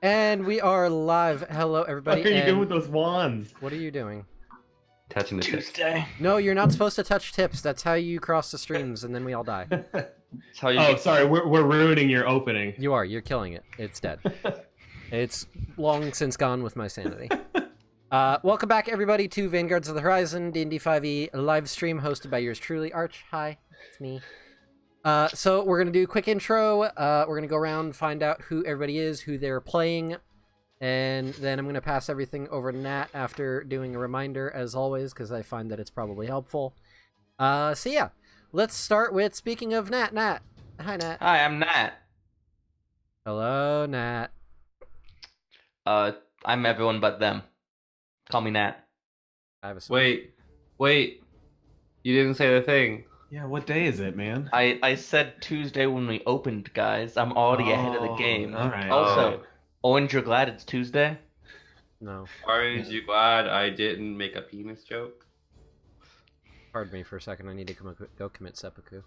And we are live. Hello, everybody. What are you doing with those wands? What are you doing? Touching the Tuesday. tips. No, you're not supposed to touch tips. That's how you cross the streams, and then we all die. That's how you Oh, get... sorry, we're ruining your opening. You are. You're killing it. It's dead. It's long since gone with my sanity. Welcome back, everybody, to Vanguards of the Horizon, D&D 5e live stream hosted by yours truly, Arch. Hi, it's me. So we're going to do a quick intro. We're going to go around, find out who everybody is, who they're playing, and then I'm going to pass everything over to Nat after doing a reminder, as always, because I find that it's probably helpful. So yeah, let's start with, speaking of Nat. Hi, Nat. Hi, I'm Nat. Hello, Nat. I'm everyone but them. Call me Nat. I have a Wait. You didn't say the thing. Yeah, what day is it, man? I said Tuesday when we opened, guys. I'm already ahead of the game. All right. Also, Orange, you're glad it's Tuesday? No. Aren't you glad I didn't make a penis joke? Pardon me for a second. I need to go commit seppuku.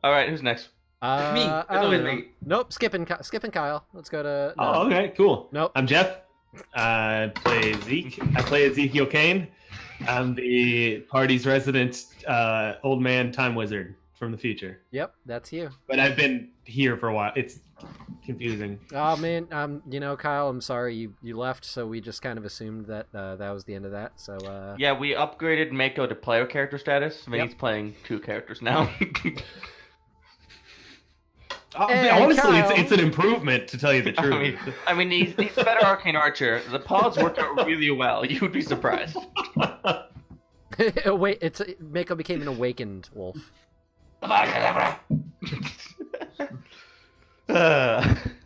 Alright, who's next? Me. I It's don't always know. me. Nope, skipping Kyle. Let's go to... No. Oh, okay, cool. Nope. I'm Jeff. I play Zeke. I play Ezekiel Kane. I'm the party's resident old man time wizard from the future. Yep, that's you. But I've been here for a while. It's confusing. Oh man, you know, Kyle, I'm sorry you left, so we just kind of assumed that that was the end of that. So Yeah, we upgraded Mako to player character status. I mean, Yep. he's playing 2 characters now. And Honestly, Kyle- it's an improvement, to tell you the truth. I mean, he's a better arcane archer. The pods worked out really well. You would be surprised. wait, Mako became an awakened wolf. Uh,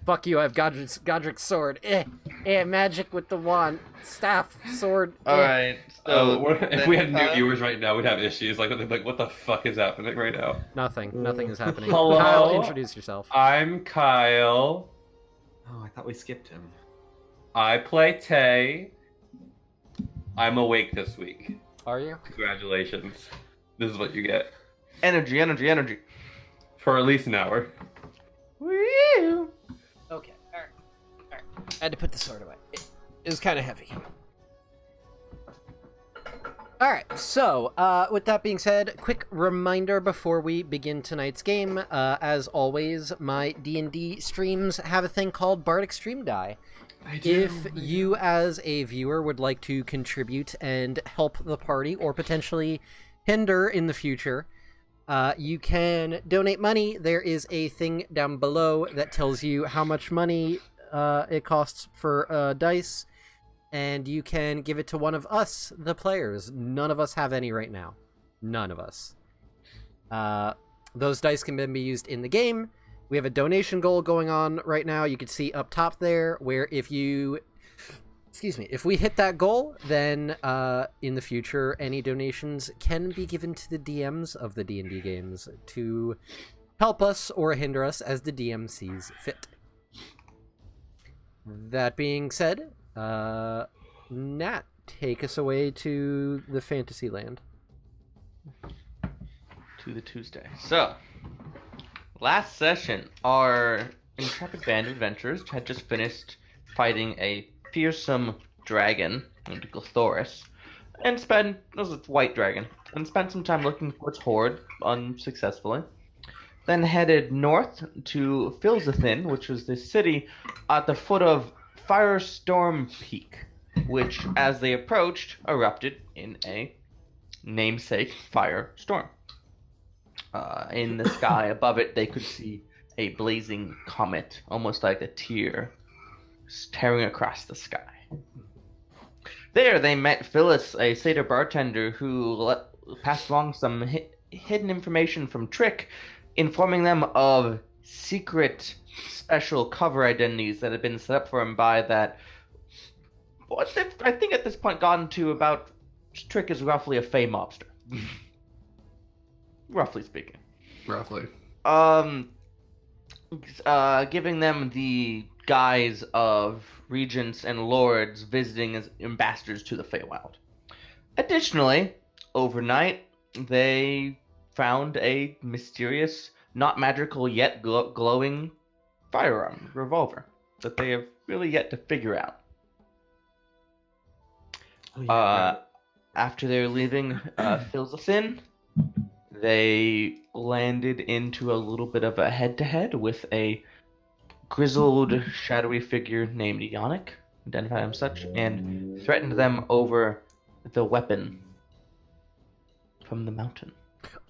Fuck you, I have Godric's sword. Eh. Yeah, magic with the wand, staff, sword. All right. So If we had new viewers right now, we'd have issues. Like, what the fuck is happening right now? Nothing is happening. Hello? Kyle, introduce yourself. I'm Kyle. Oh, I thought we skipped him. I play Tay. I'm awake this week. Are you? Congratulations. This is what you get. energy. For at least an hour. Woo! Okay. All right. I had to put the sword away. It was kind of heavy. All right. So, with that being said, quick reminder before we begin tonight's game. As always, my D&D streams have a thing called Bardic Stream Die. If you, as a viewer, would like to contribute and help the party, or potentially hinder in the future, you can donate money. There is a thing down below that tells you how much money it costs for dice, and you can give it to one of us, the players. None of us have any right now. None of us. Those dice can then be used in the game. We have a donation goal going on right now. You can see up top there where if we hit that goal, then in the future, any donations can be given to the DMs of the D&D games to help us or hinder us as the DM sees fit. That being said, Nat, take us away to the fantasy land. To the Tuesday. So, last session, our intrepid band of adventurers had just finished fighting a fearsome dragon named Gothoris, and it was a white dragon, and spent some time looking for its horde unsuccessfully. Then headed north to Filzathin, which was the city at the foot of Firestorm Peak, which, as they approached, erupted in a namesake firestorm. In the sky above it, they could see a blazing comet, almost like a tear, tearing across the sky. There, they met Phyllis, a satyr bartender, who passed along some hidden information from Trick, informing them of secret, special cover identities that had been set up for him by that. I think at this point gotten to about Trick is roughly a Fey mobster. Roughly speaking. Roughly. Giving them the guise of regents and lords visiting as ambassadors to the Feywild. Additionally, overnight, they found a mysterious, not magical yet glowing firearm, revolver, that they have really yet to figure out. After they're leaving Filzathin, they landed into a little bit of a head-to-head with a grizzled, shadowy figure named Yannick, identified him such, and threatened them over the weapon from the mountain.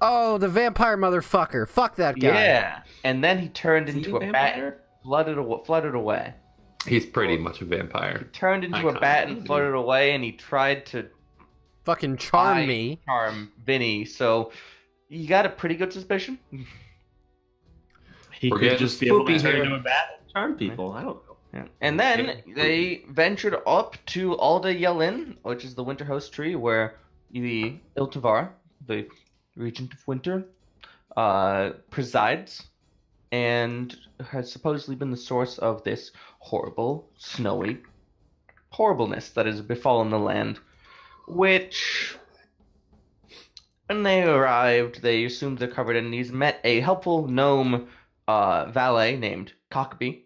Oh, the vampire motherfucker. Fuck that guy. Yeah, and then he turned into a bat, fluttered away. He's pretty much a vampire. He turned into a bat and fluttered away, and he tried to fucking charm me. Charm Vinny, so you got a pretty good suspicion. He could just be able to turn into a bat and charm people. I don't know. Yeah. And then they ventured up to Alda Yellin, which is the winter host tree where the Iltivar, the regent of winter, presides, and has supposedly been the source of this horrible, snowy horribleness that has befallen the land. Which, when they arrived, they assumed they're covered in these, met a helpful gnome valet named Cockby,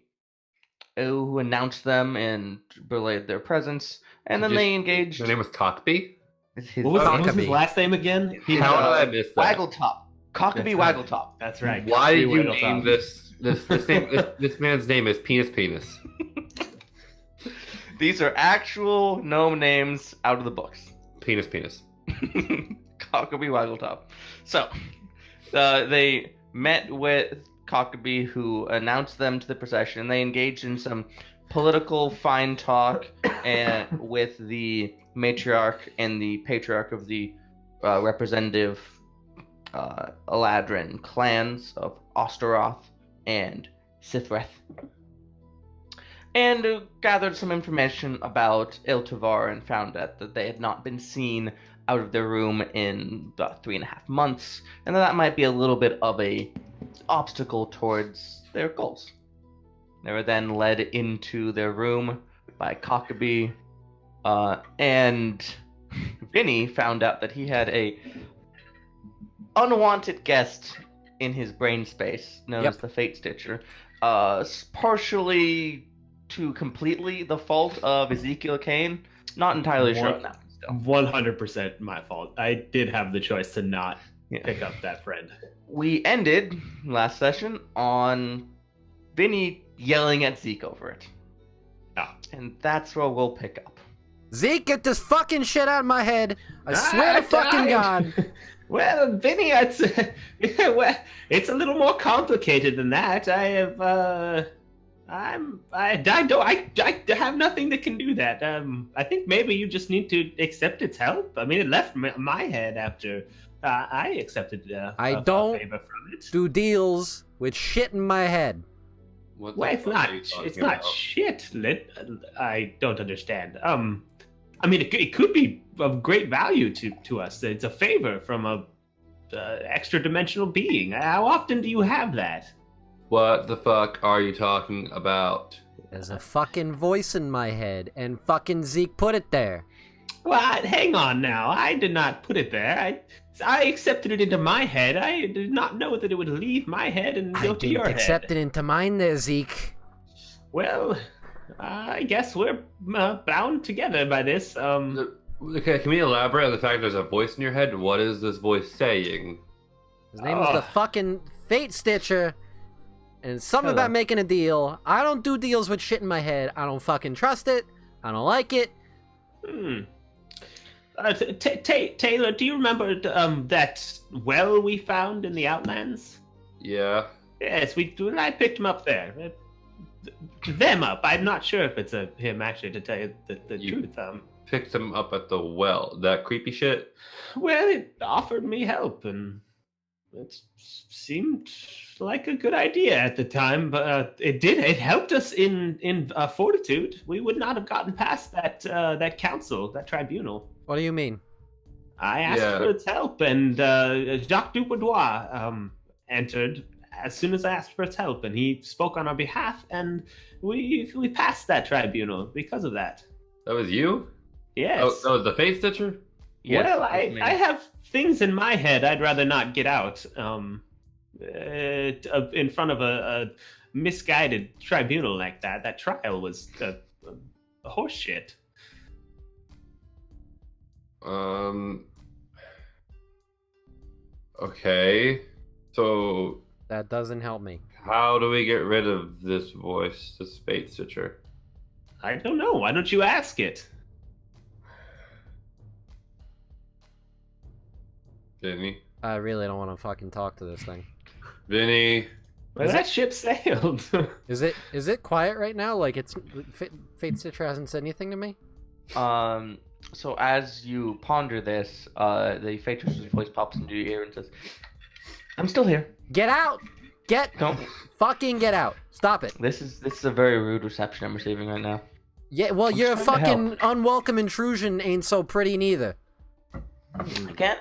who announced them and relayed their presence, and then they engaged. Their name was Cockby? What was his last name again? How did I miss that? Waggletop. Cockby Waggletop. That's right. Why did you name this name? This man's name is Penis. These are actual gnome names out of the books. Penis. Cockby Waggletop. So, they met with Cockby, who announced them to the procession. They engaged in some political fine talk and with the matriarch and the patriarch of the representative Eladrin clans of Osteroth and Sithreth. and gathered some information about Iltivar and found out that they had not been seen out of their room in about 3.5 months, and that might be a little bit of a obstacle towards their goals. They were then led into their room by Cockabee, and Vinny found out that he had a unwanted guest in his brain space, known as the Fate Stitcher, partially to completely the fault of Ezekiel Kane. Not entirely sure on that. 100% my fault. I did have the choice to not pick up that friend. We ended last session on Vinny yelling at Zeke over it. And that's where we'll pick up. Zeke, get this fucking shit out of my head. I swear to fucking God. Well, Vinny, it's a little more complicated than that. I have nothing that can do that. I think maybe you just need to accept its help. I mean, it left my head after I accepted I a don't favor from it. do deals with shit in my head. What Well, the it's fuck not. are you It's talking not about? shit. I don't understand. I mean, it could be of great value to us. It's a favor from a extra dimensional being. How often do you have that? What the fuck are you talking about? There's a fucking voice in my head, and fucking Zeke put it there. Well, hang on now. I did not put it there. I accepted it into my head. I did not know that it would leave my head and I go to your didn't accept head. it into mine there, Zeke. Well, I guess we're bound together by this. Okay, can we elaborate on the fact there's a voice in your head? What is this voice saying? His name was the fucking Fate Stitcher, and it's something about making a deal. I don't do deals with shit in my head. I don't fucking trust it. I don't like it. Taylor, do you remember that well we found in the Outlands? Yeah. Yes, I picked him up there. Them up. I'm not sure if it's him, actually, to tell you the truth. Picked him up at the well. That creepy shit? Well, it offered me help, and it seemed like a good idea at the time, but it helped us in fortitude. We would not have gotten past that council, that tribunal. What do you mean? I asked for its help, and Jacques Dupoudois entered as soon as I asked for its help, and he spoke on our behalf, and we passed that tribunal because of that. That was you? Yes. Oh, that was the Face Stitcher? Yes, Well, that's me. I have things in my head I'd rather not get out in front of a misguided tribunal like that. That trial was horse shit. Okay. So, That doesn't help me. how do we get rid of this voice, this Fate Stitcher? I don't know. Why don't you ask it? Vinny? I really don't want to fucking talk to this thing. Vinny? Well, that ship sailed. Is it quiet right now? Like Fate Stitcher hasn't said anything to me? So as you ponder this, the Fate Stitcher's voice pops into your ear and says, "I'm still here. Get out! Don't. Fucking get out! Stop it! This is a very rude reception I'm receiving right now. Yeah, well, I'm your just trying to fucking unwelcome intrusion ain't so pretty neither.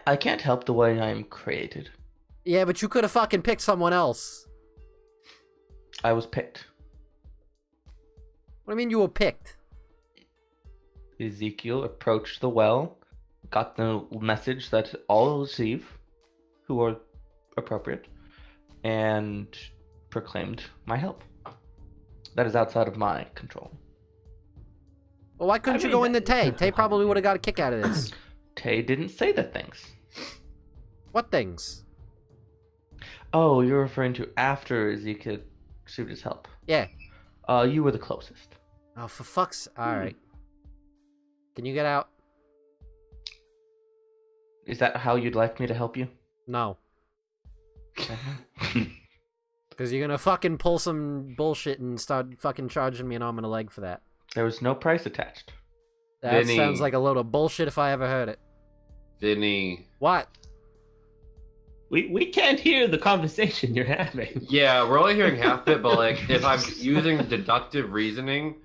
I can't help the way I'm created. Yeah, but you could have fucking picked someone else. I was picked. What do you mean you were picked? Ezekiel approached the well, got the message that all will receive, who are appropriate, and proclaimed my help. That is outside of my control. Well, why couldn't you go into Tay? Tay probably would have got a kick out of this. Tay didn't say the things. What things? Oh, you're referring to after Ezekiel received his help. Yeah. You were the closest. Oh, for fuck's... Alright. Can you get out? Is that how you'd like me to help you? No. Because you're gonna fucking pull some bullshit and start fucking charging me an arm and a leg for that. There was no price attached. That Vinny. sounds like a load of bullshit if I ever heard it. Vinny? What? We can't hear the conversation you're having. Yeah, we're only hearing half of it, but like if I'm using deductive reasoning,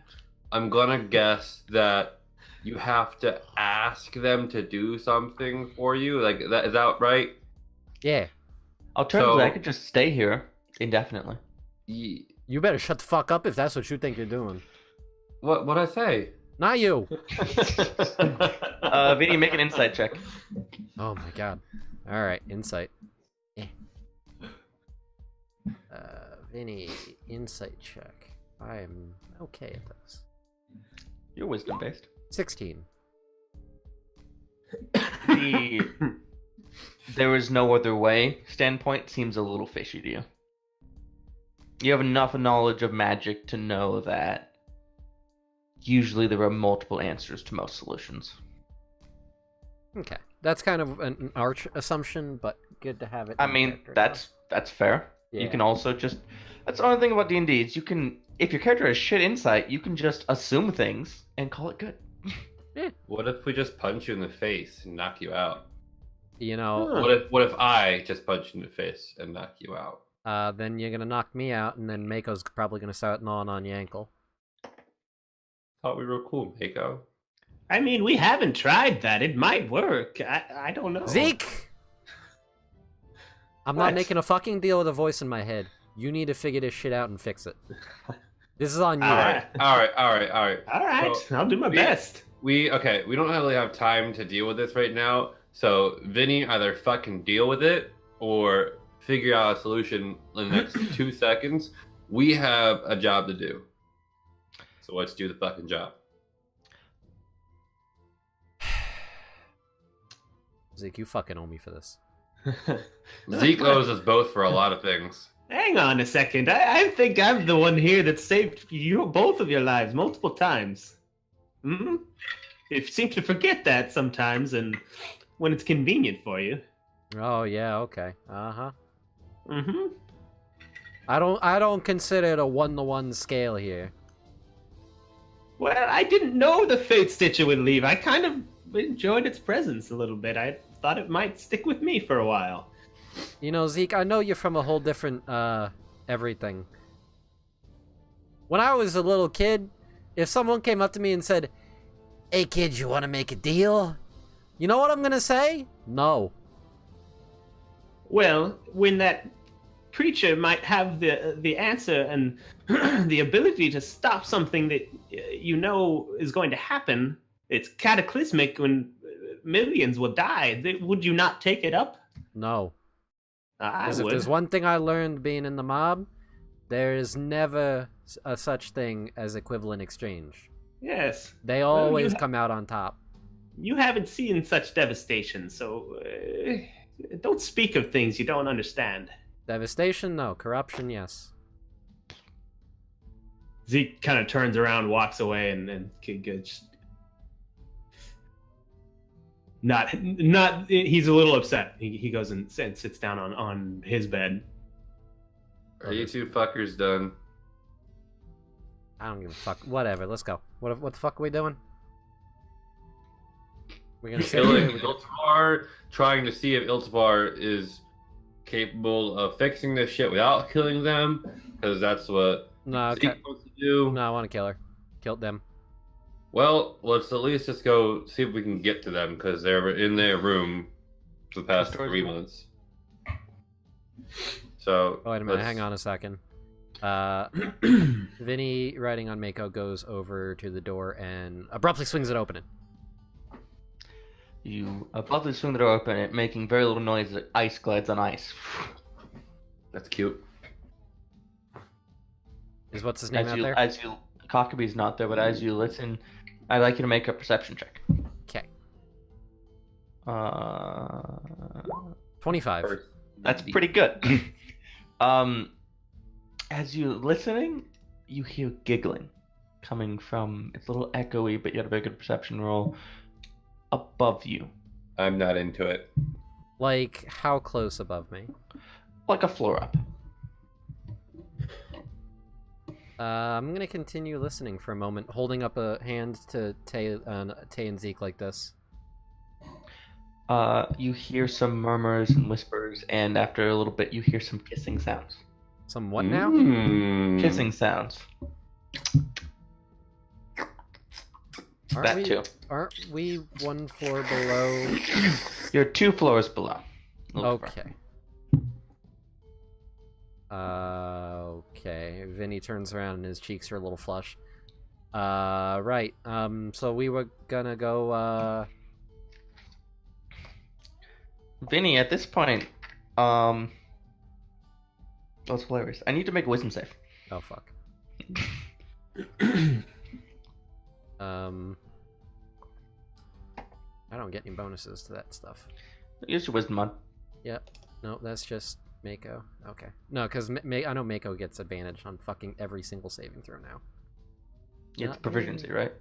I'm gonna guess that you have to ask them to do something for you. Like that is that right? Yeah. Alternatively, So- I could just stay here indefinitely. You better shut the fuck up if that's what you think you're doing. What I say? Not you. Vinny, make an insight check. Oh my god. Alright, insight. Yeah. Vinny, insight check. I'm okay at this. You're wisdom based. 16. The there is no other way standpoint seems a little fishy to you. You have enough knowledge of magic to know that usually there are multiple answers to most solutions. Okay. That's kind of an arch assumption, but good to have it. I in mean, character. that's fair. Yeah. You can also just that's the only thing about D&D is you can if your character has shit insight, you can just assume things and call it good. What if we just punch you in the face and knock you out? You know, Huh. What if I just punch you in the face and knock you out? then you're gonna knock me out, and then Mako's probably gonna start gnawing on your ankle. Thought we were cool, Mako. I mean, we haven't tried that. It might work. I don't know. Zeke! I'm not What? making a fucking deal with a voice in my head. You need to figure this shit out and fix it. This is on you. All Alright, alright. All right, So, I'll do my we- best. We don't really have time to deal with this right now. So Vinny, either fucking deal with it or figure out a solution in the next 2 seconds. We have a job to do. So let's do the fucking job. Zeke, you fucking owe me for this. Zeke owes us both for a lot of things. Hang on a second. I think I'm the one here that saved you both of your lives multiple times. Hmm? You seem to forget that sometimes, and when it's convenient for you. Oh yeah, okay. Uh-huh. Mm-hmm. I don't consider it a 1-to-1 scale here. Well, I didn't know the Fate Stitcher would leave. I kind of enjoyed its presence a little bit. I thought it might stick with me for a while. You know, Zeke, I know you're from a whole different, everything. When I was a little kid, if someone came up to me and said, "Hey kid, you want to make a deal?" You know what I'm gonna say? No. Well, when that creature might have the answer and the ability to stop something that you know is going to happen, it's cataclysmic when millions will die. Would you not take it up? No. I Because if would. there's one thing I learned being in the mob, there is never a such thing as equivalent exchange. Yes. They Well, always you come out on top. You haven't seen such devastation, so don't speak of things you don't understand. Devastation? No. Corruption? Yes. Zeke kind of turns around, walks away, and just not. He's a little upset. He goes and sits down on his bed. Are you two fuckers done? I don't give a fuck. Whatever. Let's go. What the fuck are we doing? We're gonna sit Killing here. Iltivar, trying to see if Iltivar is capable of fixing this shit without killing them, because that's what No, Zeke's okay. supposed to do. No, I want to kill her. Killed them. Well, let's at least just go see if we can get to them, because they're in their room for the past 3 months. So. Oh, wait a minute. let's- Hang on a second. Vinny, riding on Mako, goes over to the door and abruptly swings it open. You abruptly swing the door open, it making very little noise as ice glides on ice. That's cute. Is what's his name out there? As you, Cockabee's not there, but as you listen, I'd like you to make a perception check. Okay. 25. That's pretty good. As you're listening, you hear giggling coming from, it's a little echoey, but you had a very good perception roll above you. I'm not into it. Like, how close above me? Like a floor up. I'm gonna continue listening for a moment, holding up a hand to Tay and Zeke like this. You hear some murmurs and whispers, and after a little bit, you hear some kissing sounds. Some what now? Kissing sounds. Aren't we one floor below? You're 2 floors below. Okay. Okay. Vinny turns around and his cheeks are a little flush. Right. So we were gonna go, Vinny, at this point, that's hilarious. I need to make a wisdom save. Oh, fuck. I don't get any bonuses to that stuff. Use your wisdom on. Yep. No, that's just Mako. Okay. No, because I know Mako gets advantage on fucking every single saving throw now. It's Not proficiency, right?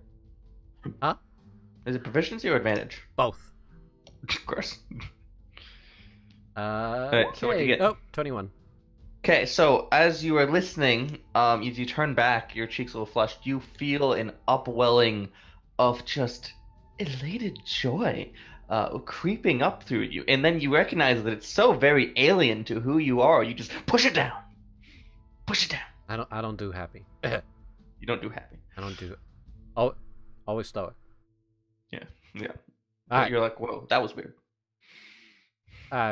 Huh? Is it proficiency or advantage? Both. Of course. Alright, so what do you get? Oh, 21. Okay, so as you are listening, as you turn back, your cheeks a little flushed, you feel an upwelling of just elated joy creeping up through you. And then you recognize that it's so very alien to who you are, you just push it down. Push it down. I don't do happy. You don't do happy. I don't do it. Oh, always stoic. Yeah. Alright. You're like, whoa, that was weird.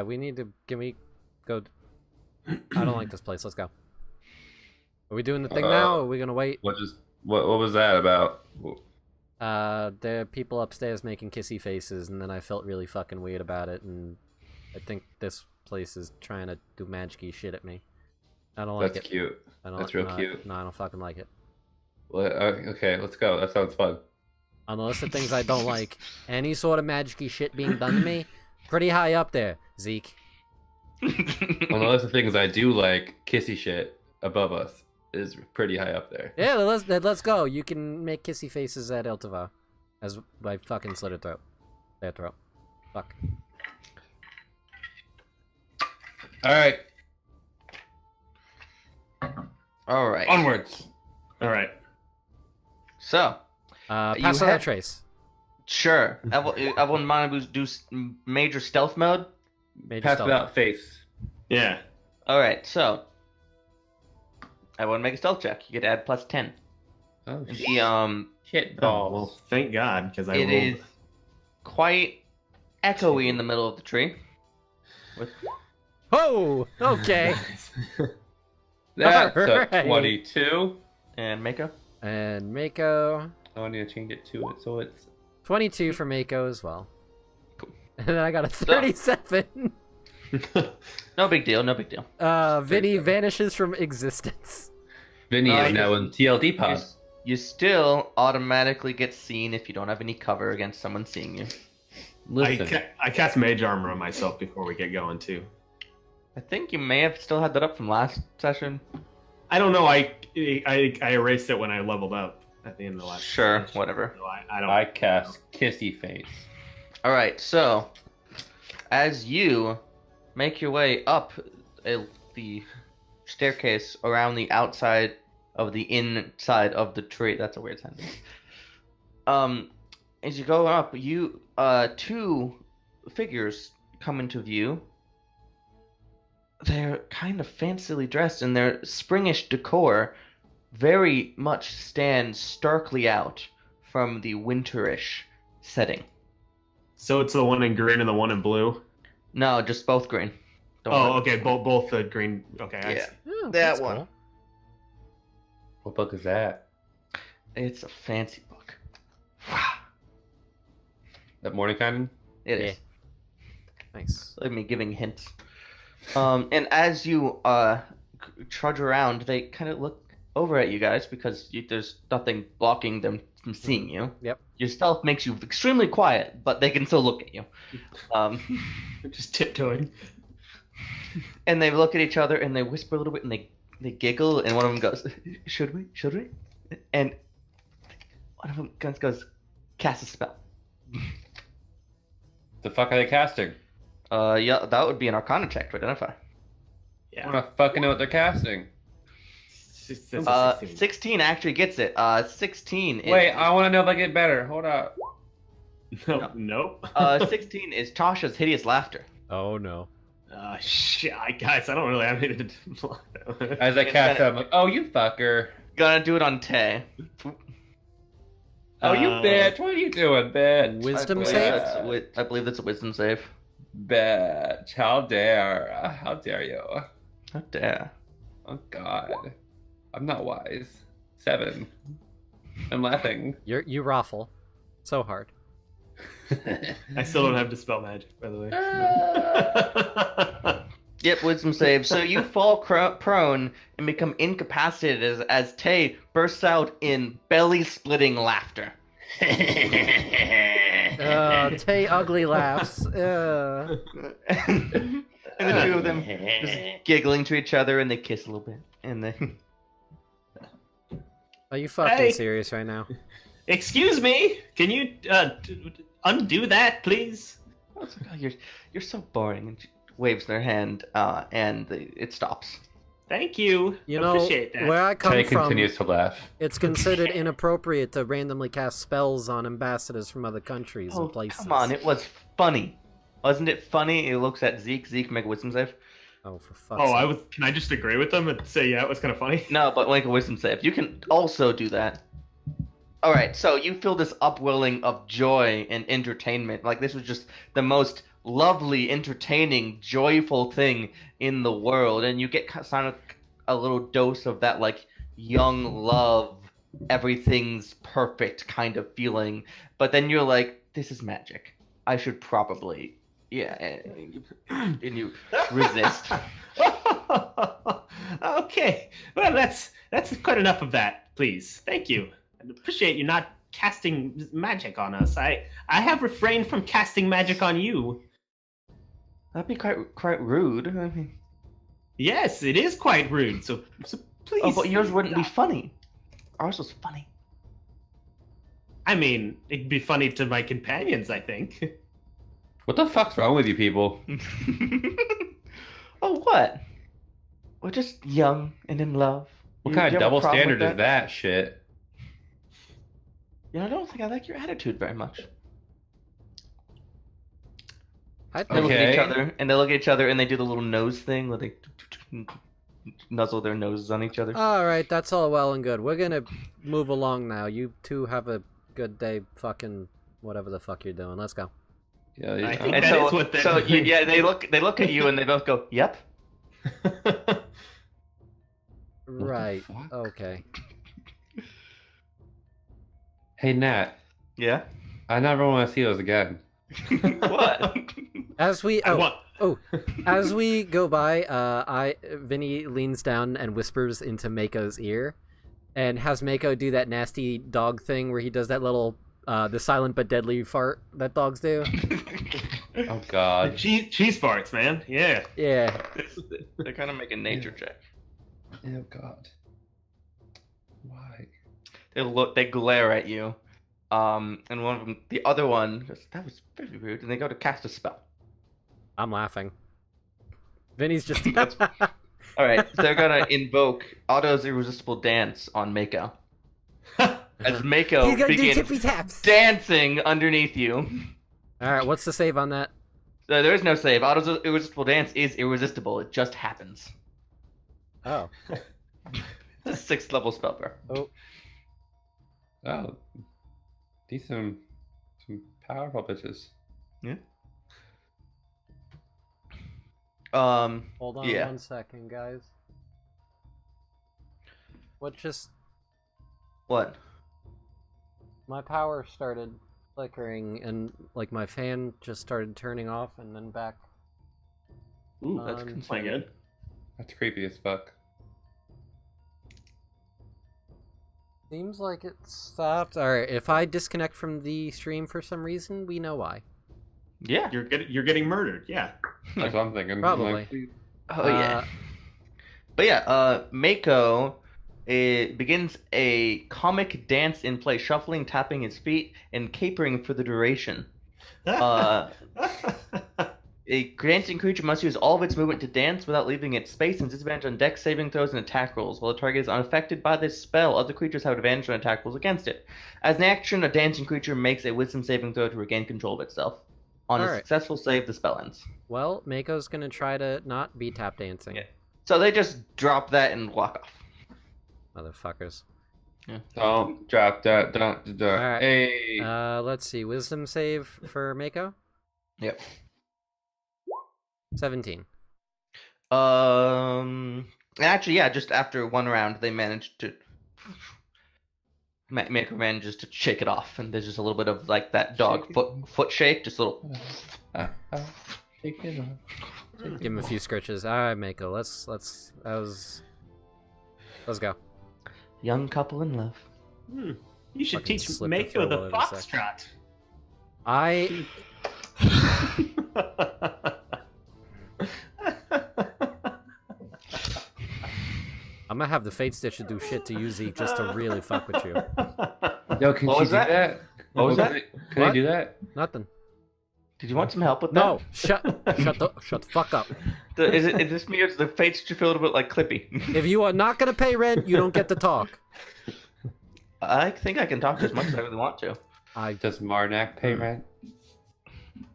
We need to. Can we go? I don't like this place. Let's go. Are we doing the thing now, or are we gonna wait? What was that about? There are people upstairs making kissy faces, and then I felt really fucking weird about it, and I think this place is trying to do magic-y shit at me. I don't like That's it. cute. That's real cute. No, I don't fucking like it. Well, okay, let's go. That sounds fun. On the list of things I don't like, any sort of magic-y shit being done to me, pretty high up there, Zeke. On the list of things I do like, kissy shit above us is pretty high up there. Yeah, let's go. You can make kissy faces at Iltava as I fucking slit her throat. Their throat. Fuck. Alright. Alright. Onwards. All right. So, pass on that trace. sure. Everyone mind to do major stealth mode? Major Pass stealth. without face. Yeah. Alright, so everyone make a stealth check. You get to add plus 10. Oh, The shit Oh, balls. well, thank God, because I it rolled. is quite echoey in the middle of the tree. Oh, okay. That's Alright. a 22. And Mako? And Mako. I need to change it to it so it's 22 for Mako as well. Cool. And then I got a 37. No big deal, no big deal. Vinny vanishes from existence. Vinny is you- now in TLD pod. You still automatically get seen if you don't have any cover against someone seeing you. Listen, I cast mage armor on myself before we get going too. I think you may have still had that up from last session. I don't know. I erased it when I leveled up at the end of the last. Sure, session. whatever. So I don't. I cast kissy face. Alright, so as you make your way up the staircase around the outside of the inside of the tree, that's a weird sentence. As you go up, you two figures come into view. They're kind of fancily dressed, and their springish decor very much stands starkly out from the winterish setting. So it's the one in green and the one in blue. No, just both green. Don't Oh, worry. okay. Both the green. Okay. I Yeah. see. Oh, That that's one. cool. What book is that? It's a fancy book. That Mordenkainen? It is. Nice. Let me giving hints. And as you trudge around, they kind of look over at you guys because there's nothing blocking them from seeing you. Yep. Your stealth makes you extremely quiet, but they can still look at you. Just tiptoeing. And they look at each other and they whisper a little bit and they giggle, and one of them goes, "Should we? Should we?" And one of them goes, "Cast a spell." The fuck are they casting? Yeah, that would be an Arcana check to identify. I Yeah. wanna fucking know what they're casting. It's a 16. 16 actually gets it. 16 is... Wait, I wanna know if I get better. Hold up. Nope. 16 is Tasha's hideous laughter. Oh no. Shit, guys, I don't really have anything to block that one. As I cast it, I'm like, oh, you fucker. Gonna do it on Tay. Oh, you bitch. What are you doing, bitch? Wisdom I save? believe I believe that's a wisdom save. Bitch. How dare. How dare you? How dare. Oh, God. I'm not wise. 7. I'm laughing. You raffle. So hard. I still don't have Dispel Magic, by the way. Yep, wisdom save. So you fall prone and become incapacitated as Tay bursts out in belly-splitting laughter. Tay ugly laughs. And the two of them just giggling to each other, and they kiss a little bit, and then. Are you fucking Hey. serious right now? Excuse me, can you undo that, please? Oh, you're so boring. And she waves their hand, and it stops. Thank you. You know, Appreciate that. where I come Tay from, continues to laugh. it's considered inappropriate to randomly cast spells on ambassadors from other countries Oh, and places. come on! It was funny, wasn't it? Funny. It looks at Zeke. Zeke, make a wisdom save. Oh, for fuck's Oh, sake. Can I just agree with them and say yeah, it was kind of funny? No, but make a wisdom save. You can also do that. All right. So you feel this upwelling of joy and entertainment. Like this was just the most lovely, entertaining, joyful thing in the world, and you get kind of a little dose of that like young love, everything's perfect kind of feeling. But then you're like, this is magic. I should probably, yeah, and you resist. Okay, well that's quite enough of that, please. Thank you. I appreciate you not casting magic on us. I have refrained from casting magic on you. That'd be quite rude. I mean, Yes, it is quite rude. So please. oh, but yours wouldn't be funny. Ours was funny. I mean, it'd be funny to my companions, I think. What the fuck's wrong with you people? Oh, what? We're just young and in love. What You- kind do of you have a double problem with standard is that shit? You know, I don't think I like your attitude very much. I They look at Okay. each other, and they look at each other, and they do the little nose thing where they nuzzle their noses on each other. All right, that's all well and good. We're gonna move along now. You two have a good day. Fucking whatever the fuck you're doing. Let's go. Yeah, I think And that so, is what they're so doing. yeah, they look at you, and they both go, "Yep." the Right. fuck? Okay. Hey Nat, Yeah. I never want to see those again. What? As we I want. as we go by, Vinny leans down and whispers into Mako's ear, and has Mako do that nasty dog thing where he does that little the silent but deadly fart that dogs do. Oh God. Cheese farts, man. Yeah. Yeah. They kind of make a nature check. Oh God. Why? They glare at you, and one of them, the other one, goes, "That was very rude," and they go to cast a spell. I'm laughing. Vinny's just. All right, they're gonna invoke Otto's irresistible dance on Mako. As Mako He's gonna do begins tippy taps. dancing underneath you. All right, what's the save on that? So there is no save. Otto's irresistible dance is irresistible. It just happens. Oh. It's a 6th level spell, bro. Oh, decent. Some powerful bitches. Hold on Yeah. 1 second, guys. What just... What? My power started flickering, and, like, my fan just started turning off and then back. Ooh, That's on. quite good. That's creepy as fuck. Seems like it stopped. Alright, if I disconnect from the stream for some reason, we know why. Yeah. You're getting murdered. Yeah. That's what I'm thinking. I'm Probably. like, please. Oh yeah. But yeah, Mako begins a comic dance in play, shuffling, tapping his feet, and capering for the duration. A dancing creature must use all of its movement to dance without leaving its space and disadvantage on dex saving throws and attack rolls. While the target is unaffected by this spell, other creatures have advantage on attack rolls against it. As an action, a dancing creature makes a wisdom saving throw to regain control of itself. On a Alright. successful save, the spell ends. Well, Mako's gonna try to not be tap dancing. Yeah. So they just drop that and walk off. Motherfuckers. Don't drop that. Don't. Alright. Hey. Let's see. Wisdom save for Mako? Yep. 17. Actually, yeah, just after one round, they managed to. Mako manages to shake it off, and there's just a little bit of like that dog foot shake, just a little. Take it off. Give him a few scritches. Alright, Mako, let's go. Young couple in love. You should Fucking teach slip and Mako throw the all over the foxtrot. I'm gonna have the Fate Stitch to do shit to you, Zeke, just to really fuck with you. Yo, can What she was do that? that? What was that? Can I What? do that? Nothing. Did you want some help with No, shut the fuck up. that? Is this me or does the fates feel a little bit like Clippy? If you are not gonna pay rent, you don't get to talk. I think I can talk as much as I really want to. Does Marnak pay rent?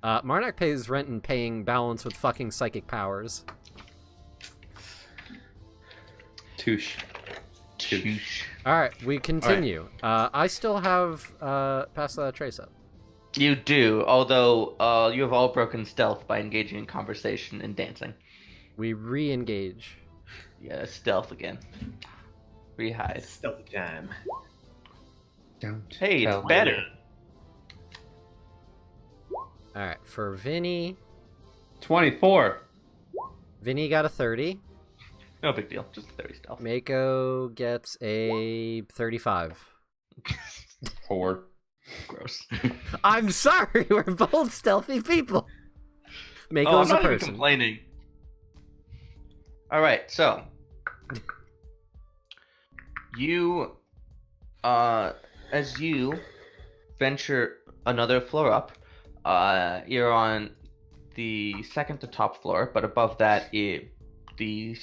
Marnak pays rent and paying balance with fucking psychic powers. Touche. Alright, we continue. I still have Pass the Trace up. You do, although you have all broken stealth by engaging in conversation and dancing. We re-engage. Yeah, stealth again. Rehide. Stealthy time. Don't Hey, tell it's me. better. Alright, for Vinny. 24. Vinny got a 30. No big deal, just 30 stealth. Mako gets a 35. 4. Gross. I'm sorry, we're both stealthy people. I'm Mako's a not even person. complaining. Alright, so. You, as you venture another floor up, you're on the second to top floor, but above that, the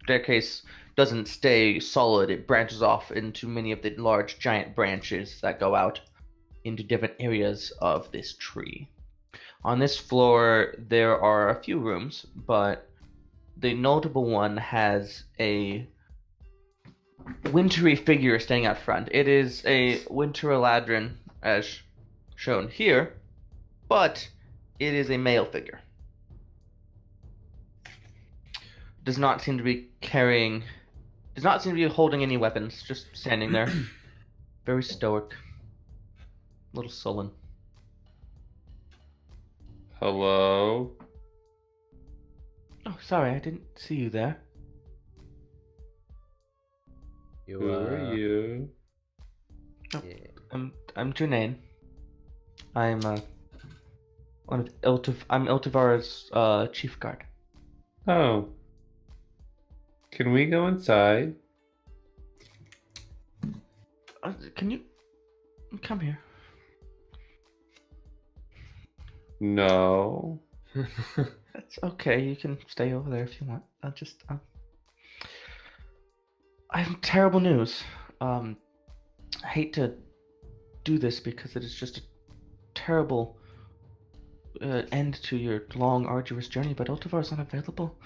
staircase doesn't stay solid. It branches off into many of the large giant branches that go out into different areas of this tree. On this floor, there are a few rooms, but the notable one has a wintry figure standing out front. It is a winter Eladrin, as shown here, but it is a male figure. Does not seem to be holding any weapons, just standing there. Very stoic. A little sullen. Hello? Oh, sorry, I didn't see you there. Who are you? Yeah. I'm Junane. I'm I'm Iltivar's chief guard. Oh. Can we go inside? Can you come here? No. That's okay. You can stay over there if you want. I have terrible news. I hate to do this because it is just a terrible end to your long, arduous journey, but Iltivar's unavailable.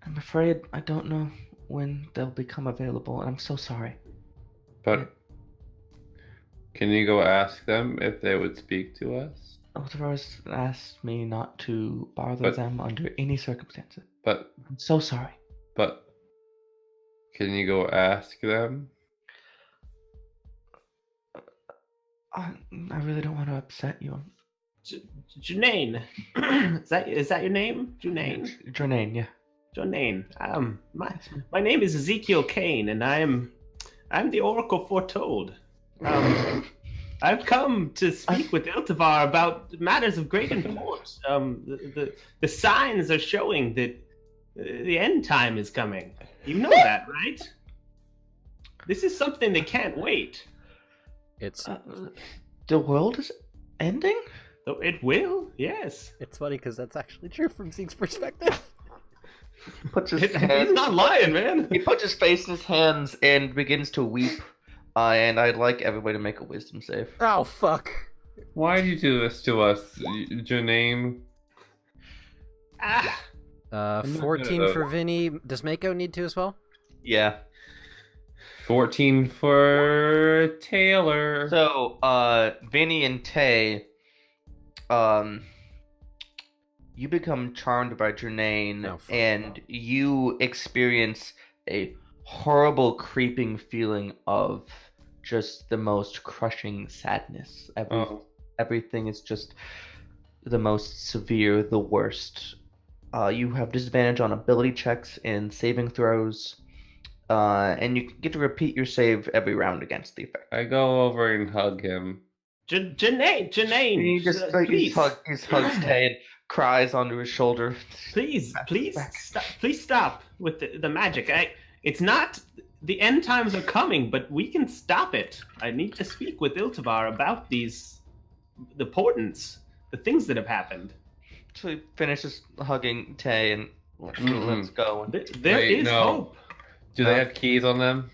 I'm afraid I don't know when they'll become available, and I'm so sorry. But can you go ask them if they would speak to us? Iltivar's asked me not to bother But- them under any circumstances. But I'm so sorry. can you go ask them? I really don't want to upset you. Junane. Is that your name? Junane? Jornane, yeah. Junane. My name is Ezekiel Kane, and I'm the Oracle Foretold. I've come to speak with Iltivar about matters of great importance. The signs are showing that the end time is coming. You know that, right? This is something that can't wait. It's The world is ending? So it will, yes. It's funny because that's actually true from Zeke's perspective. Puts his He's hands, not lying, man. he puts his face in his hands and begins to weep. And I'd like everybody to make a wisdom save. Oh, fuck. Why do you do this to us, Janine? Ah, I'm not 14 gonna- for Vinny. Does Mako need to as well? Yeah. 14 for Taylor. So, Vinny and Tay, you become charmed by Jernaine, Oh, fuck. and you experience a horrible creeping feeling of just the most crushing sadness. Everything is just the most severe, the worst. You have disadvantage on ability checks and saving throws, and you get to repeat your save every round against the effect. I go over and hug him. Janine, He just please, he hugs Tay and cries onto his shoulder. please Back. stop with the magic. It's not. The end times are coming, but we can stop it. I need to speak with Iltivar about the portents, the things that have happened. So he finishes hugging Tay and let's go. There Wait, is no. hope. Do they have keys on them?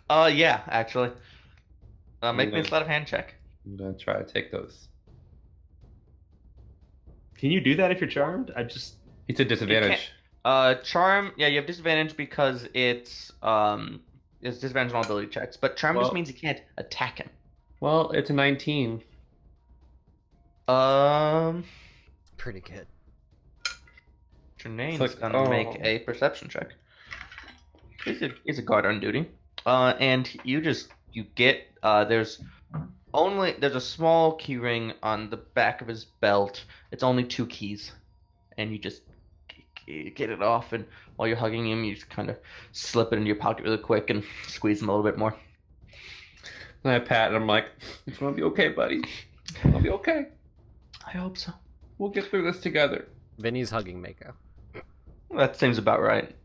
Yeah, actually. Make me a Okay. sleight of hand check. I'm gonna try to take those. Can you do that if you're charmed? It's a disadvantage. Charm, yeah, you have disadvantage because it's disadvantage on all ability checks, but charm just Well- means you can't attack him. Well, it's a 19. Pretty good. Jernaine's It's like, gonna make a perception check. He's a guard on duty. And you get there's a small key ring on the back of his belt. It's only 2 keys, and you just get it off, and while you're hugging him, you just kind of slip it into your pocket really quick and squeeze him a little bit more. And I pat and I'm like, it's gonna be okay, buddy. It'll be okay. I hope so. We'll get through this together. Vinny's hugging Mako. That seems about right.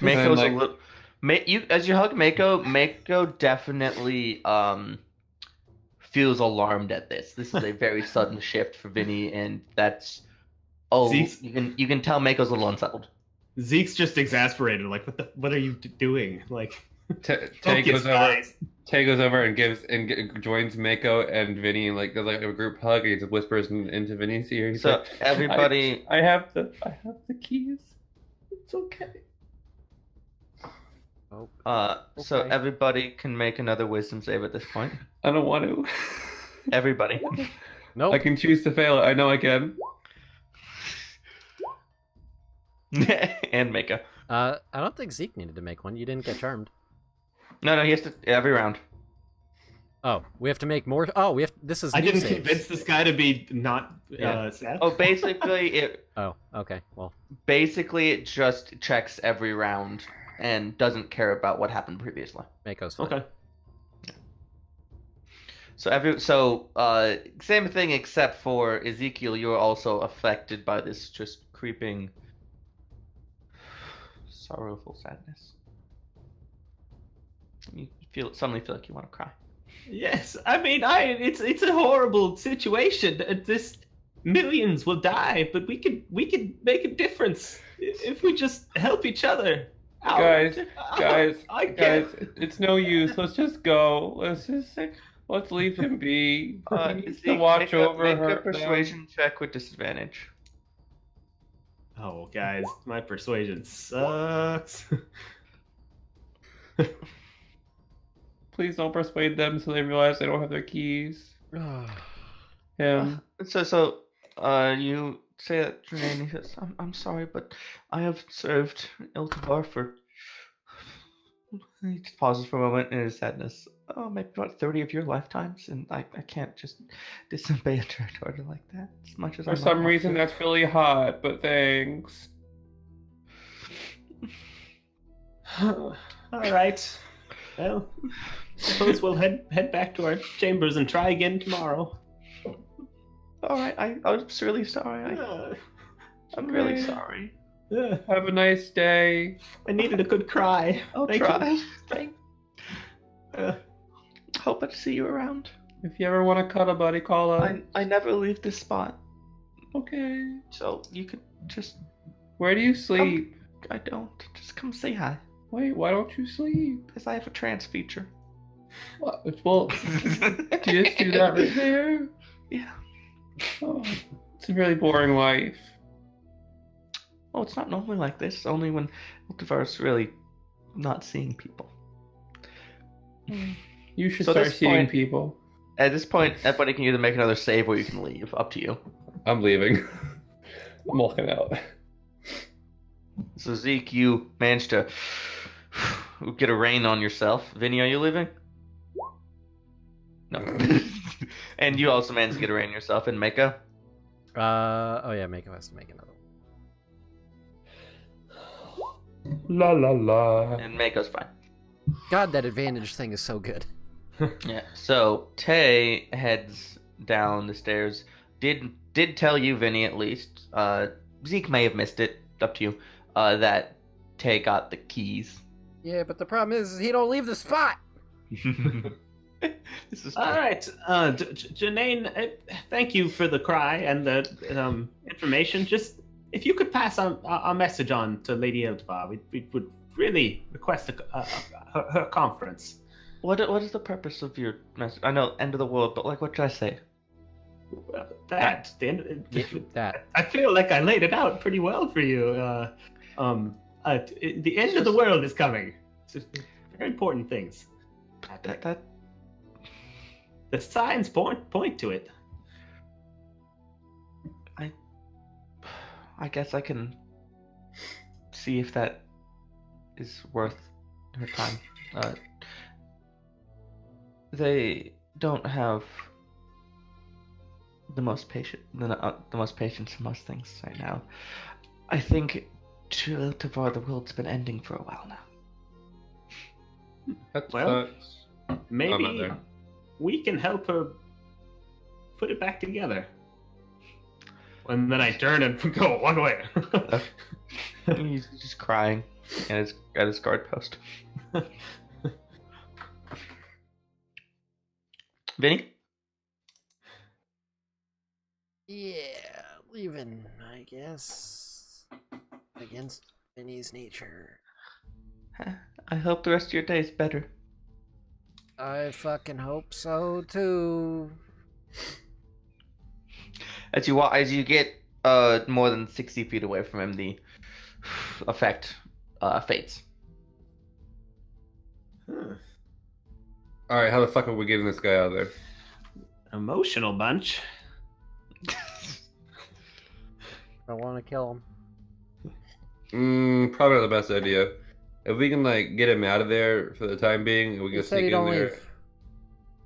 Mako's like- a little. As you hug Mako definitely feels alarmed at this. This is a very sudden shift for Vinny, and that's Zeke's- you can tell Mako's a little unsettled. Zeke's just exasperated. Like, what are you doing? Like, Tay focus, goes over. guys. Tay goes over and joins Mako and Vinny and like does like a group hug. And he just whispers into Vinny's ear. He's So like, everybody, I have the keys. It's okay. Oh, so okay. everybody can make another wisdom save at this point. I don't want to. Everybody. Nope. I can choose to fail it. I know I can. And Mako. I don't think Zeke needed to make one. You didn't get charmed. No, he has to every round. Oh, we have to make more. Oh, we have. This is. I new didn't saves. convince this guy to be not Yeah. sad. Oh, basically it Oh, okay. Well, just checks every round and doesn't care about what happened previously. Mako's fine. Okay. So same thing except for Ezekiel, you're also affected by this just creeping sorrowful sadness. You suddenly feel like you want to cry. Yes, I mean, it's a horrible situation. This millions will die, but we could make a difference if we just help each other out. Guys, I can't. it's no use. Let's just go. Let's leave him be. He needs to watch over make her. a persuasion check with disadvantage. Oh, guys, my persuasion sucks. Please don't persuade them so they realize they don't have their keys. Him. So you say that your name. He says, "I'm sorry, but I have served Iltivar for." He just pauses for a moment in his sadness. Oh, maybe about 30 of your lifetimes, and I can't just disobey a direct order like that. As much as For some reason, that's really hot, but thanks. All right. Well, suppose we'll head back to our chambers and try again tomorrow. All right, I'm really sorry. I'm really sorry. Have a nice day. I needed a good cry. I'll Thank try. you. Thank. Uh, Hope to see you around. If you ever want to cut a buddy, call up. I never leave this spot, Okay. so you could just. Where do you sleep? I don't. Just come say hi, Wait, why don't you sleep? because I have a trance feature. What? Well, do you just do that right there? Yeah. Oh, it's a really boring life. Oh, it's not normally like this. Only when Ultivar's really not seeing people. You should So at start this seeing point- people. At this point, everybody can either make another save or you can leave. Up to you. I'm leaving. I'm walking out. So Zeke, you managed to get a rein on yourself. Vinny, are you leaving? No. And you also managed to get a rein on yourself. And Mako? Oh yeah, Mako has to make another one. La la la. And Mako's fine. God, that advantage thing is so good. Yeah. So Tay heads down the stairs. Did tell you, Vinny, at least. Zeke may have missed it. Up to you. That Tay got the keys. Yeah, but the problem is he don't leave the spot. This is All right, Janine, thank you for the cry and the information. Just if you could pass on a message on to Lady Eldvar, we would really request her conference. What is the purpose of your message? I know end of the world, but like, what should I say? That. I feel like I laid it out pretty well for you. The end of the world is coming. It's very important things. That The signs point to it. I guess I can see if that is worth her time. They don't have the most patience for most things right now. I think Tvar, the world's been ending for a while now. That Well, sucks. I'm not Maybe there. we can help her put it back together. And then I turn and go walk away. He's just crying at his guard post. Vinny? Yeah, leaving, I guess. Against Vinny's nature. I hope the rest of your day is better. I fucking hope so too. As you get more than 60 feet away from him, the effect fades. Alright, how the fuck are we getting this guy out of there? Emotional bunch. I want to kill him. Probably not the best idea. If we can like get him out of there for the time being, we He can said he sneak in don't there. leave.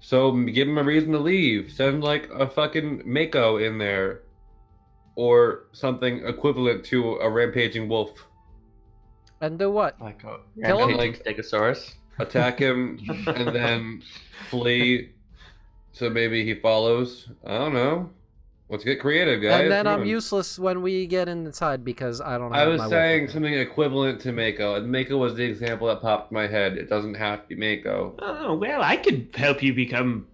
So give him a reason to leave. Send like a fucking Mako in there, or something equivalent to a rampaging wolf. And do what? Like a Kill him? rampaging Stegosaurus. Attack him and then flee. So maybe he follows. I don't know. Let's get creative, guys. And then Come I'm on. useless when we get inside because I don't have I my was wolf saying with me. something equivalent to Mako, and Mako was the example that popped in my head. It doesn't have to be Mako. Oh, well, I could help you become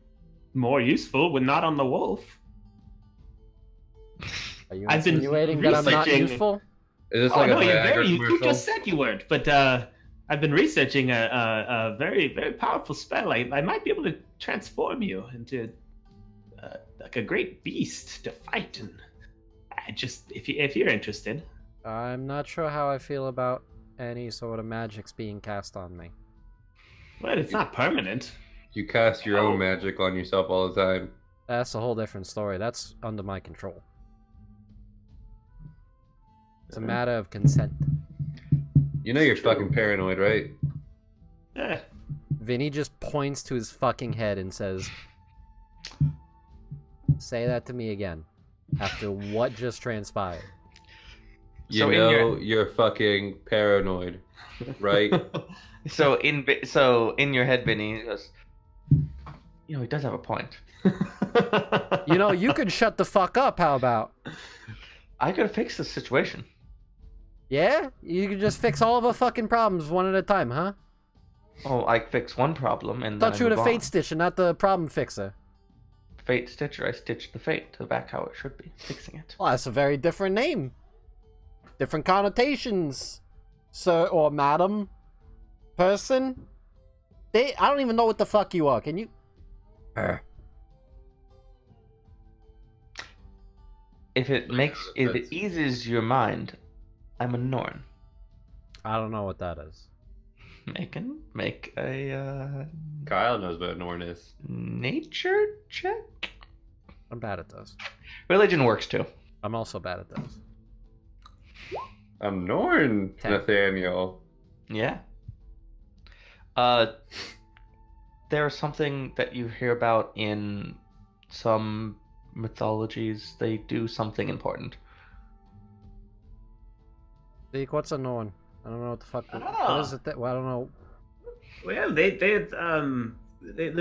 more useful when not on the wolf. Are you I've been insinuating that I'm not researching- useful? Is this Oh, like no, a you're Viagra you commercial? just said you weren't, but I've been researching a very, very powerful spell. I might be able to transform you into like a great beast to fight. And I just, if you're interested. I'm not sure how I feel about any sort of magics being cast on me. But it's not permanent. You cast your Oh. own magic on yourself all the time. That's a whole different story. That's under my control. It's a matter of consent. You know you're fucking paranoid, right? Eh, Vinny just points to his fucking head and says, "Say that to me again." After what just transpired. You So in know your- you're fucking paranoid, right? So in your head, Vinny goes, you know, he does have a point. You know, you could shut the fuck up, how about? I could fix the situation. Yeah? You could just fix all of our fucking problems one at a time, huh? Oh, I fix one problem and then Thought you were move the on. fate stitch and not the problem fixer. Fate Stitcher. I stitched the fate to back how it should be, fixing it. Well, that's a very different name. Different connotations, sir or madam, person. I don't even know what the fuck you are. Can you? If it eases your mind, I'm a Norn. I don't know what that is. Make a Kyle knows what a Norn is. nature check. I'm bad at those. Religion works too. I'm also bad at those. I'm Norn, 10. Nathaniel. Yeah. There's something that you hear about in some mythologies. They do something important. Zeke, what's a Norn? I don't know what the fuck. What is it that? Well, I don't know. Well, they're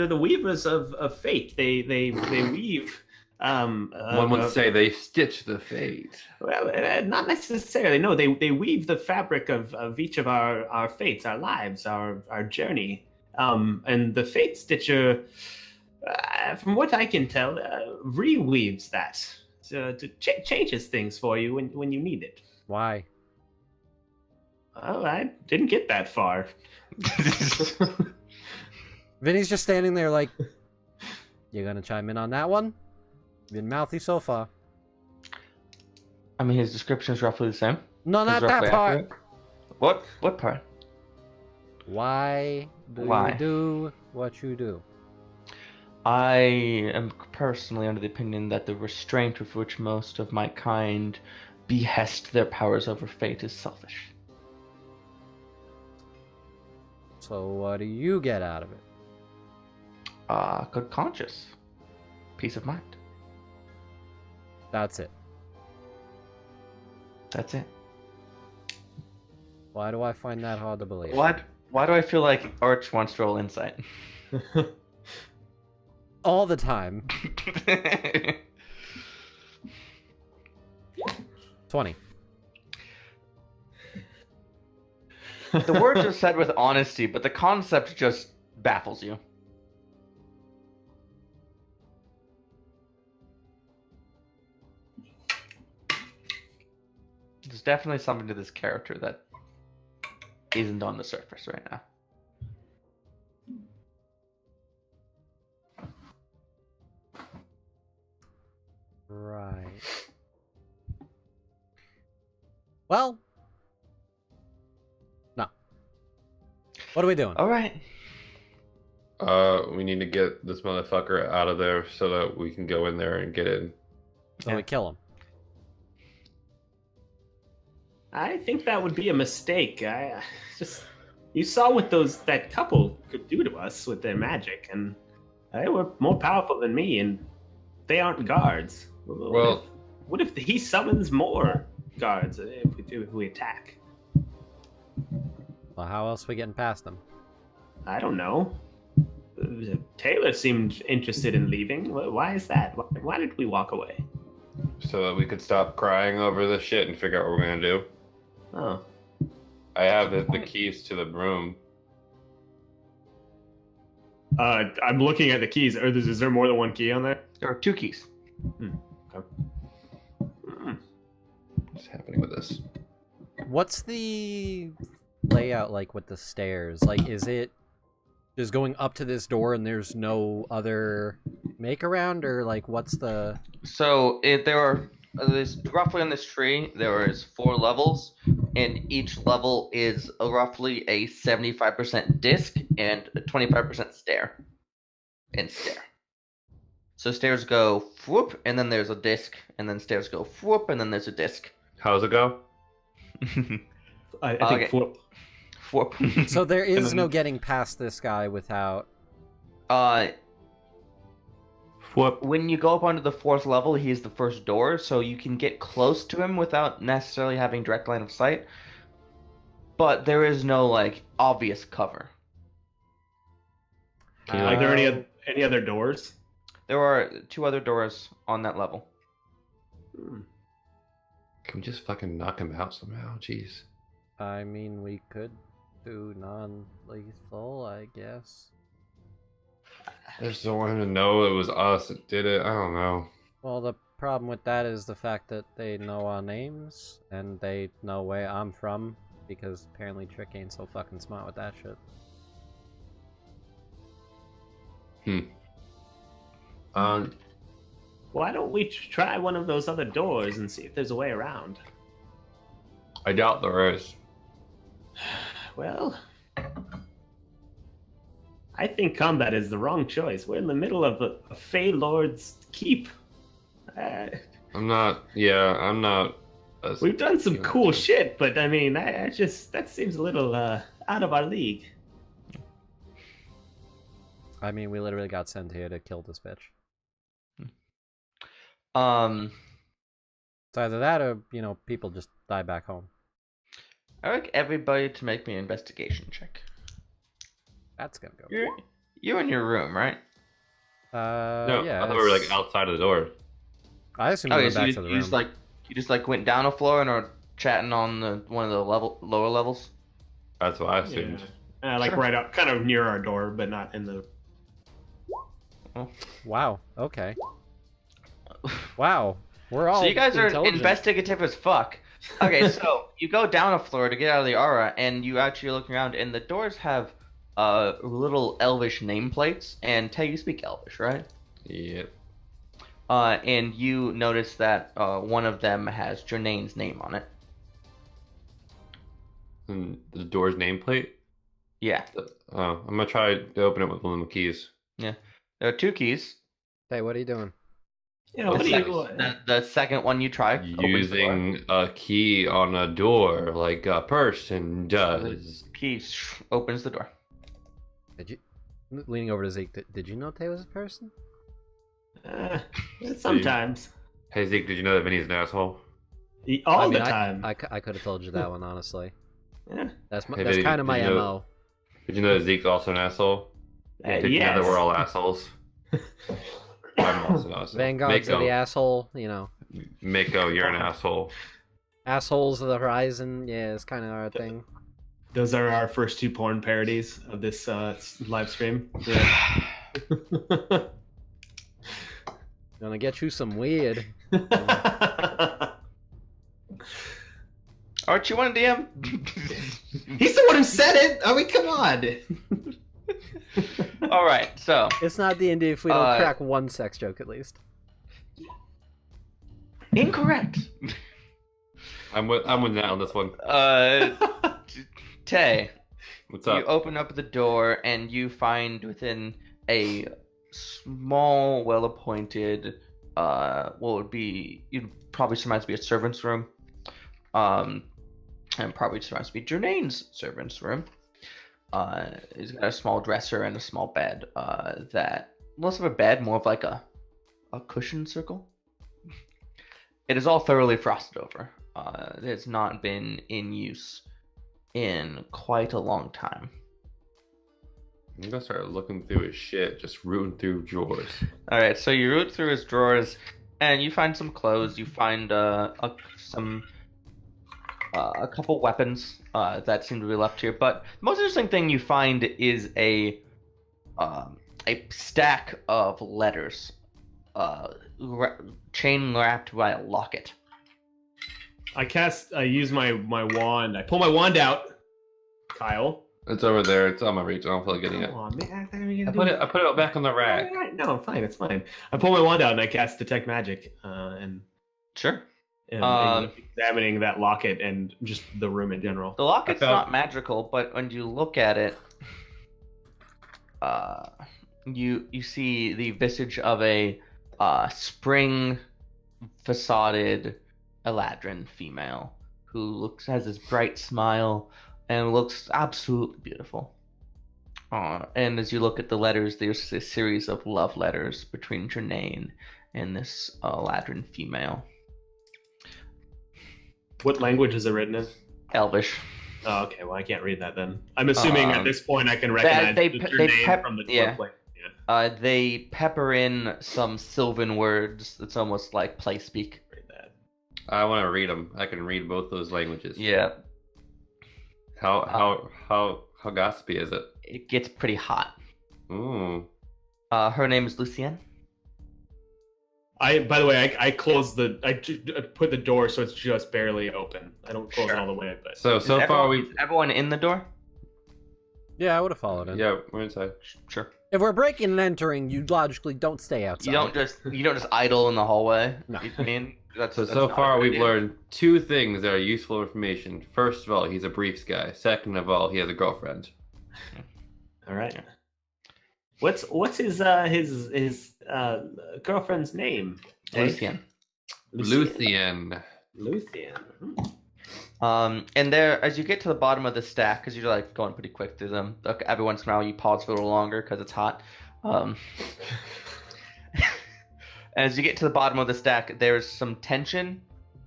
the weavers of fate. They weave. One would say they stitch the fate. Well, not necessarily. No, they weave the fabric of each of our fates, our lives, our journey. And the fate stitcher, from what I can tell, reweaves that to changes things for you when you need it. Why? Oh, I didn't get that far. Vinny's just standing there like, you gonna chime in on that one? Been mouthy so far. I mean, his description is roughly the same. No, not It's that roughly part. accurate. What part? Why do Why? you do what you do? I am personally under the opinion that the restraint with which most of my kind behest their powers over fate is selfish. So what do you get out of it? Good conscience. Peace of mind. That's it. That's it. Why do I find that hard to believe? Why do I feel like Arch wants to roll insight? All the time. 20. The words are said with honesty, but the concept just baffles you. There's definitely something to this character that isn't on the surface right now. Right. Well. No. What are we doing? All right. We need to get this motherfucker out of there so that we can go in there and get in. So we kill him. I think that would be a mistake. You saw what that couple could do to us with their magic, and they were more powerful than me, and they aren't guards. Well, what if he summons more guards if we attack? Well, how else are we getting past them? I don't know. Taylor seemed interested in leaving. Why is that? Why did we walk away? so that we could stop crying over this shit and figure out what we're gonna do. Oh. I have the keys to the room. I'm looking at the keys. Is there more than one key on there? There are 2 keys. Okay. What's happening with this? What's the layout like with the stairs? Like, is it just going up to this door and there's no other make around, or like what's the? So there's roughly on this tree there is 4 levels, and each level is roughly a 75% disc and a 25% stair. So stairs go whoop, and then there's a disc, and then stairs go whoop, and then there's a disc. How's it go? I think Okay. flip. Whoop. So there is then- no getting past this guy without. Whoop. When you go up onto the 4th level, he's the first door, so you can get close to him without necessarily having direct line of sight. But there is no like obvious cover. Are there any other doors? There are 2 other doors on that level. Can we just fucking knock him out somehow? Jeez. I mean, we could do non-lethal, I guess. I just don't want him to know it was us that did it. I don't know. Well, the problem with that is the fact that they know our names, and they know where I'm from, because apparently Trick ain't so fucking smart with that shit. Why don't we try one of those other doors and see if there's a way around? I doubt there is. Well, I think combat is the wrong choice. We're in the middle of a Fey Lord's keep. I'm not. Yeah, I'm not. We've done some cool shit, but I mean, that seems a little out of our league. I mean, we literally got sent here to kill this bitch. It's either that or, people just die back home. I like everybody to make me an investigation check. That's gonna go. You're in your room, right? No, yeah. I thought we were like outside of the door. I assume we went so back you, to the you room. just went down a floor and are chatting on one of the lower levels. That's what I assumed. Yeah. Like Sure. right up, kind of near our door, but not in the. Wow. Okay. Wow. We're all So you guys are intelligent. investigative as fuck. Okay, so you go down a floor to get out of the aura, and you actually look around, and the doors have little elvish nameplates. And Tay, you speak elvish, right? Yep. And you notice that one of them has Jernane's name on it. And the door's nameplate. Yeah. Oh, I'm gonna try to open it with one of the keys. There are 2 keys. Hey, what are you doing? Yeah, The what do second, you? the second one you try opens the door. Using a key on a door like a person does. Key opens the door. Did you? Leaning over to Zeke, did you know Tay was a person? Sometimes. Hey Zeke, did you know that Vinny's an asshole? All I the time. I could have told you that one, honestly. Yeah. That's Hey, that's Vinny, kind of my did you know- MO. Did you know that Zeke's also an asshole? Did you know that Yes. we're all assholes? I'm also an asshole. Vanguards are the Mako, asshole, Mako, you're an asshole. assholes of the horizon. Yeah, it's kind of our thing. Those are our first 2 porn parodies of this live stream. Yeah. Gonna get you some weird. Aren't you one DM? He's the one who said it. I mean, come on. All right, so It's not D&D if we don't crack one sex joke at least. incorrect. I'm with Nat on this one. Tay, What's you up? open up the door and you find within a small, well-appointed, what would be, you'd probably surmise to be a servant's room, and probably surmise to be Jernane's servant's room. He's got a small dresser and a small bed, that, less of a bed, more of like a cushion circle. It is all thoroughly frosted over. It has not been in use in quite a long time. I'm gonna start looking through his shit, just rooting through drawers. All right, so you root through his drawers, and you find some clothes. You find a couple weapons that seem to be left here. But the most interesting thing you find is a stack of letters, chain wrapped by a locket. I use my wand. I pull my wand out. Kyle. It's over there. It's on my reach. I don't feel like getting it. Come on, man. I put it back on the rack. No, fine. It's fine. I pull my wand out and I cast Detect Magic. And Sure. examining that locket and just the room in general. The locket's I found- not magical, but when you look at it, you see the visage of a spring facaded Eladrin female who has this bright smile and looks absolutely beautiful. And as you look at the letters, there's a series of love letters between Jernane and this Eladrin female. What language is it written in? Elvish. Oh, okay. Well, I can't read that then. I'm assuming at this point I can recognize they your name pep- from the yeah. plate. They pepper in some Sylvan words. It's almost like play speak. Read that. I want to read them. I can read both those languages. Yeah, How gossipy is it? it gets pretty hot. Ooh. Her name is Lucienne. By the way, I closed I put the door so it's just barely open. I don't close it all the way, but So Is far everyone- is everyone in the door? Yeah, I would have followed him. yeah, we're inside. Sure. If we're breaking and entering, you logically don't stay outside. You don't just idle in the hallway. No. I mean, that's So that's not a far good we've idea. learned 2 things that are useful information. First of all, he's a briefs guy. Second of all, he has a girlfriend. all right. What's his girlfriend's name? Lucienne. Luthien. Lucian. And there, as you get to the bottom of the stack, because you're like going pretty quick through them, every once in a while you pause for a little longer because it's hot. As you get to the bottom of the stack, there's some tension,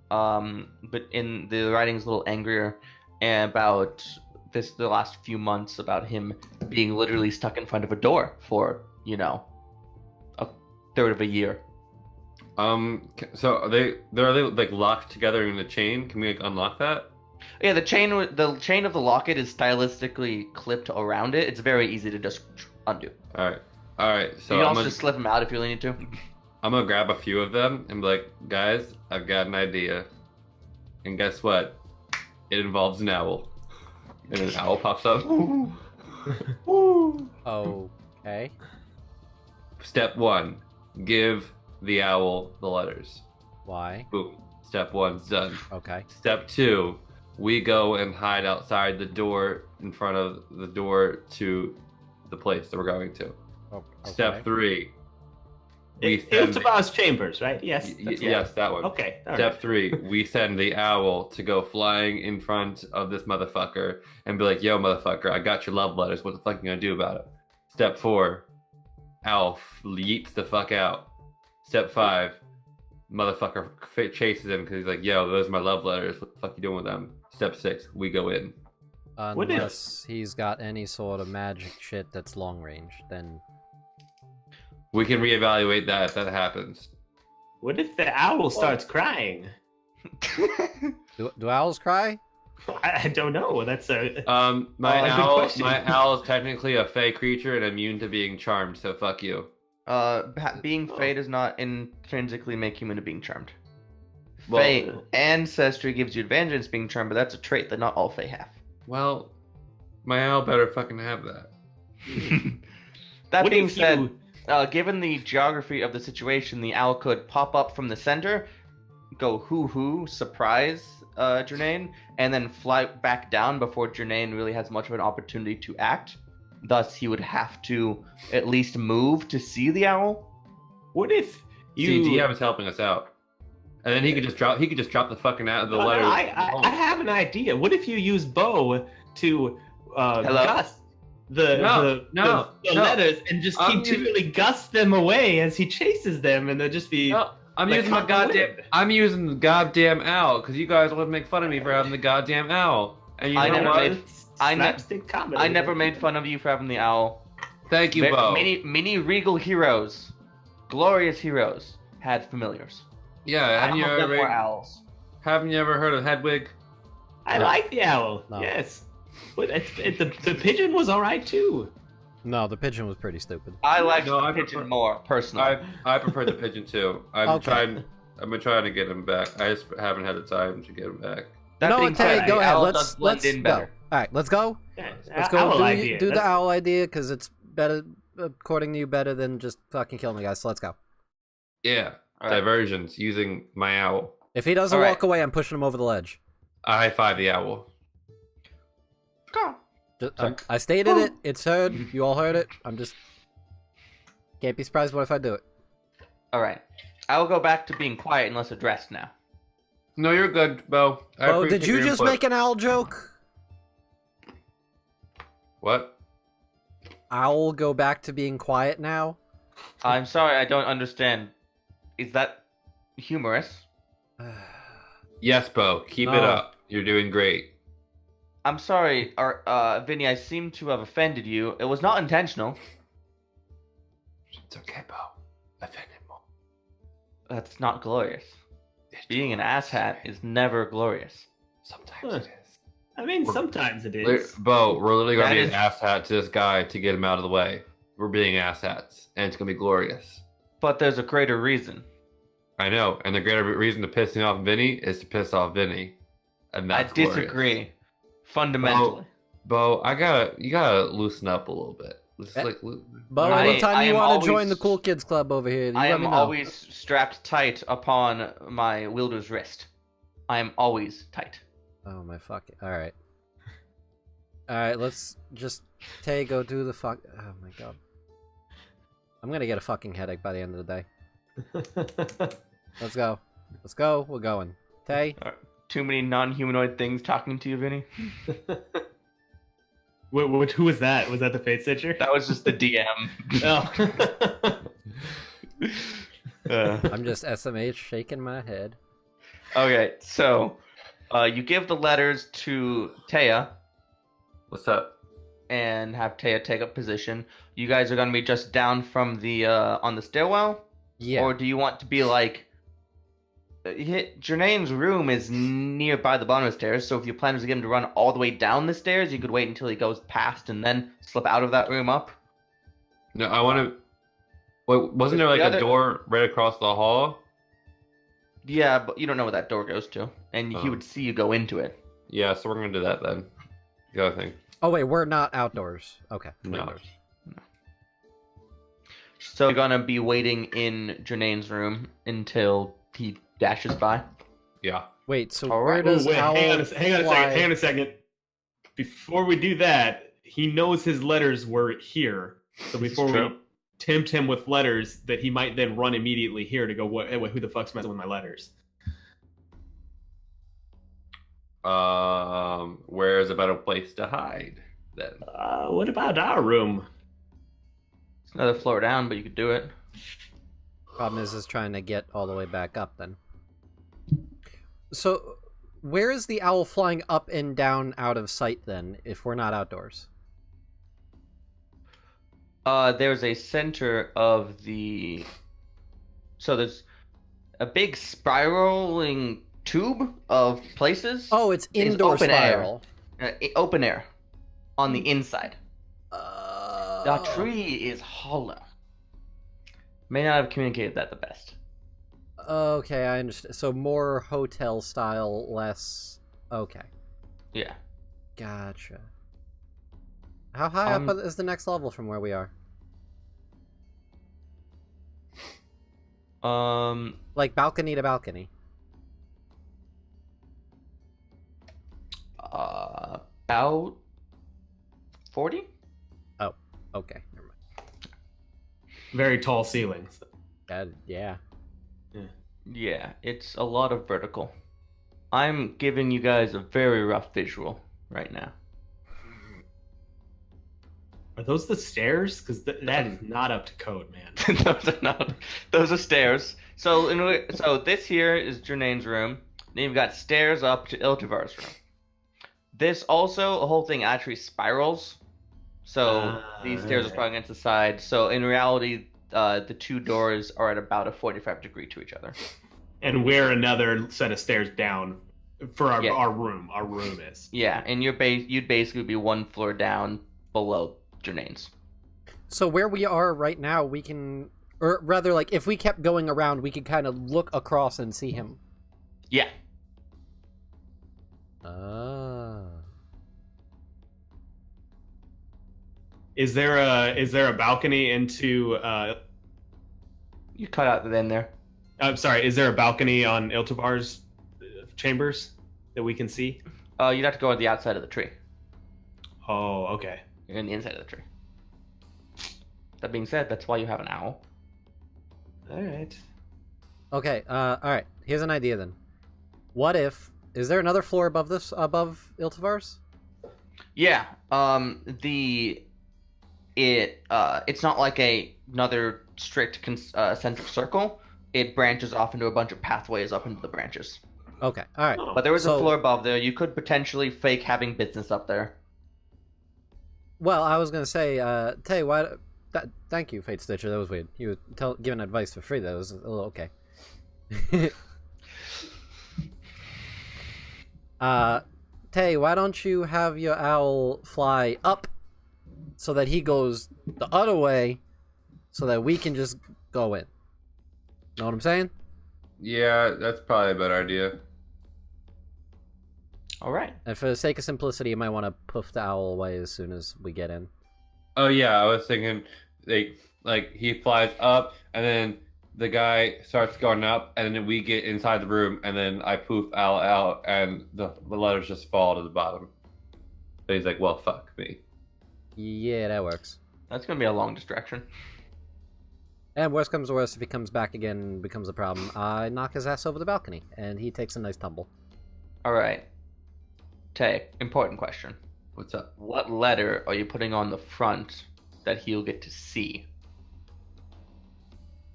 but in the writing's a little angrier about the last few months about him being literally stuck in front of a door for a third of a year. So are they like locked together in a chain? Can we like unlock that? Yeah, the chain of the locket is stylistically clipped around it. It's very easy to just undo. All right. So You can I'm also gonna, just slip them out if you really need to. I'm gonna grab a few of them and be like, guys, I've got an idea. And guess what? It involves an owl. And an owl pops up. Okay. Step 1, give the owl the letters. Why? Boom. Step 1's done. Okay. Step 2, we go and hide outside the door in front of the door to the place that we're going to. Okay. Step 3, we Iltiba's chambers, right? Yes. yes, that one. Okay. All Step right. 3, we send the owl to go flying in front of this motherfucker and be like, yo, motherfucker, I got your love letters. What the fuck are you gonna do about it? Step 4, owl yeets the fuck out. Step 5, motherfucker chases him because he's like, yo, those are my love letters. What the fuck you doing with them? Step 6, we go in. What if- Unless he's got any sort of magic shit that's long range, then We can reevaluate that if that happens. What if the owl starts crying? do owls cry? I don't know. That's a My good owl, question. my owl is technically a fey creature and immune to being charmed, so fuck you. Being Fae does not intrinsically make you into being charmed. Well- Fae ancestry gives you advantage against being charmed, but that's a trait that not all Fae have. Well, my owl better fucking have that. That What being if said, you- given the geography of the situation, the owl could pop up from the center, go hoo-hoo, surprise Jernaine, and then fly back down before Jernaine really has much of an opportunity to act. Thus, he would have to at least move to see the owl. What if you? See, DM is helping us out, and then he could just drop the fucking out the No, letters. I have an idea. What if you use Bo to gust the No, letters and just I'm continually gust them away as he chases them, and they'll just be. No, I'm like using my caught in the goddamn. wind. I'm using the goddamn owl because you guys always make fun of me for having the goddamn owl. And you I know never what? made- I ne- Slapstick comedy. I never made fun of you for having the owl. Thank you, Bo. Many regal heroes, glorious heroes, had familiars. Yeah, Some of them were owls. haven't you ever heard of Hedwig? I like the owl. No. Yes, but the pigeon was all right too. No, the pigeon was pretty stupid. I like No, I the pigeon prefer- more personally. I prefer the pigeon too. I've been trying to get him back. I just haven't had the time to get him back. That no, being Tay, said, go the ahead. owl Let's does blend in go. better. All right, let's go. Yeah, Let's go. owl Do, idea. do the That's- owl idea because it's better, according to you, better than just fucking killing the guy. So let's go. Yeah, All right. diversions using my owl. If he doesn't All right. walk away, I'm pushing him over the ledge. I high five the owl. Go. I stated it. It's heard. You all heard it. I'm just can't be surprised. What if I do it? All right. I will go back to being quiet and less addressed now. No, you're good, Bo. I Oh, did appreciate you your just input. make an owl joke? What? Owl go back to being quiet now? I'm sorry, I don't understand. Is that humorous? Yes, Bo. Keep it No. up. You're doing great. I'm sorry, Vinny, I seem to have offended you. It was not intentional. It's okay, Bo. Offend him more. That's not glorious. Being an asshat is never glorious. Sometimes Huh. it is. I mean, sometimes it is. Bo, we're literally gonna That be is- an asshat to this guy to get him out of the way. we're being asshats, and it's gonna be glorious. But there's a greater reason. I know, and the greater reason to piss off Vinny is to piss off Vinny, and I that's disagree. glorious. Fundamentally. Bo, you gotta loosen up a little bit. Just like, But I anytime you am want to join always- the cool kids club over here, you I let am me know. always strapped tight upon my wielder's wrist. I am always tight. Oh my fuck! All right, let's just go do the fuck. Oh my god, I'm gonna get a fucking headache by the end of the day. Let's go. We're going. Tay. Too many non-humanoid things talking to you, Vinny. Who was that? Was that the Fate Stitcher? That was just the DM. Oh. I'm just SMH shaking my head. Okay, so you give the letters to Taya what's up? and have Taya take up position. You guys are gonna be just down from the on the stairwell, Yeah. or do you want to be like? Jermaine's room is nearby the bottom of the stairs, so if your plan was to get him to run all the way down the stairs, you could wait until he goes past and then slip out of that room up. No, I want to. Wait, wasn't there like The other- a door right across the hall? Yeah, but you don't know where that door goes to, and he Oh. would see you go into it. Yeah, so we're gonna do that then. The other thing. Oh wait, we're not outdoors. Okay. we're No. indoors. So you're gonna be waiting in Jermaine's room until he dashes by. Yeah. Wait. So All where right. does Wait, Owl hang on a fly- second. Before we do that, he knows his letters were here. So This is before we true. tempt him with letters, that he might then run immediately here to go, wait, who the fuck's messing with my letters? Where's a better place to hide then? What about our room? It's another floor down, but you could do it. Problem is trying to get all the way back up then. So, where is the owl flying up and down out of sight then, if we're not outdoors? There's a center of the. So there's a big spiraling tube of places. Oh, it's indoor open air. spiral. Open air on the inside. Oh. The tree is hollow. May not have communicated that the best. Okay, I understand. So more hotel style, less. Okay, Yeah. gotcha. How high up is the next level from where we are? Like balcony to balcony. About 40? Okay, never mind. Very tall ceilings. Yeah. Yeah, it's a lot of vertical. I'm giving you guys a very rough visual right now. Are those the stairs? Because that is not up to code, man. Those are not. Those are stairs. So, so this here is Jermaine's room. Then you've got stairs up to Iltivar's room. This also, the whole thing actually spirals. So these stairs are probably against the side. So in reality, the two doors are at about a 45 degree to each other. And we're another set of stairs down for our, Yeah. our room. Our room is. Yeah, and you'd basically be one floor down below Jermaine's. So where we are right now, we can, or rather, like if we kept going around, we could kind of look across and see him. Yeah. Ah. Is there a balcony into? You cut out the end there. I'm sorry. Is there a balcony on Iltivar's chambers that we can see? You'd have to go on the outside of the tree. Oh, okay. You're in the inside of the tree. That being said, that's why you have an owl. All right. Okay. All right. Here's an idea then. What if? Is there another floor above this? Above Iltivar's? Yeah. It's not like another strict centric circle. It branches off into a bunch of pathways up into the branches. Okay. All right. Oh. But there is So- a floor above there. You could potentially fake having business up there. Well, I was gonna say, Tay, why? Thank you, Fate Stitcher. That was weird. You were giving advice for free. That was a little okay. Tay, why don't you have your owl fly up so that he goes the other way so that we can just go in. Know what I'm saying? Yeah, that's probably a better idea. All right. And for the sake of simplicity, you might want to poof the owl away as soon as we get in. Oh yeah, I was thinking like he flies up and then the guy starts going up and then we get inside the room and then I poof Al out and the letters just fall to the bottom. So he's like, well, fuck me. Yeah, that works. That's gonna be a long distraction. And worst comes to worst, if he comes back again and becomes a problem, I knock his ass over the balcony, and he takes a nice tumble. All right. Tay, important question. What's up? What letter are you putting on the front that he'll get to see?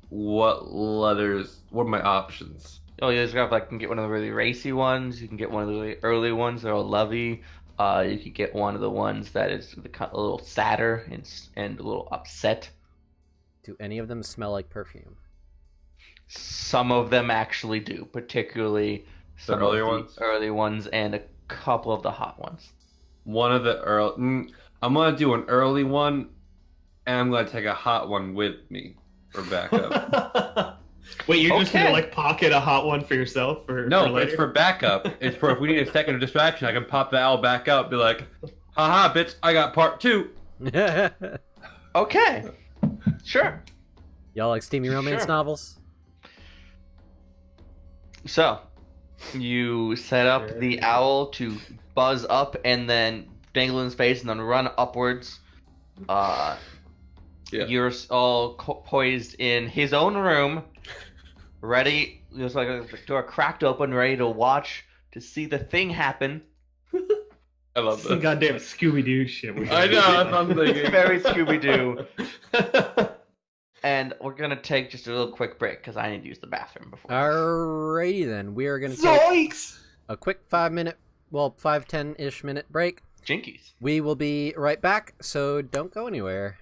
What letters? What are my options? Oh, you guys got like, you can get one of the really racy ones. You can get one of the really early ones that are lovey. You could get one of the ones that is a little sadder and a little upset. Do any of them smell like perfume? Some of them actually do, particularly The some earlier of the ones? early ones and a couple of the hot ones. One of the early. I'm gonna do an early one, and I'm gonna take a hot one with me for backup. Wait, you're just gonna Okay. like pocket a hot one for yourself, or No, for later? it's for backup. It's for if we need a second of distraction, I can pop the owl back up, be like, haha, bitch, I got part 2. Okay. Sure. Y'all like steamy romance Sure. novels? So, you set up Sure. the owl to buzz up and then dangle in space and then run upwards. Yeah. You're all poised in his own room, ready. There's like a door cracked open, ready to watch to see the thing happen. I love Some this. goddamn Scooby Doo shit. I know, that's what I'm It's thinking. very Scooby Doo. And we're gonna take just a little quick break because I need to use the bathroom before. Alrighty then, we are gonna take Zoinks! a quick 5-minute, well, 5-10-ish minute break. Jinkies. We will be right back, so don't go anywhere.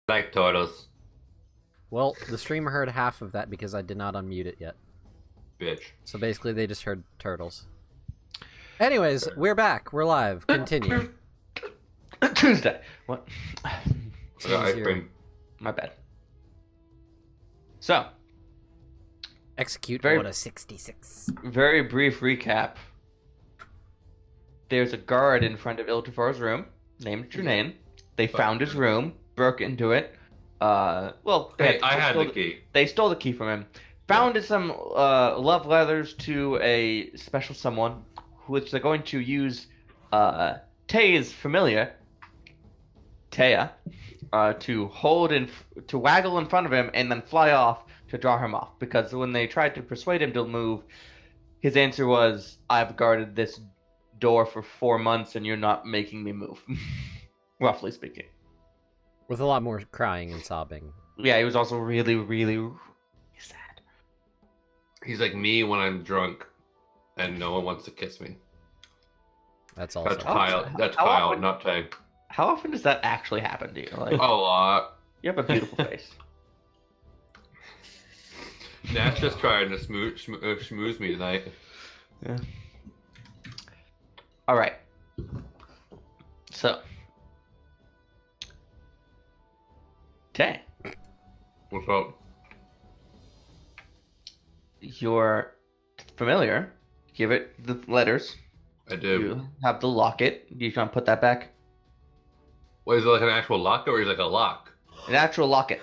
Like turtles, Well, the streamer heard half of that because I did not unmute it yet. bitch. So basically, they just heard turtles. Anyways, we're back. We're live. Continue. Tuesday. What? I got ice cream. My bad. So, Execute Very- Order 66. very brief recap. There's a guard in front of Iltifar's room named Jernaine. They found his room, broke into it. Hey, I had the key. They stole the key from him. Found some love letters to a special someone, which they're going to use Tay's familiar, Taya, to hold to waggle in front of him and then fly off to draw him off. Because when they tried to persuade him to move, his answer was, "I've guarded this door for 4 months and you're not making me move." Roughly speaking. With a lot more crying and sobbing. Yeah, he was also really, really, really sad. He's like me when I'm drunk, and no one wants to kiss me. That's also. That's Kyle. That's How Kyle, often- not Tay. How often does that actually happen to you? Like, A lot. you have a beautiful face. Nat's just trying to schmooze me tonight. Yeah. All right. So, Tay, What's up? your familiar. Give it the letters. I do. You have the locket. You can put that back. What, is it like an actual lock or is it like a lock? An actual locket.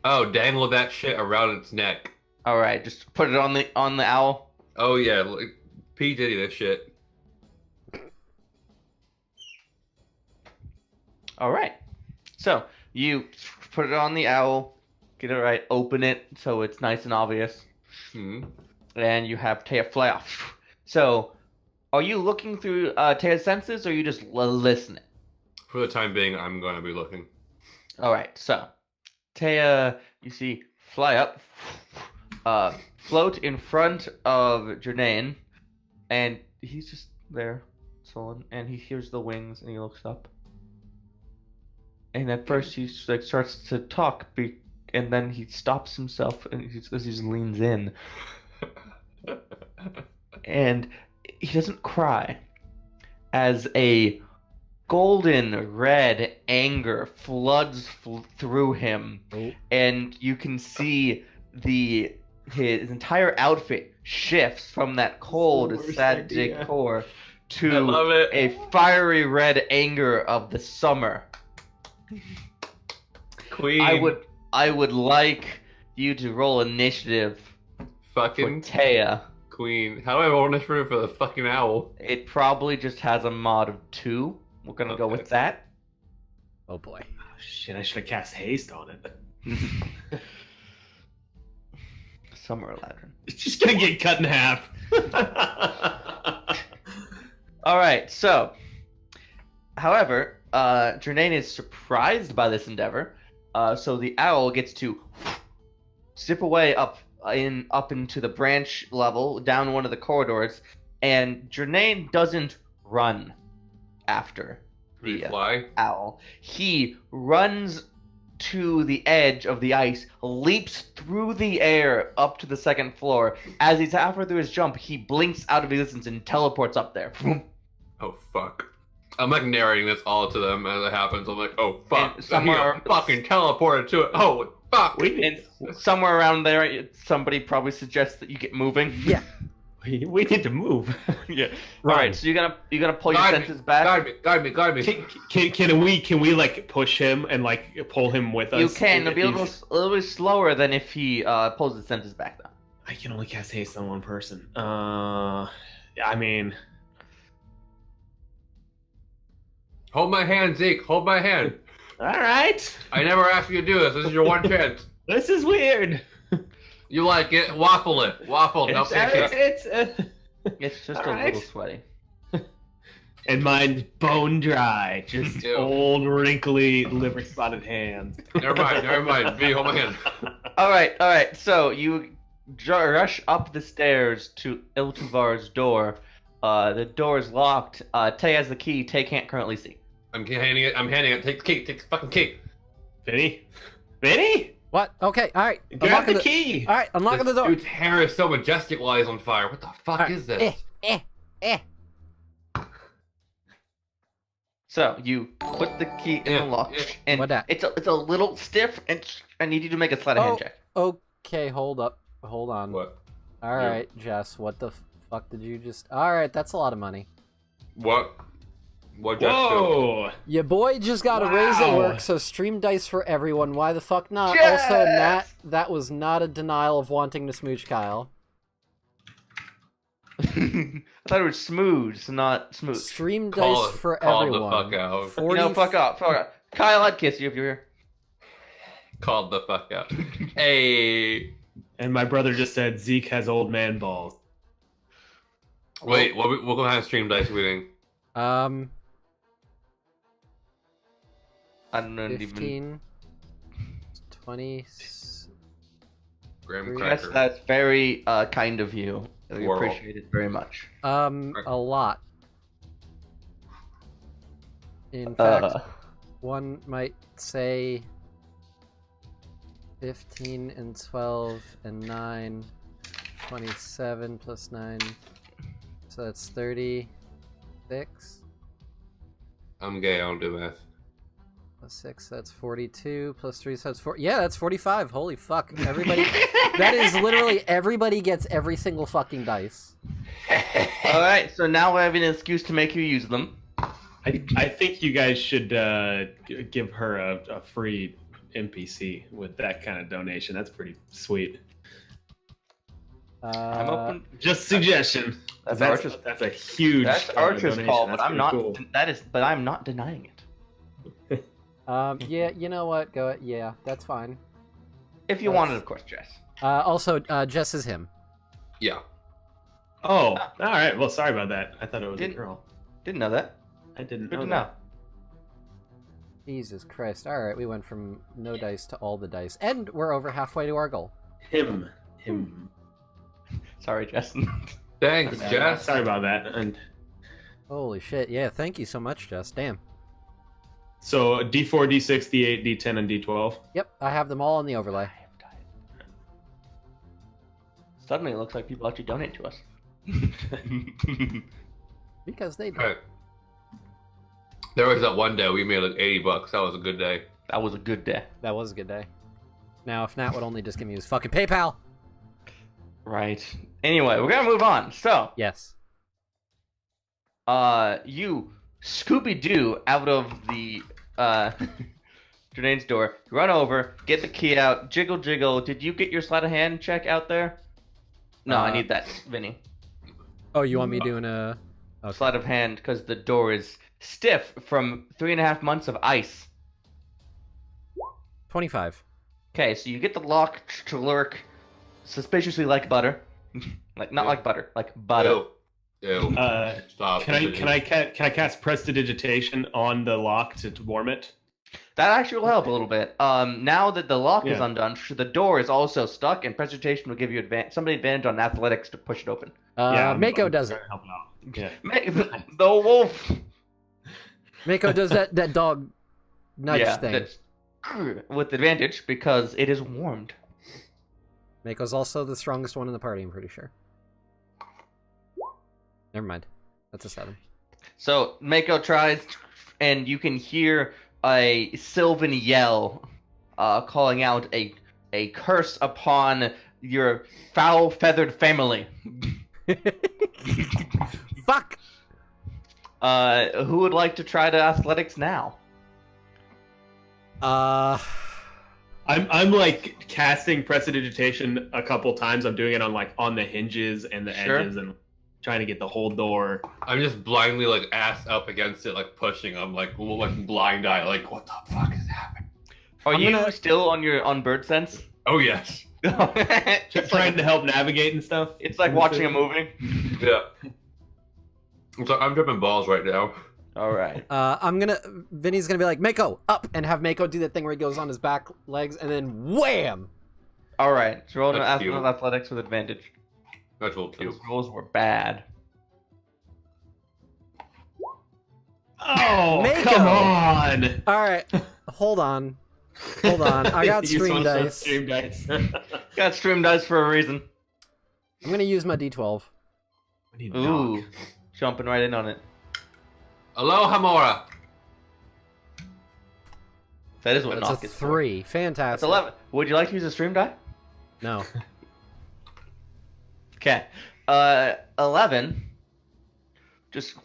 Oh, dangle that shit around its neck. All right, just put it on the owl. Oh yeah, like, P. Diddy this shit. All right. So you put it on the owl. Get it right. Open it so it's nice and obvious. Hmm. And you have Taya fly off. So, are you looking through Taya's senses, or are you just listening? For the time being, I'm going to be looking. All right. So, Taya, you see, fly up, float in front of Jernaine, and he's just there, sullen, and he hears the wings, and he looks up. And at first, he like starts to talk, and then he stops himself, and he just leans in. And he doesn't cry as a golden red anger floods through him, and you can see his entire outfit shifts from that cold, That's the worst sad idea. decor I to love it. a fiery red anger of the summer. Queen. I would like you to roll initiative for Fucking Taya. Queen. How do I roll this room for the fucking owl? It probably just has a mod of 2. We're gonna go Okay. with that. Oh boy. Shit, I should have cast haste on it. Summer Aladdin. It's just gonna get cut in half. All right. So, however, Jernaine is surprised by this endeavor. So the owl gets to zip away up into the branch level down one of the corridors, and Jernaine doesn't run after Free the fly. owl. He runs to the edge of the ice, leaps through the air up to the second floor. As he's halfway through his jump, he blinks out of existence and teleports up there. Oh fuck. I'm like narrating this all to them as it happens. I'm like, oh fuck. And So he somewhere- fucking teleported to it. Oh fuck. And somewhere around there, somebody probably suggests that you get moving. Yeah. We need to move. Yeah. Run. All right. So you're gonna pull your Guide senses me, back. guide me. Can we like push him and like pull him with us? You can. It'll if be a he's- little bit slower than if he pulls his senses back, though. I can only cast haste on one person. I mean, Hold my hand, Zeke. Hold my hand. all right. I never asked you to do this. This is your one chance. This is weird. You like it? Waffle it. Waffle. No, It's It's just All a right. little sweaty. and mine's bone dry, just Ew. old, wrinkly, liver spotted hands. Never mind. V, hold my hand. All right. So you rush up the stairs to Iltuvar's door. The door is locked. Tay has the key. Tay can't currently see. I'm handing it. Take the key. Take the fucking key. Vinny? Vinny? What? Okay, all right. Grab the key! All right, unlocking the This door. dude's hair is so majestic while he's on fire. What the fuck All right. is this? Eh. So you put the key in the lock, and What that? it's a little stiff, and I need you to make a sleight of hand check. Okay, hold on. What? All right, Jess, what the fuck did you just... All right, that's a lot of money. What? What just Whoa! Your boy just got a raise at Wow. work, so stream dice for everyone. Why the fuck not? Yes! Also, Nat, that was not a denial of wanting to smooch Kyle. I thought it was smooth, not smooth. Stream Call dice it- for call everyone. the fuck out. 40 Fuck off. Kyle, I'd kiss you if you were here. Called the fuck out. Hey. And my brother just said Zeke has old man balls. Wait, what kind of stream dice are we doing? I don't even. 15, 20... Graham Yes, Yes, cracker. that's very kind of you. We World. appreciate it very much. A lot. In fact, one might say 15 and 12 and 9, 27 plus 9, so that's 36, I'm gay, I don't do math. plus 6, that's 42, plus 3, so that's 4. Yeah, that's 45. Holy fuck. Everybody, that is literally everybody gets every single fucking dice. Alright, so now we have an excuse to make you use them. I think you guys should give her a free NPC with that kind of donation. That's pretty sweet. I'm open. Just suggestion. That's Arch's. That's a huge. That's Archer's donation. call, That's but I'm pretty not. cool. But I'm not denying it. Yeah, you know what? Go. Yeah, that's fine. If you wanted, of course, Jess. Also, Jess is him. Yeah. Oh, all right. Well, sorry about that. I thought it was a Didn't- girl. Didn't know that. I didn't Good know to that. know. Jesus Christ. Alright, we went from no dice to all the dice. And we're over halfway to our goal. Him. Sorry, Jess. Thanks, Yeah, Jess. sorry about that. And Holy shit. Yeah, thank you so much, Jess. Damn. so D4, D6, D8, D10, and D12. Yep, I have them all on the overlay. Suddenly, it looks like people actually donate to us. Because they do. Alright. There was that one day we made like $80. That was a good day. That was a good day. That was a good day. Now, if Nat would only just give me his fucking PayPal. Right. Anyway, we're gonna move on. So, Yes. you Scooby-Doo out of the Jermaine's door. You run over, get the key out, jiggle jiggle. Did you get your sleight of hand check out there? No, I need that, Vinny. Oh, you want me doing a... Okay. Sleight of hand, because the door is stiff from 3.5 months of ice. 25. Okay, so you get the lock to lurk suspiciously like butter. Like not Yeah. like butter, like butter. Ew. Stop. Can I cast prestidigitation on the lock to warm it? That actually will help a little bit. Now that the lock is Yeah. undone, the door is also stuck, and precipitation will give you somebody advantage on athletics to push it open. Mako does it. trying to help out. Yeah. The wolf. Mako does that dog nudge thing. That's with advantage because it is warmed. Mako's also the strongest one in the party, I'm pretty sure. Never mind. That's a 7. So Mako tries, and you can hear a Sylvan yell, calling out a curse upon your foul-feathered family. Fuck! Who would like to try the athletics now? I'm like casting prestidigitation a couple times. I'm doing it on the hinges and the Sure. edges and trying to get the whole door. I'm just blindly like ass up against it, like pushing. I'm like blind eye, like what the fuck is happening? Are I'm you gonna- still on bird sense? Oh yes. it's Just trying to help navigate and stuff. It's like watching a movie. Yeah. So I'm dripping balls right now. All right. Vinny's gonna be like, Mako, up! And have Mako do that thing where he goes on his back legs and then wham! All right. So roll an That's cute. athletics with advantage. That's real cute. Those rolls were bad. Oh, Mako! come on! Alright, hold on. Hold on, I got You just stream want some dice. Stream dice. Got stream dice for a reason. I'm gonna use my D12. We need Ooh, knock. jumping right in on it. Aloha Mora. That is what That's knock a is for. 3. That's Fantastic. 11. Would you like to use a stream die? No. Okay. 11. Just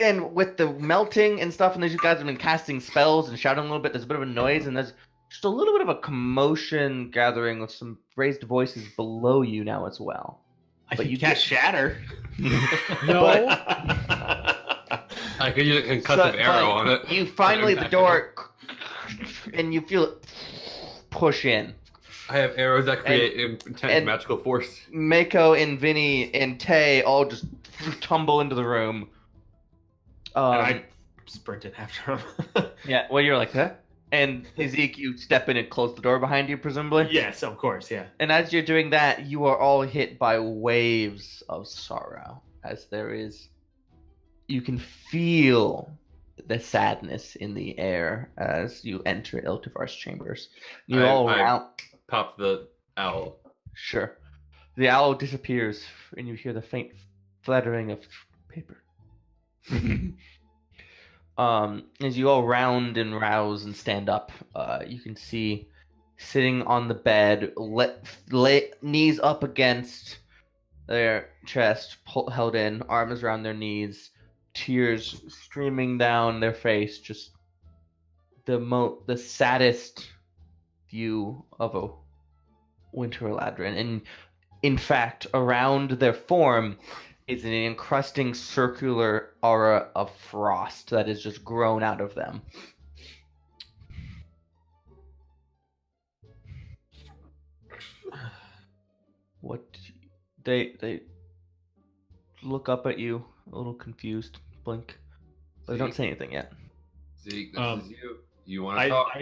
and with the melting and stuff, and these guys have been casting spells and shouting a little bit. There's a bit of a noise, and there's just a little bit of a commotion gathering with some raised voices below you now as well. I But can you cast Shatter. No. I could use a concussive arrow on it. You finally the door, and you feel it push in. I have arrows that create intense and- magical force. Mako and Vinny and Tay all just tumble into the room. And I sprinted after him. Yeah, well, you're like that. And Ezek, you step in and close the door behind you, presumably. Yes, of course, yeah. And as you're doing that, you are all hit by waves of sorrow. As there is, you can feel the sadness in the air as you enter Iltivar's chambers. You all I round. pop the owl. Sure. The owl disappears, and you hear the faint fluttering of paper. As you all round and rouse and stand up, you can see sitting on the bed, knees up against their chest, held in, arms around their knees, tears streaming down their face, just the saddest view of a winter Eladrin. And in fact, around their form is an encrusting circular aura of frost that is just grown out of them. What they look up at you, a little confused, blink, but they don't say anything yet. Zeke, this Um, is you. You want to talk?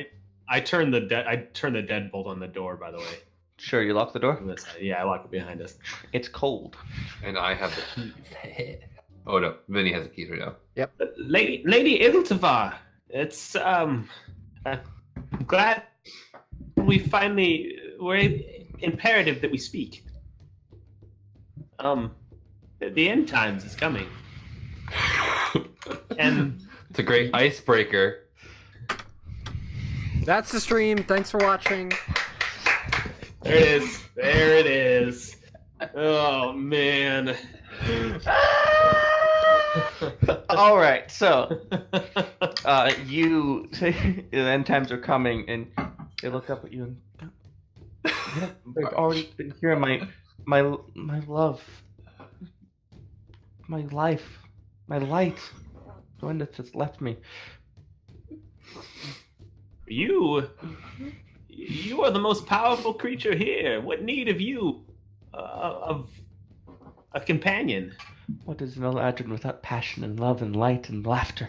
I turned the deadbolt on the door, by the way. Sure, you lock the door. On this side. Yeah, I lock it behind us. It's cold. And I have the keys. Oh no, Vinny has the keys right now. Lady Iltivar, it's I'm glad we finally were imperative that we speak. The end times is coming, and It's a great icebreaker. That's the stream. Thanks for watching. there it is. There it is. Oh man. All right, so you the end times are coming, and they look up at you and they've already been here. My love, my life, my light. Gwyneth has left me. You are the most powerful creature here. What need have you of a companion? What is an Eladrin without passion and love and light and laughter?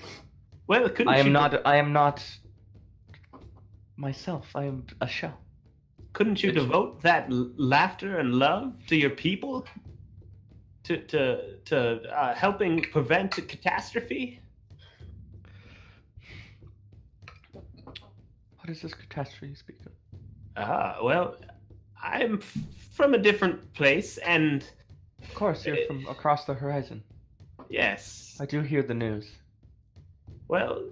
Well, couldn't I am you not myself. I am a shell. couldn't you devote that laughter and love to your people? To helping prevent a catastrophe? What is this catastrophe you speak of? Well, I'm from a different place, and Of course, you're from across the horizon. yes. I do hear the news. Well,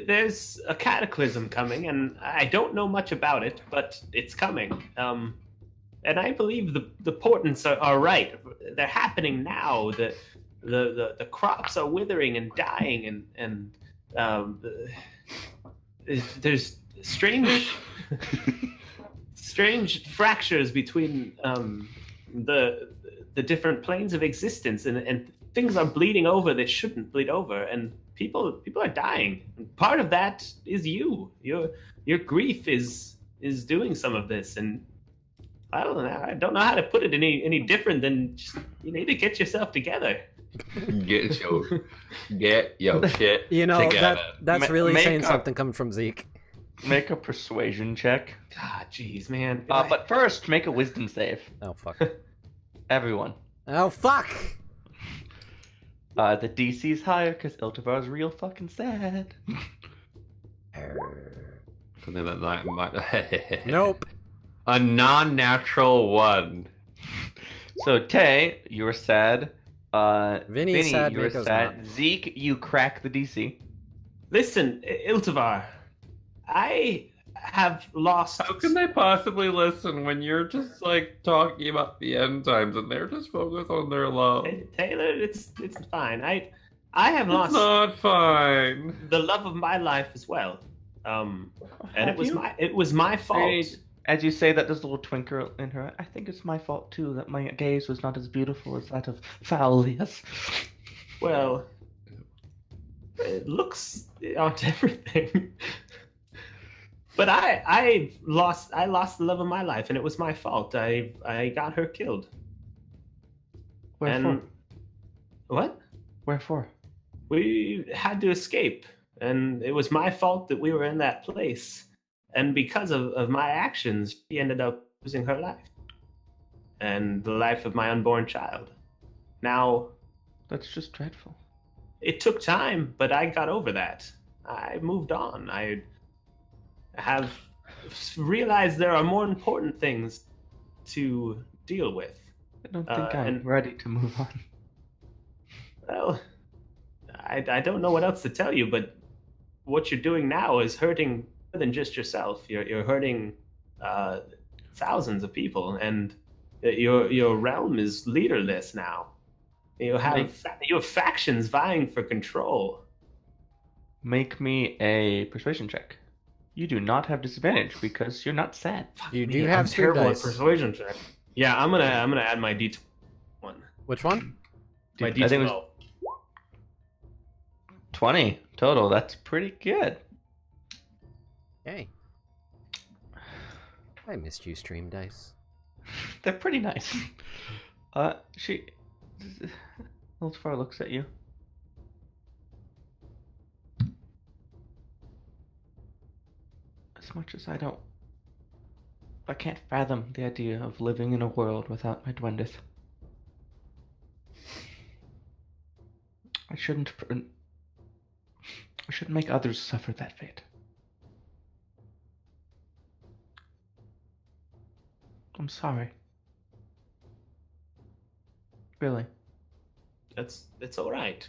there's a cataclysm coming, and I don't know much about it, but it's coming. And I believe the portents are right. They're happening now. The crops are withering and dying, and there's strange fractures between the different planes of existence, and things are bleeding over that shouldn't bleed over, and people are dying. And part of that is you. Your grief is doing some of this, and I don't know how to put it any different than just, you need to get yourself together. Get your shit You know, together. that's Ma- really make saying a- something coming from Zeke. Make a persuasion check. God, jeez, man. But first, make a wisdom save. Oh, fuck. Everyone. Oh, fuck! The DC's higher because Iltivar's real fucking sad. Something that might. Nope. A non-natural 1. So Tay, you were sad. Vinny's sad, you were Mako's sad. not. Zeke, you crack the DC. Listen, Iltivar, I have lost. How can they possibly listen when you're just like talking about the end times and they're just focused on their love? Taylor, it's fine. I have It's lost not fine. the love of my life as well. And Have it was you? my fault. As you say that, there's a little twinkle in her. I think it's my fault too that my gaze was not as beautiful as that of Faulius. Well, it looks aren't everything. But I lost the love of my life, and it was my fault. I got her killed. Wherefore? And what? Wherefore? We had to escape, and it was my fault that we were in that place. And because of my actions, she ended up losing her life. And the life of my unborn child. Now, That's just dreadful. it took time, but I got over that. I moved on. I have realized there are more important things to deal with. I don't think I'm and- ready to move on. Well, I don't know what else to tell you, but what you're doing now is hurting more than just yourself. You're hurting thousands of people, and your realm is leaderless now. You have factions vying for control. Make me a persuasion check. You do not have disadvantage because you're not sad. You Me, do I'm have street terrible dice. at persuasion check. Yeah, I'm gonna add my D1. Which one? My I think it was D12. 20 total. That's pretty good. Hey. I missed you, stream dice. They're pretty nice. She. Iltfar looks at you. As much as I can't fathom the idea of living in a world without my Dwendith. I shouldn't make others suffer that fate. I'm sorry. Really. It's all right.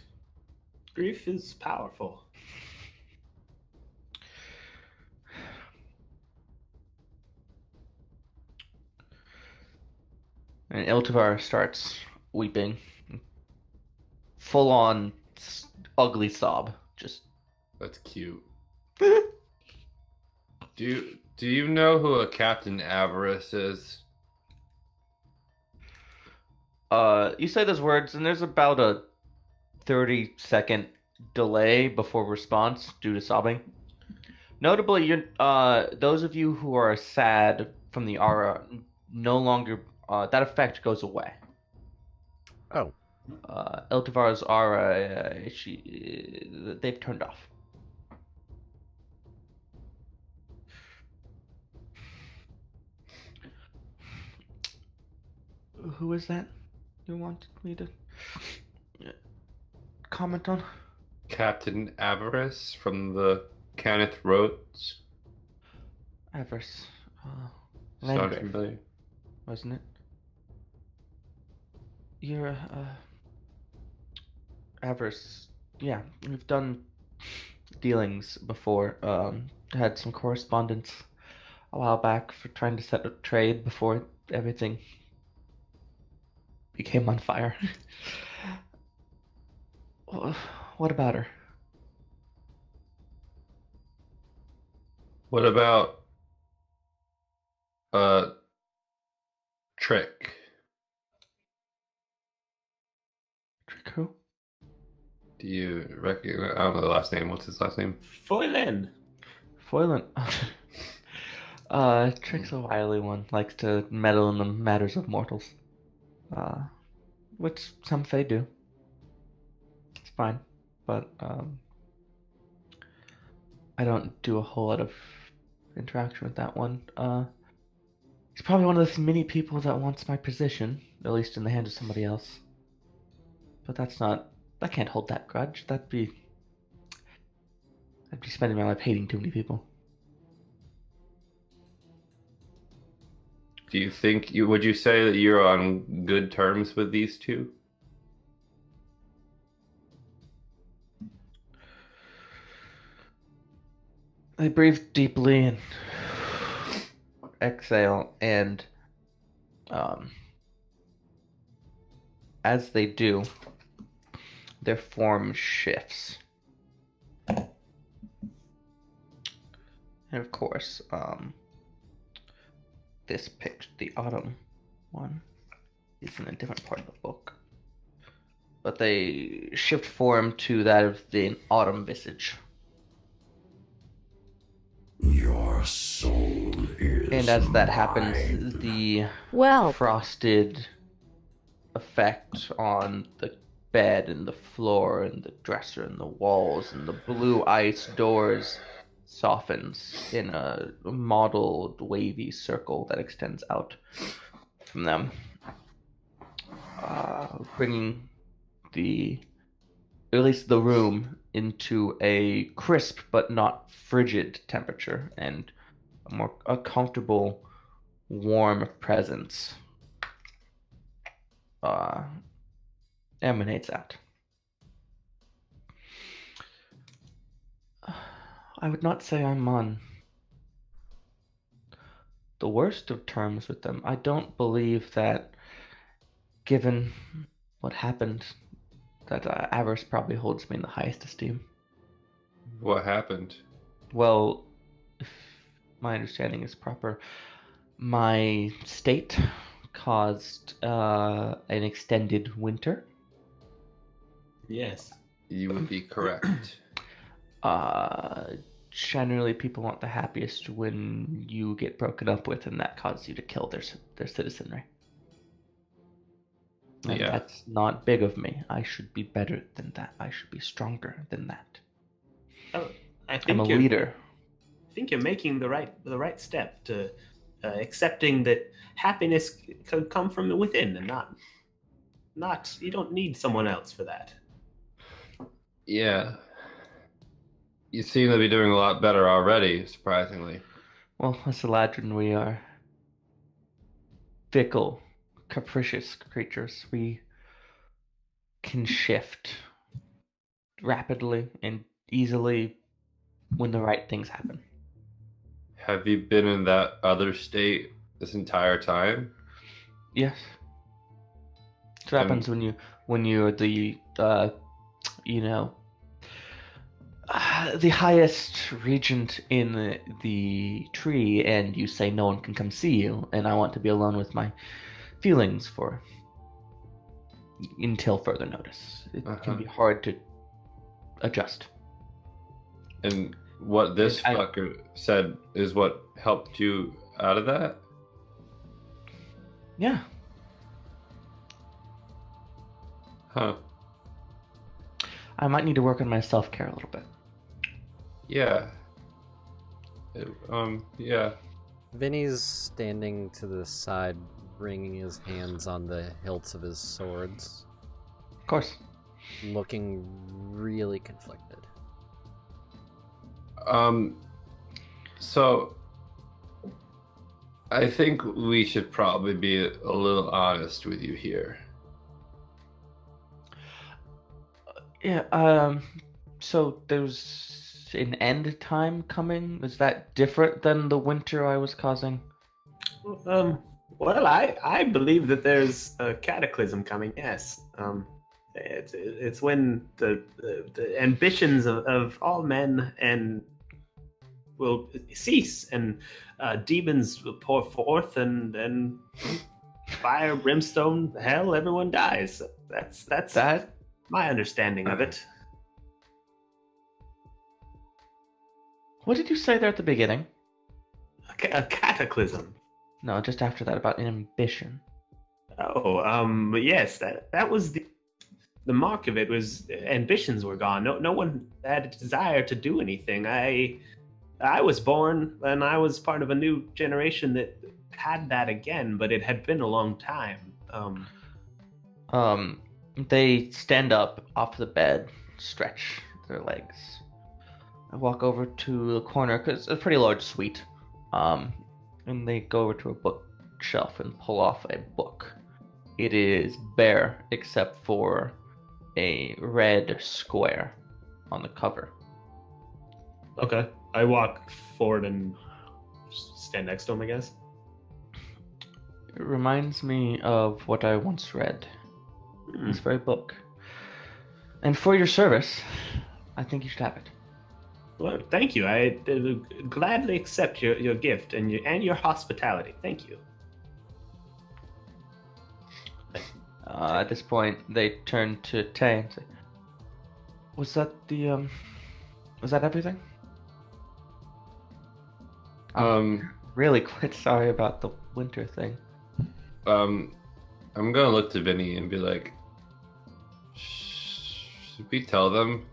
Grief is powerful. And Iltivar starts weeping. Full on ugly sob. Just. That's cute. Do you know who a Captain Avarice is? You say those words, and there's about a 30-second delay before response due to sobbing. Notably, those of you who are sad from the aura no longer that effect goes away. Oh. Eltivar's aura, they've turned off. Who is that you wanted me to comment on? Captain Avarice from the Kenneth Roads. Avarice. Sound Landgrave, familiar? wasn't it? You're Avarice. Yeah, we've done dealings before. Had some correspondence a while back for trying to set a trade before everything became on fire. What about her? What about Trick? Trick who? Do you recognize? I don't know the last name. What's his last name? Foylen. Foylan. Trick's a wily one. Likes to meddle in the matters of mortals. Which some Fae do. It's fine. But, I don't do a whole lot of interaction with that one. He's probably one of those many people that wants my position, at least in the hands of somebody else. But I can't hold that grudge. I'd be spending my life hating too many people. Do you think would you say that you're on good terms with these two? I breathe deeply and exhale, and as they do, their form shifts. And of course, this picture, the autumn one, is in a different part of the book. But they shift form to that of the autumn visage. Your soul is And as that happens, mine. the Well, frosted effect on the bed and the floor and the dresser and the walls and the blue ice doors softens in a mottled, wavy circle that extends out from them, bringing at least the room into a crisp but not frigid temperature, and a comfortable, warm presence emanates out. I would not say I'm on the worst of terms with them. I don't believe that, given what happened, that Avarice probably holds me in the highest esteem. What happened? Well, if my understanding is proper, my state caused an extended winter. Yes. You would be correct. Generally, people aren't the happiest when you get broken up with, and that causes you to kill their citizenry. And Yeah. that's not big of me. I should be better than that. I should be stronger than that. Oh, I'm a leader. I think you're making the right step to accepting that happiness could come from within, and not you don't need someone else for that. Yeah. You seem to be doing a lot better already, surprisingly. Well, as Eladrin, we are fickle, capricious creatures. We can shift rapidly and easily when the right things happen. Have you been in that other state this entire time? Yes. That's what happens when you're the the highest regent in the tree, and you say no one can come see you, and I want to be alone with my feelings until further notice. It can be hard to adjust. And what this fucker said is what helped you out of that? Yeah. Huh. I might need to work on my self-care a little bit. Yeah. Yeah. Vinny's standing to the side, wringing his hands on the hilts of his swords, Of course. looking really conflicted. So I think we should probably be a little honest with you here. Yeah, so there's an end time coming? Is that different than the winter I was causing? Well, I believe that there's a cataclysm coming. Yes. It's when the ambitions of all men and will cease, and demons will pour forth, and fire, brimstone, hell, everyone dies. That's That? my understanding of it. What did you say there at the beginning? A cataclysm. No, just after that, about ambition. Oh, yes, that was the mark of it. Was ambitions were gone. No one had a desire to do anything. I was born, and I was part of a new generation that had that again, but it had been a long time. They stand up off the bed, stretch their legs. I walk over to the corner, because it's a pretty large suite. And they go over to a bookshelf and pull off a book. It is bare except for a red square on the cover. Okay. I walk forward and stand next to him, I guess. It reminds me of what I once read. This very book. And for your service, I think you should have it. Well, thank you. I gladly accept your gift and your hospitality. Thank you. At this point, they turn to Tay and say, Was that everything? Really quite sorry about the winter thing. I'm gonna look to Vinny and be like, should we tell them?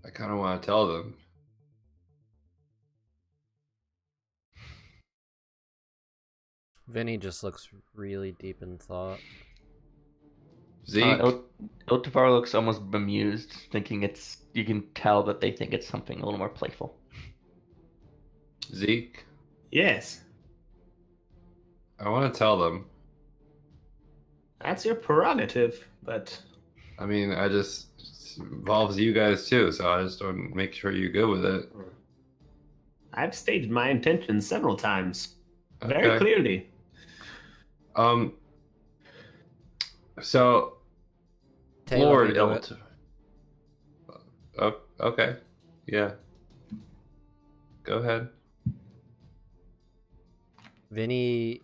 I kind of want to tell them. Vinny just looks really deep in thought. Zeke, Iltivar looks almost bemused, thinking you can tell that they think it's something a little more playful. Zeke, Yes, I want to tell them. that's your prerogative, but I mean, it involves you guys too, so I just want to make sure you're good with it. I've stated my intentions several times, very Okay. clearly. So, Tay, let Lord me do it. Ilt. Oh, okay. Yeah. Go ahead. Vinny,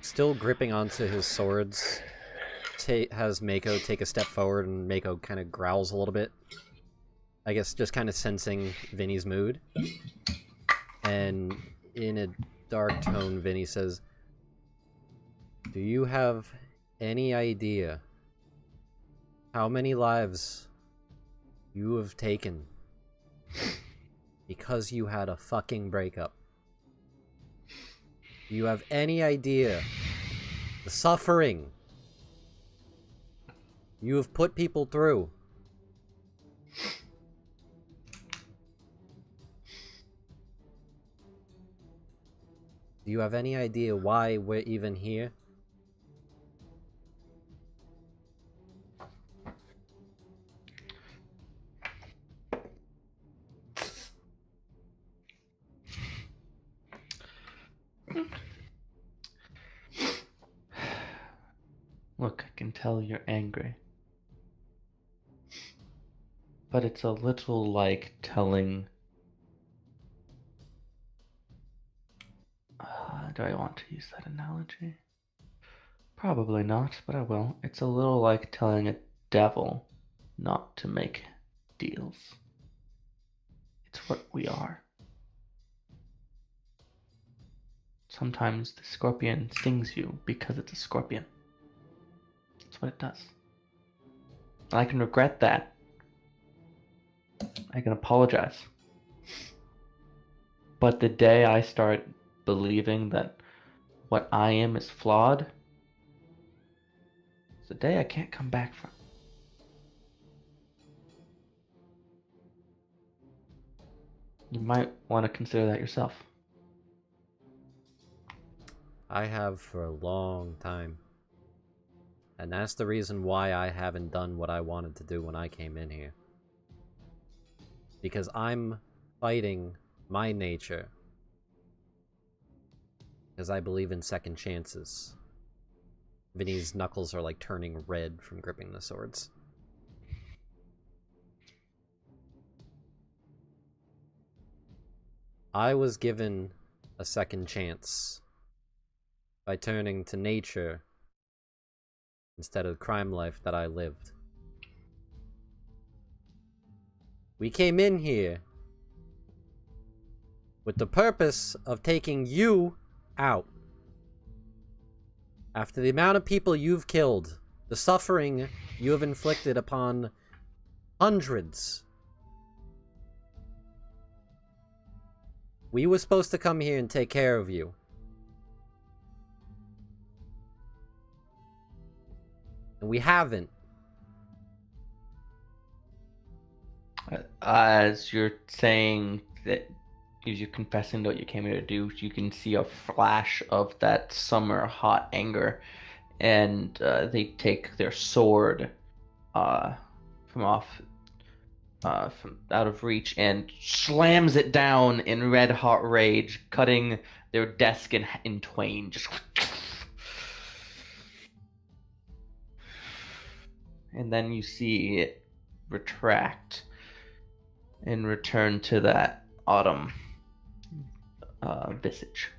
still gripping onto his swords, has Mako take a step forward, and Mako kind of growls a little bit. I guess just kind of sensing Vinny's mood. And in a dark tone, Vinny says, Do you have any idea how many lives you have taken because you had a fucking breakup? Do you have any idea the suffering you have put people through? Do you have any idea why we're even here? Look, I can tell you're angry. But it's a little like telling... do I want to use that analogy? Probably not, but I will. It's a little like telling a devil not to make deals. It's what we are. Sometimes the scorpion stings you because it's a scorpion. That's what it does. And I can regret that. I can apologize. But the day I start believing that what I am is flawed, it's the day I can't come back from. You might want to consider that yourself. I have for a long time. And that's the reason why I haven't done what I wanted to do when I came in here. Because I'm fighting my nature. Because I believe in second chances. Vinny's knuckles are like turning red from gripping the swords. I was given a second chance by turning to nature instead of the crime life that I lived. We came in here with the purpose of taking you out. After the amount of people you've killed, the suffering you have inflicted upon hundreds, we were supposed to come here and take care of you. And we haven't. As you're saying that, as you're confessing to what you came here to do, you can see a flash of that summer hot anger, and they take their sword from out of reach and slams it down in red hot rage, cutting their desk in twain. Just. And then you see it retract and return to that autumn visage.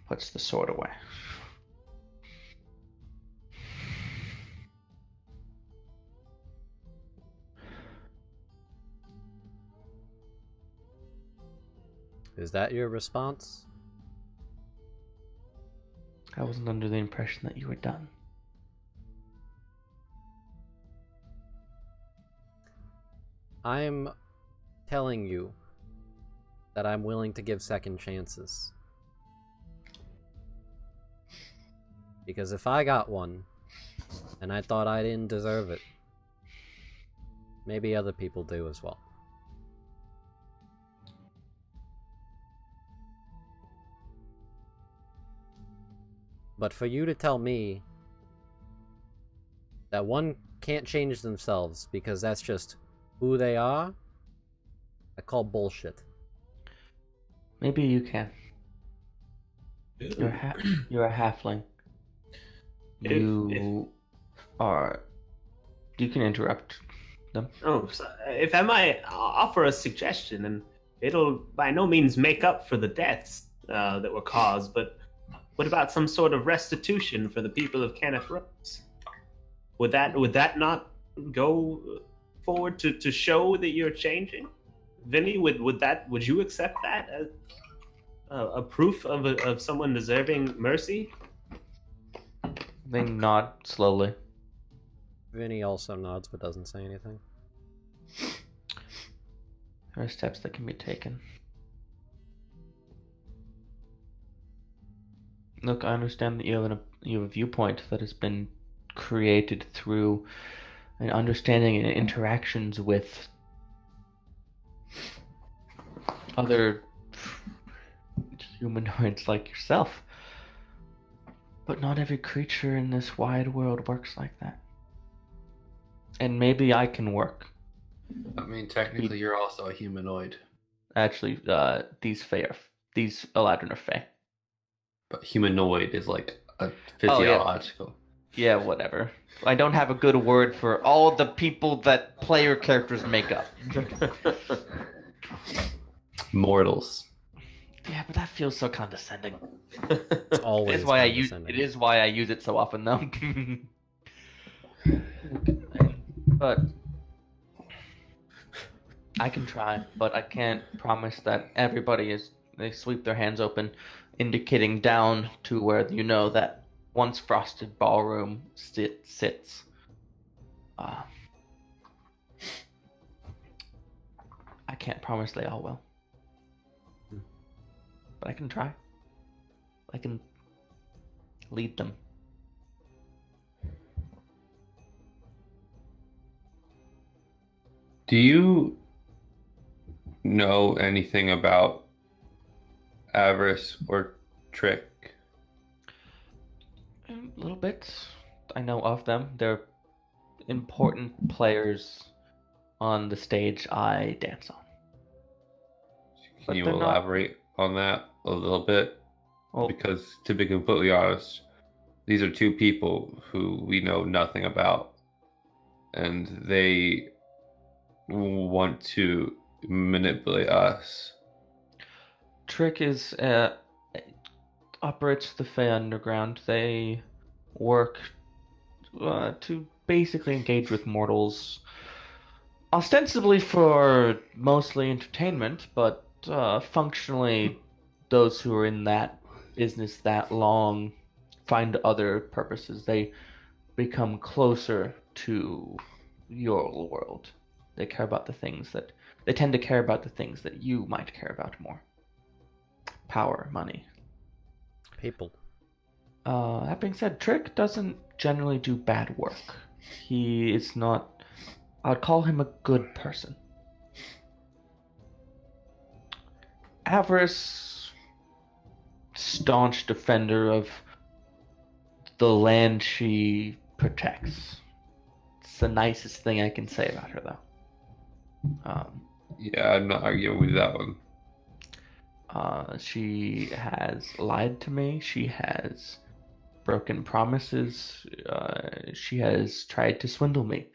Puts the sword away. Is that your response? I wasn't under the impression that you were done. I'm telling you that I'm willing to give second chances. Because if I got one, and I thought I didn't deserve it, maybe other people do as well. But for you to tell me that one can't change themselves because that's just who they are, I call bullshit. Maybe you can. You're a halfling. You can interrupt them. Oh, so if I might offer a suggestion, and it'll by no means make up for the deaths that were caused, but what about some sort of restitution for the people of Kenneth Rose? Would that not go forward to show that you're changing? Vinny, would you accept that as a proof of someone deserving mercy? They nod slowly. Vinny also nods but doesn't say anything. There are steps that can be taken. Look, I understand that you have a viewpoint that has been created through an understanding and interactions with other humanoids like yourself. But not every creature in this wide world works like that. And maybe I can work. I mean, technically, you're also a humanoid. Actually, these Eladrin are Fae. But humanoid is like a physiological. Yeah, whatever. I don't have a good word for all the people that player characters make up. Mortals. Yeah, but that feels so condescending. It's always It is why I use it so often, though. But I can try, but I can't promise that they sweep their hands open, indicating down to where you know that once frosted ballroom sits. I can't promise they all will. But I can try. I can lead them. Do you know anything about Avarice or Trick? A little bit. I know of them. They're important players on the stage I dance on. Can you elaborate on that a little bit? Well, Because to be completely honest, these are two people who we know nothing about, and they want to manipulate us. Trick operates the Fey Underground. They work to basically engage with mortals, ostensibly for mostly entertainment, but functionally, those who are in that business that long find other purposes. They become closer to your world. They tend to care about the things that you might care about more. Power, money. People. That being said, Trick doesn't generally do bad work. He is not. I'd call him a good person. Avarice, staunch defender of the land she protects. It's the nicest thing I can say about her, though. Yeah, I'm not arguing with that one. She has lied to me. She has broken promises. She has tried to swindle me.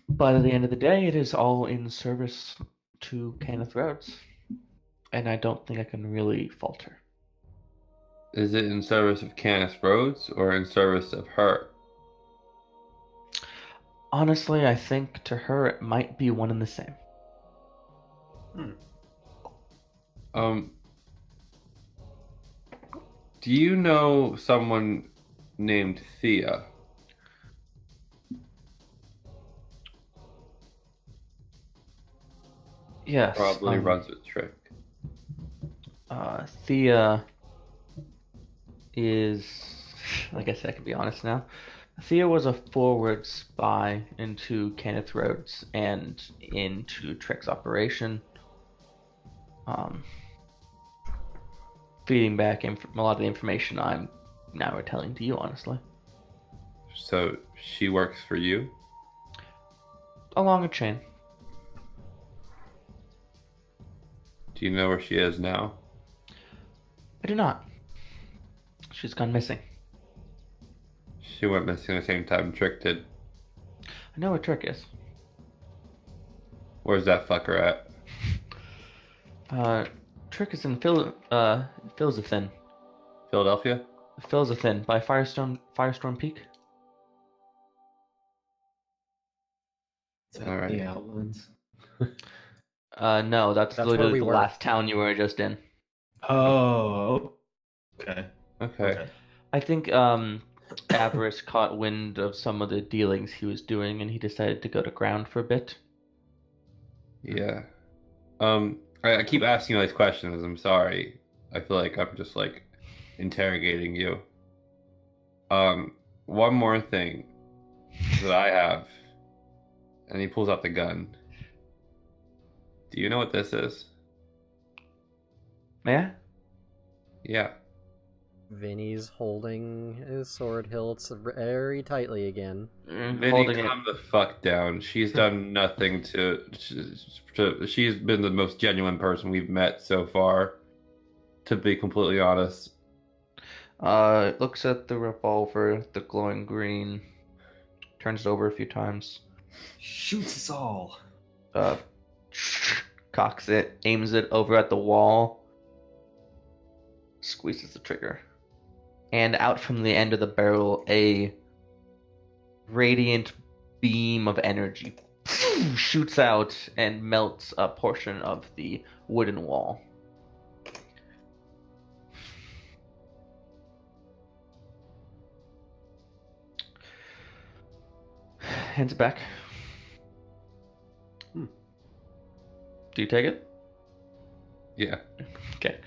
But at the end of the day, it is all in service to Kenneth Rhodes. And I don't think I can really fault her. Is it in service of Canis Rhodes or in service of her? Honestly, I think to her it might be one and the same. Do you know someone named Thea? Yes. Probably runs with Trick. Thea is, I guess I can be honest now. Thea was a forward spy into Kenneth Rhodes and into Trick's operation. Feeding back a lot of the information I'm now retelling to you, honestly. So she works for you? Along a chain. Do you know where she is now? I do not. She's gone missing. She went missing the same time Trick did. I know where Trick is. Where's that fucker at? Trick is in Philzathan. Philadelphia? Philzathan by Firestorm Peak. Is that All right. the Outlands? No, that's That's literally where we the were. last town you were just in. Oh, okay. Okay. I think Avarice caught wind of some of the dealings he was doing, and he decided to go to ground for a bit. Yeah. I keep asking you all these questions. I'm sorry. I feel like I'm just like interrogating you. One more thing that I have, and he pulls out the gun. Do you know what this is? May I? Yeah. Vinny's holding his sword hilt very tightly again. Vinny, Holding it. calm the fuck down. She's done nothing to. She's been the most genuine person we've met so far. To be completely honest. Looks at the revolver, the glowing green, turns it over a few times. Shoots us all. Cocks it, aims it over at the wall, squeezes the trigger. And out from the end of the barrel, a radiant beam of energy shoots out and melts a portion of the wooden wall. Hands it back. Do you take it? Yeah. Okay.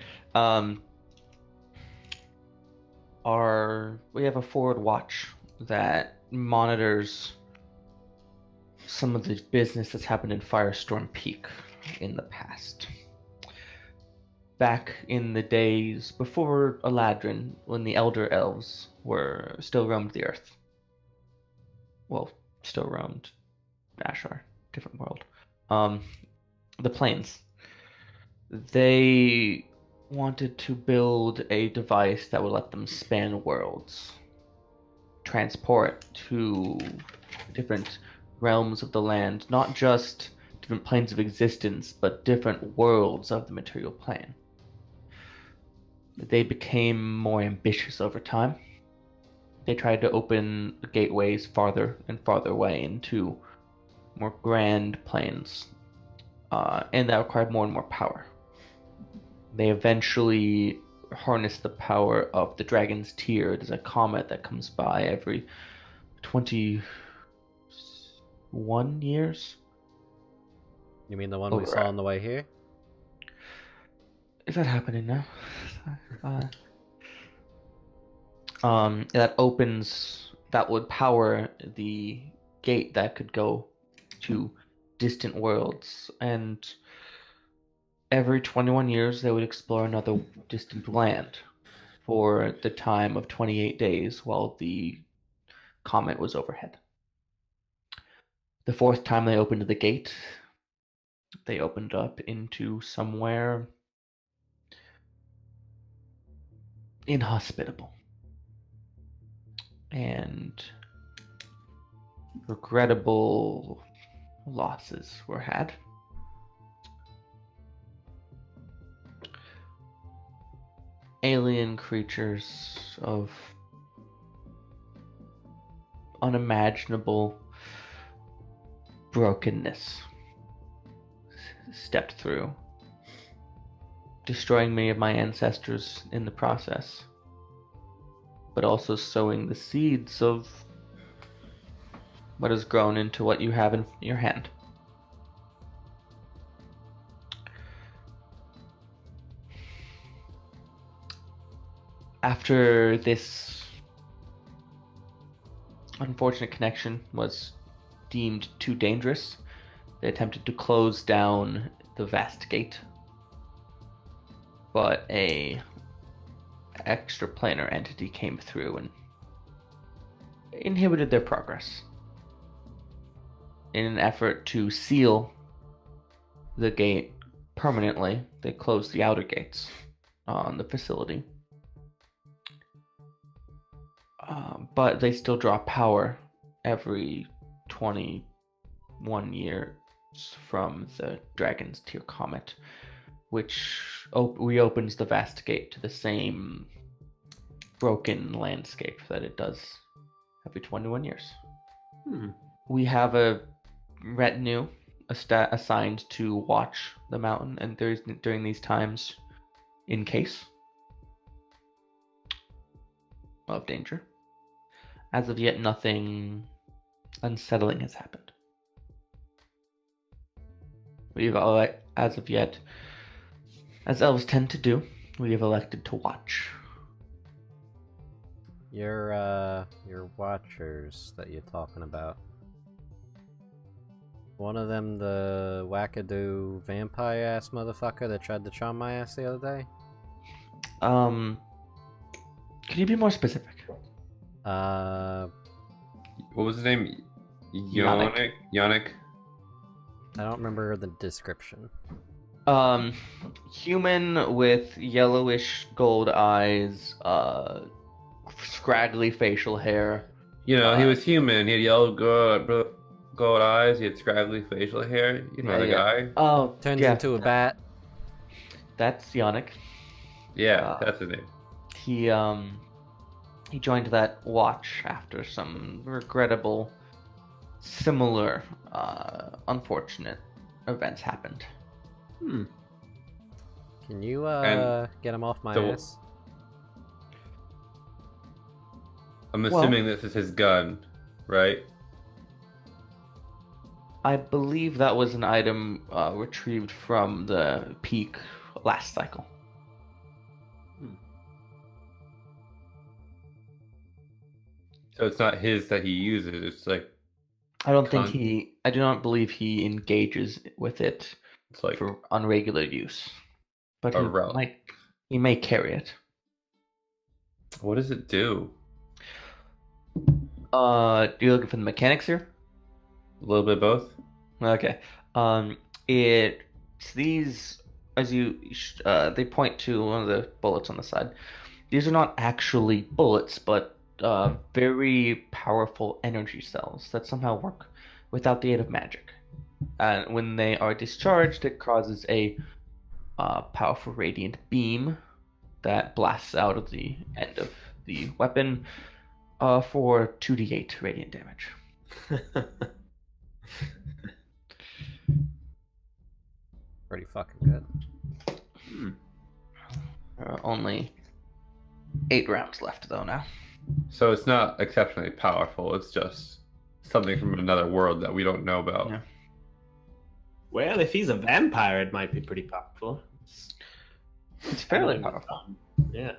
We have a forward watch that monitors some of the business that's happened in Firestorm Peak in the past. Back in the days before Eladrin, when the Elder Elves were still roamed the earth. Well, still roamed Ashar, different world. The plains. They wanted to build a device that would let them span worlds, transport to different realms of the land, not just different planes of existence, but different worlds of the material plane. They became more ambitious over time. They tried to open gateways farther and farther away into more grand planes, and that required more and more power. They eventually harnessed the power of the Dragon's Tear. It is a comet that comes by every 21 years. You mean the one we saw on the way here? Is that happening now? That would power the gate that could go to distant worlds, and every 21 years they would explore another distant land for the time of 28 days while the comet was overhead. The fourth time they opened the gate, they opened up into somewhere inhospitable. And regrettable losses were had. Alien creatures of unimaginable brokenness stepped through, destroying many of my ancestors in the process, but also sowing the seeds of what has grown into what you have in your hand. After this unfortunate connection was deemed too dangerous, they attempted to close down the vast gate, but a extraplanar entity came through and inhibited their progress. In an effort to seal the gate permanently, they closed the outer gates on the facility. But they still draw power every 21 years from the Dragon's Tear Comet, which reopens the vast gate to the same broken landscape that it does every 21 years. We have a retinue assigned to watch the mountain and during these times in case of danger. As of yet, nothing unsettling has happened. We've as of yet, as elves tend to do, we have elected to watch. Your watchers that you're talking about. One of them, the wackadoo vampire ass motherfucker that tried to charm my ass the other day. Can you be more specific? What was his name? Yannick. Yannick. I don't remember the description. Human with yellowish gold eyes, scraggly facial hair. You know, he was human. He had yellow gold eyes. He had scraggly facial hair. You know the guy. Oh, Turns yeah. into a bat. That's Yannick. Yeah, that's his name. He joined that watch after some regrettable, similar, unfortunate events happened. Can you get him off my ass? I'm assuming this is his gun, right? I believe that was an item retrieved from the peak last cycle. So it's not his that he uses. It's like I do not believe he engages with it it's like for unregular use. But a relic. he may carry it. What does it do? You're looking for the mechanics here? A little bit of both. Okay. It's these, as you they point to one of the bullets on the side. These are not actually bullets, but very powerful energy cells that somehow work without the aid of magic. And when they are discharged, it causes a powerful radiant beam that blasts out of the end of the weapon for 2d8 radiant damage. Pretty fucking good. There are only 8 rounds left, though, now. So it's not exceptionally powerful. It's just something from another world that we don't know about. Yeah. Well, if he's a vampire, it might be pretty powerful. It's fairly powerful. Yeah.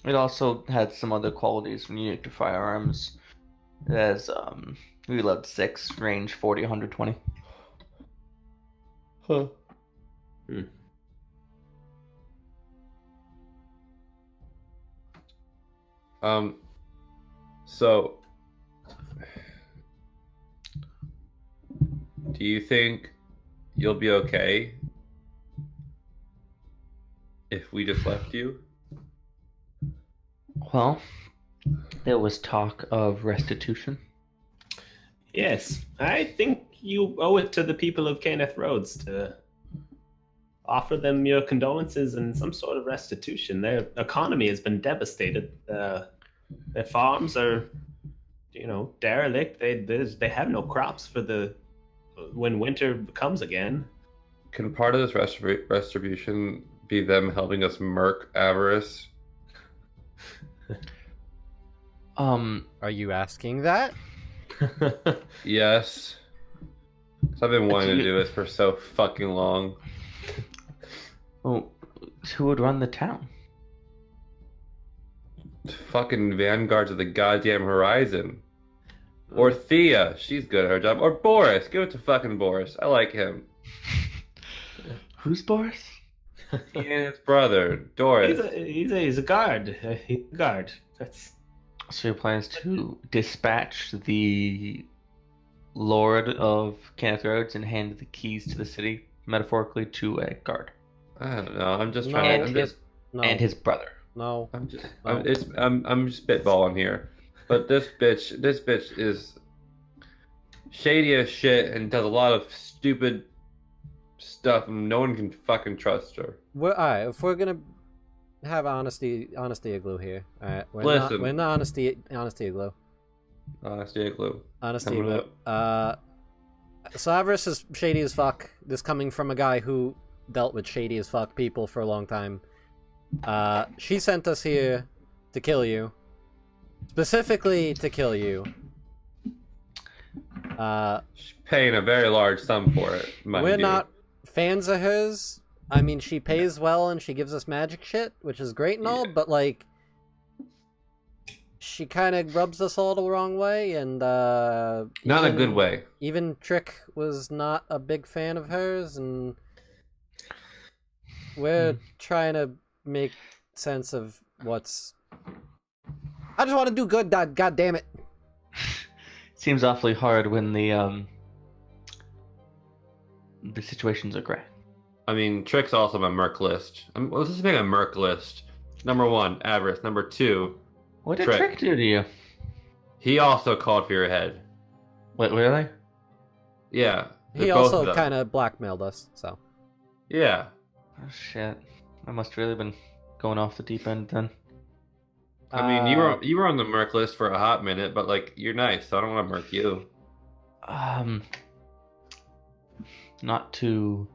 It also had some other qualities unique to firearms. It has reload 6, range 40, 120. Huh. So, do you think you'll be okay if we just left you? Well, there was talk of restitution. Yes, I think you owe it to the people of Kenneth Rhodes to offer them your condolences and some sort of restitution. Their economy has been devastated. Their farms are, derelict. They have no crops for when winter comes again. Can part of this retribution be them helping us murk Avarice? Are you asking that? Yes. 'Cause I've been wanting to do it for so fucking long. Well, who would run the town? Fucking Vanguards of the goddamn horizon. Or Thea, she's good at her job. Or Boris, give it to fucking Boris. I like him. Who's Boris? He and his brother, Doris. He's a guard. He's a guard. That's So he plans to dispatch the Lord of Kenneth Rhodes and hand the keys to the city, metaphorically, to a guard. I don't know. I'm just No, trying. No. And his brother. No. I'm just No. I'm just spitballing here. But this bitch is shady as shit and does a lot of stupid stuff, and no one can fucking trust her. Alright, if we're gonna have honesty igloo here. Alright, Listen. we're in the honesty igloo. Honestly, Igloo. Honesty Coming igloo. So Avarice is shady as fuck. This coming from a guy who dealt with shady as fuck people for a long time. She sent us here to kill you. Specifically to kill you. She's paying a very large sum for it. Mind We're you. not fans of hers. I mean, she pays well and she gives us magic shit, which is great and all, but like, she kind of rubs us all the wrong way, and Not in a good way. Even Trick was not a big fan of hers, and we're trying to make sense of what's. I just want to do good. God damn it! Seems awfully hard when the situations are gray. I mean, Trick's also on my merc list. Let's just make a merc list. Number 1, Avarice. Number 2, What did Trick. Trick do to you? he also called for your head. Wait, really? Yeah. He both of also them. kind of blackmailed us, so. Yeah. Oh shit! I must really been going off the deep end then. I mean, you were on the merc list for a hot minute, but like you're nice, so I don't want to merc you. Not to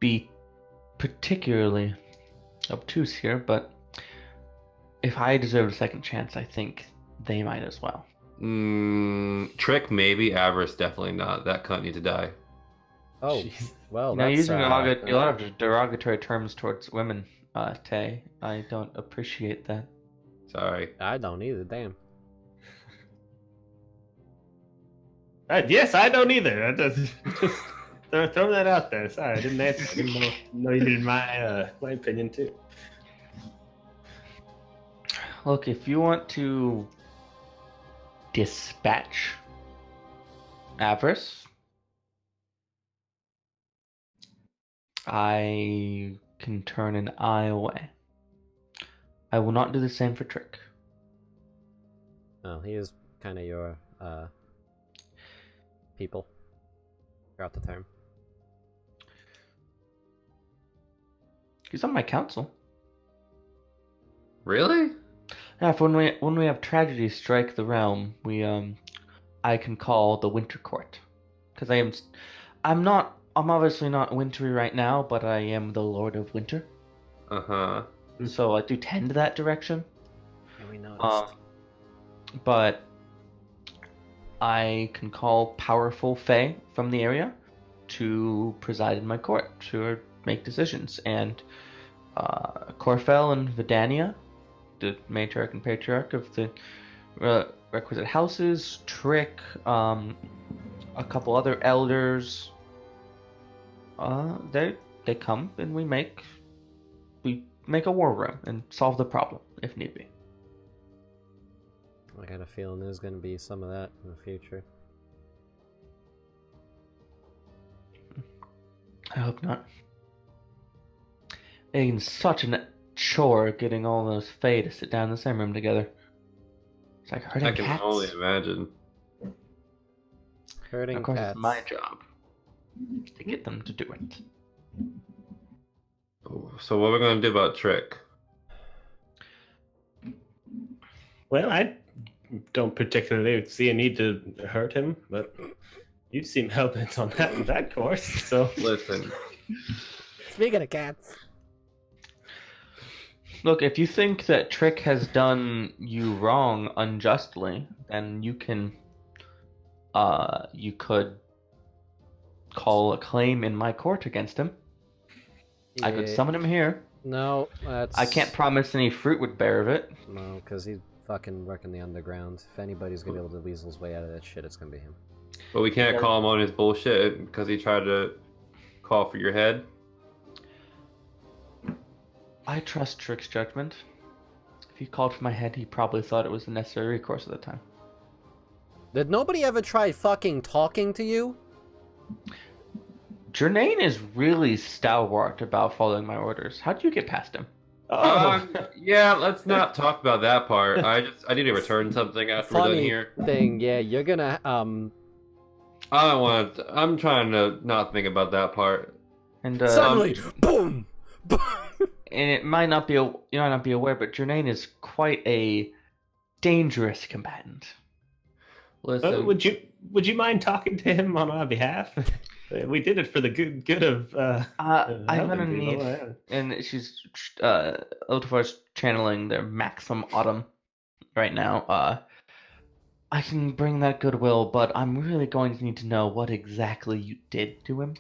be particularly obtuse here, but if I deserve a second chance, I think they might as well. Trick maybe, Avarice definitely not. That cunt needs to die. Oh, Jeez. well, Now, that's, using a lot of derogatory terms towards women, Tay, I don't appreciate that. Sorry. I don't either, damn. Yes, I don't either. I just throw that out there. Sorry, I didn't answer. I didn't know you needed my opinion too. Look, if you want to dispatch Avarice, I can turn an eye away. I will not do the same for Trick. Oh, he is kind of your, people. Forgot the term. He's on my council. Really? Yeah, if when we have tragedy strike the realm, I can call the Winter Court, because I'm obviously not wintry right now, but I am the Lord of Winter. Uh-huh. So I do tend to that direction. Yeah, we noticed. But I can call powerful Fae from the area to preside in my court, to make decisions. And Corfel and Vidania the matriarch and patriarch of the requisite houses, Trick, a couple other elders. They come and we make a war room and solve the problem if need be. I got a feeling there's going to be some of that in the future. I hope not. It's such a chore getting all those Fae to sit down in the same room together. It's like herding I can cats. only imagine. Hurting Of course, cats. it's my job to get them to do it. So what are we going to do about Trick? Well, I don't particularly see a need to hurt him, but you seem hell-bent on that course, so... Listen, Speaking of cats. Look, if you think that Trick has done you wrong unjustly, then you can, you could call a claim in my court against him. I could Yeah. summon him here. No, that's... I can't promise any fruit would bear of it. No, because he's fucking working the underground. If anybody's going to be able to weasel his way out of that shit, it's going to be him. but we can't Yeah. call him on his bullshit because he tried to call for your head. I trust Trick's judgment. If he called for my head, he probably thought it was the necessary recourse at the time. Did nobody ever try fucking talking to you? Jernaine is really stalwart about following my orders. How'd you get past him? Oh, Yeah, let's not talk about that part. I need to return something after we're done Funny here. thing, yeah, you're gonna, I don't want to. I'm trying to not think about that part. And suddenly, boom! Boom! and it might not be you might not be aware, but Jernaine is quite a dangerous combatant. Listen, would you mind talking to him on our behalf? We did it for the good of. I'm gonna helping need, people, yeah. and she's Iltifar's channeling their Maxim Autumn right now. I can bring that goodwill, but I'm really going to need to know what exactly you did to him.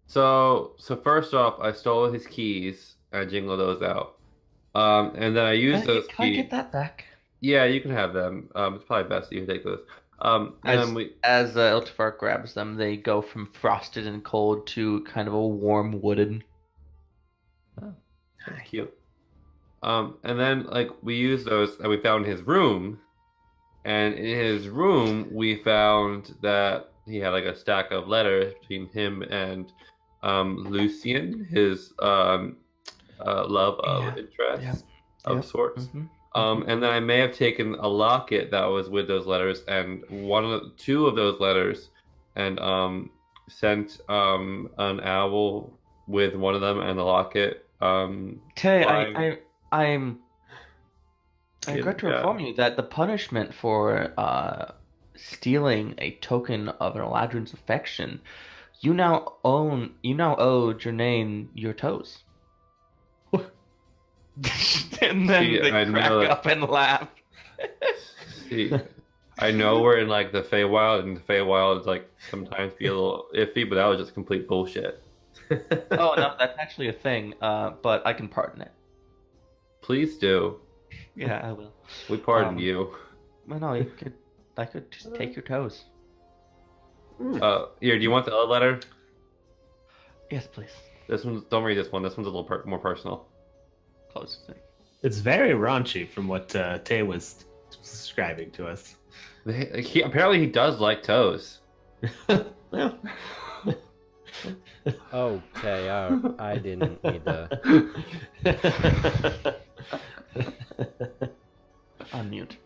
so first off, I stole his keys. I jingled those out, and then I used those Can I keys. get that back? Yeah, you can have them. It's probably best that you take those. And then we. As Iltifar grabs them, they go from frosted and cold to kind of a warm wooden. That's cute. And then we used those and we found his room. And in his room we found that he had a stack of letters between him and Lucien, his love of interest of sorts. Mm-hmm. And then I may have taken a locket that was with those letters and two of those letters and sent an owl with one of them and the locket. Tay, flying. I regret to inform you that the punishment for stealing a token of an Eladrin's affection, you now owe Jernaine your toes. And then See, they I crack know that- up and laugh. See, I know we're in the Feywild, and the Feywild is sometimes be a little iffy, but that was just complete bullshit. Oh no, that's actually a thing. But I can pardon it. Please do. Yeah, I will. We pardon you. Well, no, I could just take your toes. Here, do you want the other letter? Yes, please. This one. Don't read this one. This one's a little more personal. Close the thing. It's very raunchy from what Tay was describing to us. Apparently he does like toes. Well, Okay, I didn't need to... Unmute.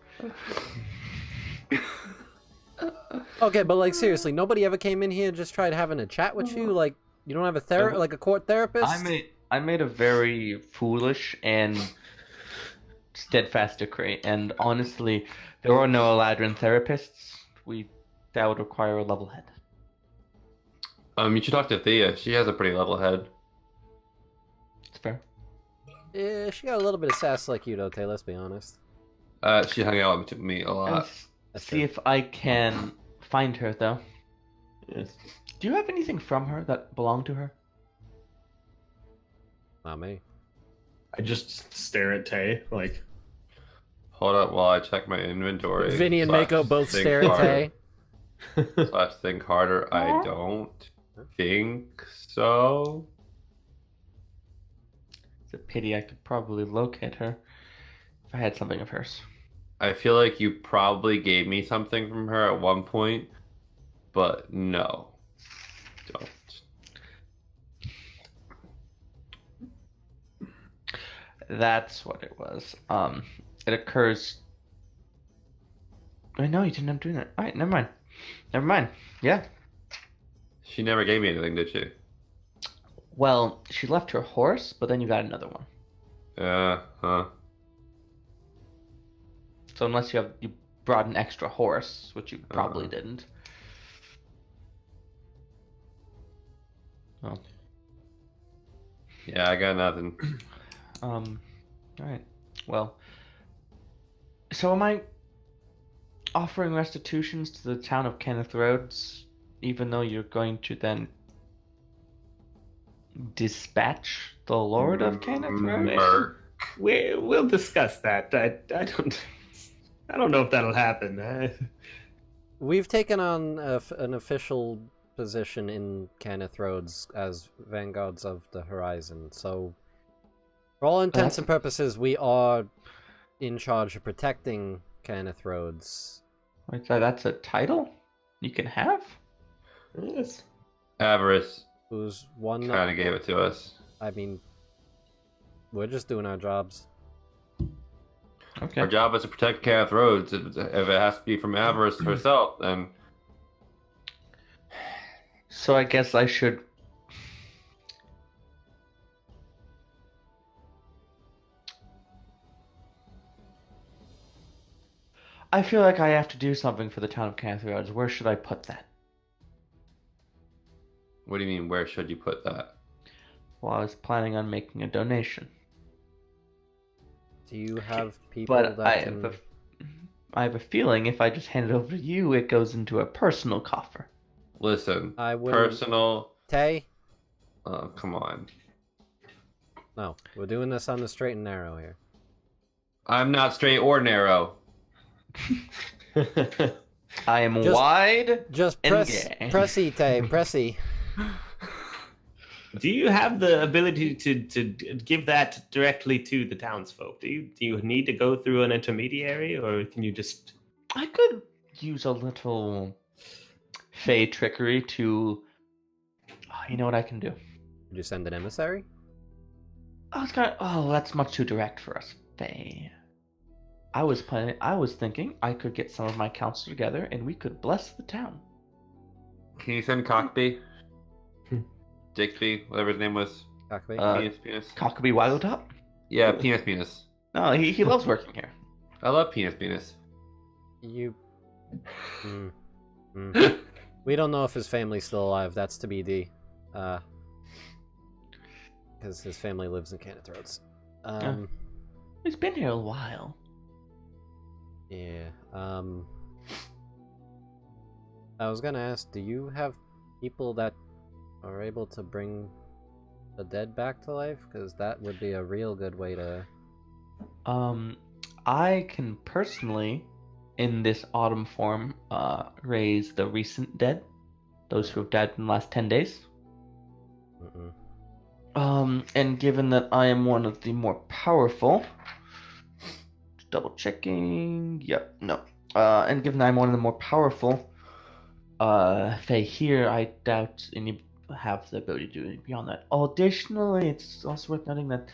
Okay, but seriously, nobody ever came in here and just tried having a chat with you? You don't have a a court therapist? I made a very foolish and steadfast decree, and honestly, there are no Eladrin therapists. That would require a level head. You should talk to Thea. She has a pretty level head. It's fair. Yeah, she got a little bit of sass like you, though, Tay, let's be honest. She hung out with me a lot. That's See true. if I can find her, though. yes. Do you have anything from her that belonged to her? Not me. I just stare at Tay Hold up while I check my inventory. Vinny and Slash Mako both think stare at harder. Tay. Slash think harder. I don't think so. It's a pity. I could probably locate her if I had something of hers. I feel like you probably gave me something from her at one point, but no. Don't. That's what it was. It occurs. I know you didn't end up doing that. All right, never mind. Never mind. Yeah. She never gave me anything, did she? Well, she left her horse, but then you got another one. Huh. So unless you brought an extra horse, which you probably didn't. Oh. Yeah, I got nothing. All right. Well, so am I offering restitutions to the town of Kenneth Rhodes, even though you're going to then dispatch the Lord of Kenneth Rhodes? We'll discuss that. I don't know if that'll happen. We've taken on an official position in Kenneth Rhodes as Vanguards of the Horizon, so for all intents and purposes, we are in charge of protecting Kenneth Rhodes. Wait, so that's a title you can have? Yes. Avarice Who's one? kind of gave it to us. I mean, we're just doing our jobs. Okay. Our job is to protect Kenneth Rhodes. If it has to be from Avarice herself, then So I guess I should. I feel like I have to do something for the town of Kenneth Rhodes. Where should I put that? what do you mean? Where should you put that? Well, I was planning on making a donation. Do you have people But that can... I have a feeling if I just hand it over to you, it goes into a personal coffer. Listen, I wouldn't- personal. Tay? Oh, come on. No, we're doing this on the straight and narrow here. I'm not straight or narrow. I am Just- wide. Just And press, gay. pressy, Tay, pressy. Do you have the ability to give that directly to the townsfolk? Do you need to go through an intermediary, or can you just? I could use a little fey trickery to. Oh, you know what I can do? Would you send an emissary? That's much too direct for us, fey. I was thinking I could get some of my council together and we could bless the town. Can you send Cockby? Dickby, whatever his name was. Cockbee? Penis. Cockabee Waggletop? Yeah, Penis. No, he loves working here. I love Penis. You... We don't know if his family's still alive. That's to be D. Because his family lives in Kenneth Rhodes. He's been here a while. Yeah. I was gonna ask, do you have people that are able to bring the dead back to life? Because that would be a real good way to... I can personally, in this autumn form, raise the recent dead. Those who have died in the last 10 days. And given that I am one of the more powerful... Just double checking... Yep, no. And given that I'm one of the more powerful... Fae here, I doubt any have the ability to do anything beyond that. Additionally, it's also worth noting that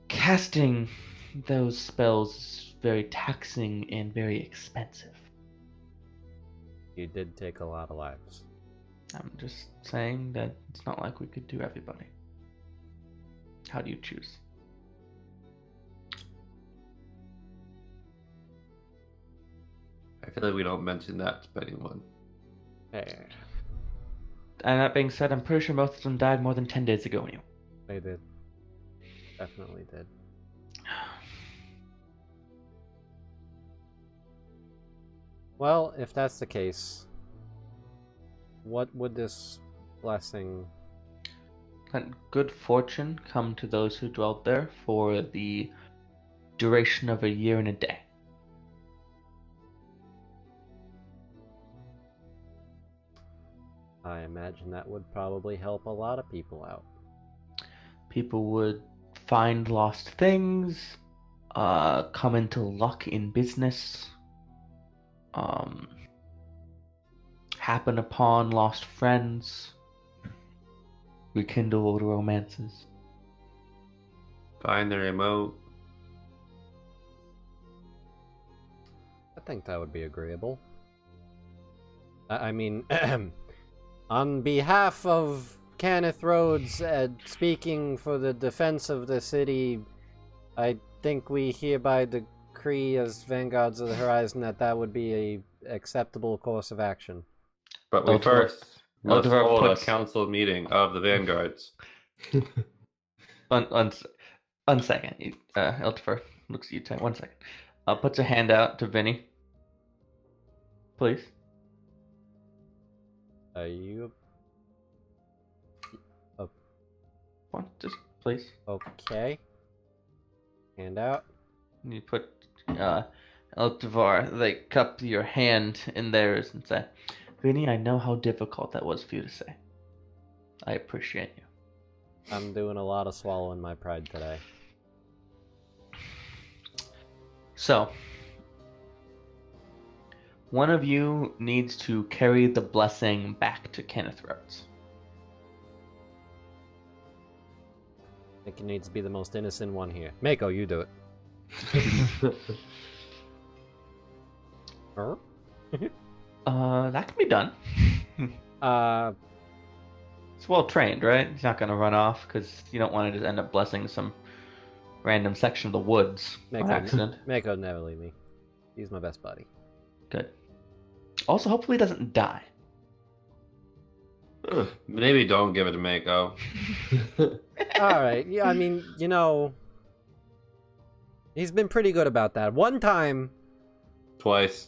casting those spells is very taxing and very expensive. You did take a lot of lives. I'm just saying that it's not like we could do everybody. How do you choose? I feel like we don't mention that to anyone. Hey, And that being said, I'm pretty sure most of them died more than 10 days ago anyway. they did. Definitely did. Well, if that's the case, what would this blessing... Let good fortune come to those who dwelt there for the duration of a year and a day. I imagine that would probably help a lot of people out. People would find lost things, come into luck in business, happen upon lost friends, rekindle old romances. Find the remote. I think that would be agreeable. I mean, on behalf of Kenneth Rhodes, speaking for the defense of the city, I think we hereby decree as Vanguards of the Horizon that would be a acceptable course of action. But we Eltivar- first must Eltivar hold a puts- council meeting of the Vanguards. One second. Eltifer looks at you. 1 second. Puts a hand out to Vinny. Please. Are you One, just please. okay? Hand out. You put Eltivar, like, cup your hand in theirs and say, Vinny, I know how difficult that was for you to say. I appreciate you. I'm doing a lot of swallowing my pride today. So, one of you needs to carry the blessing back to Kenneth Rhodes. I think it needs to be the most innocent one here. Mako, you do it. Huh? That can be done. It's well trained, right? He's not gonna run off because you don't want to just end up blessing some random section of the woods on accident. Mako would never leave me. He's my best buddy. Good. Also, hopefully, he doesn't die. Maybe don't give it to Mako. Alright, yeah, I mean, you know, he's been pretty good about that. One time, Twice.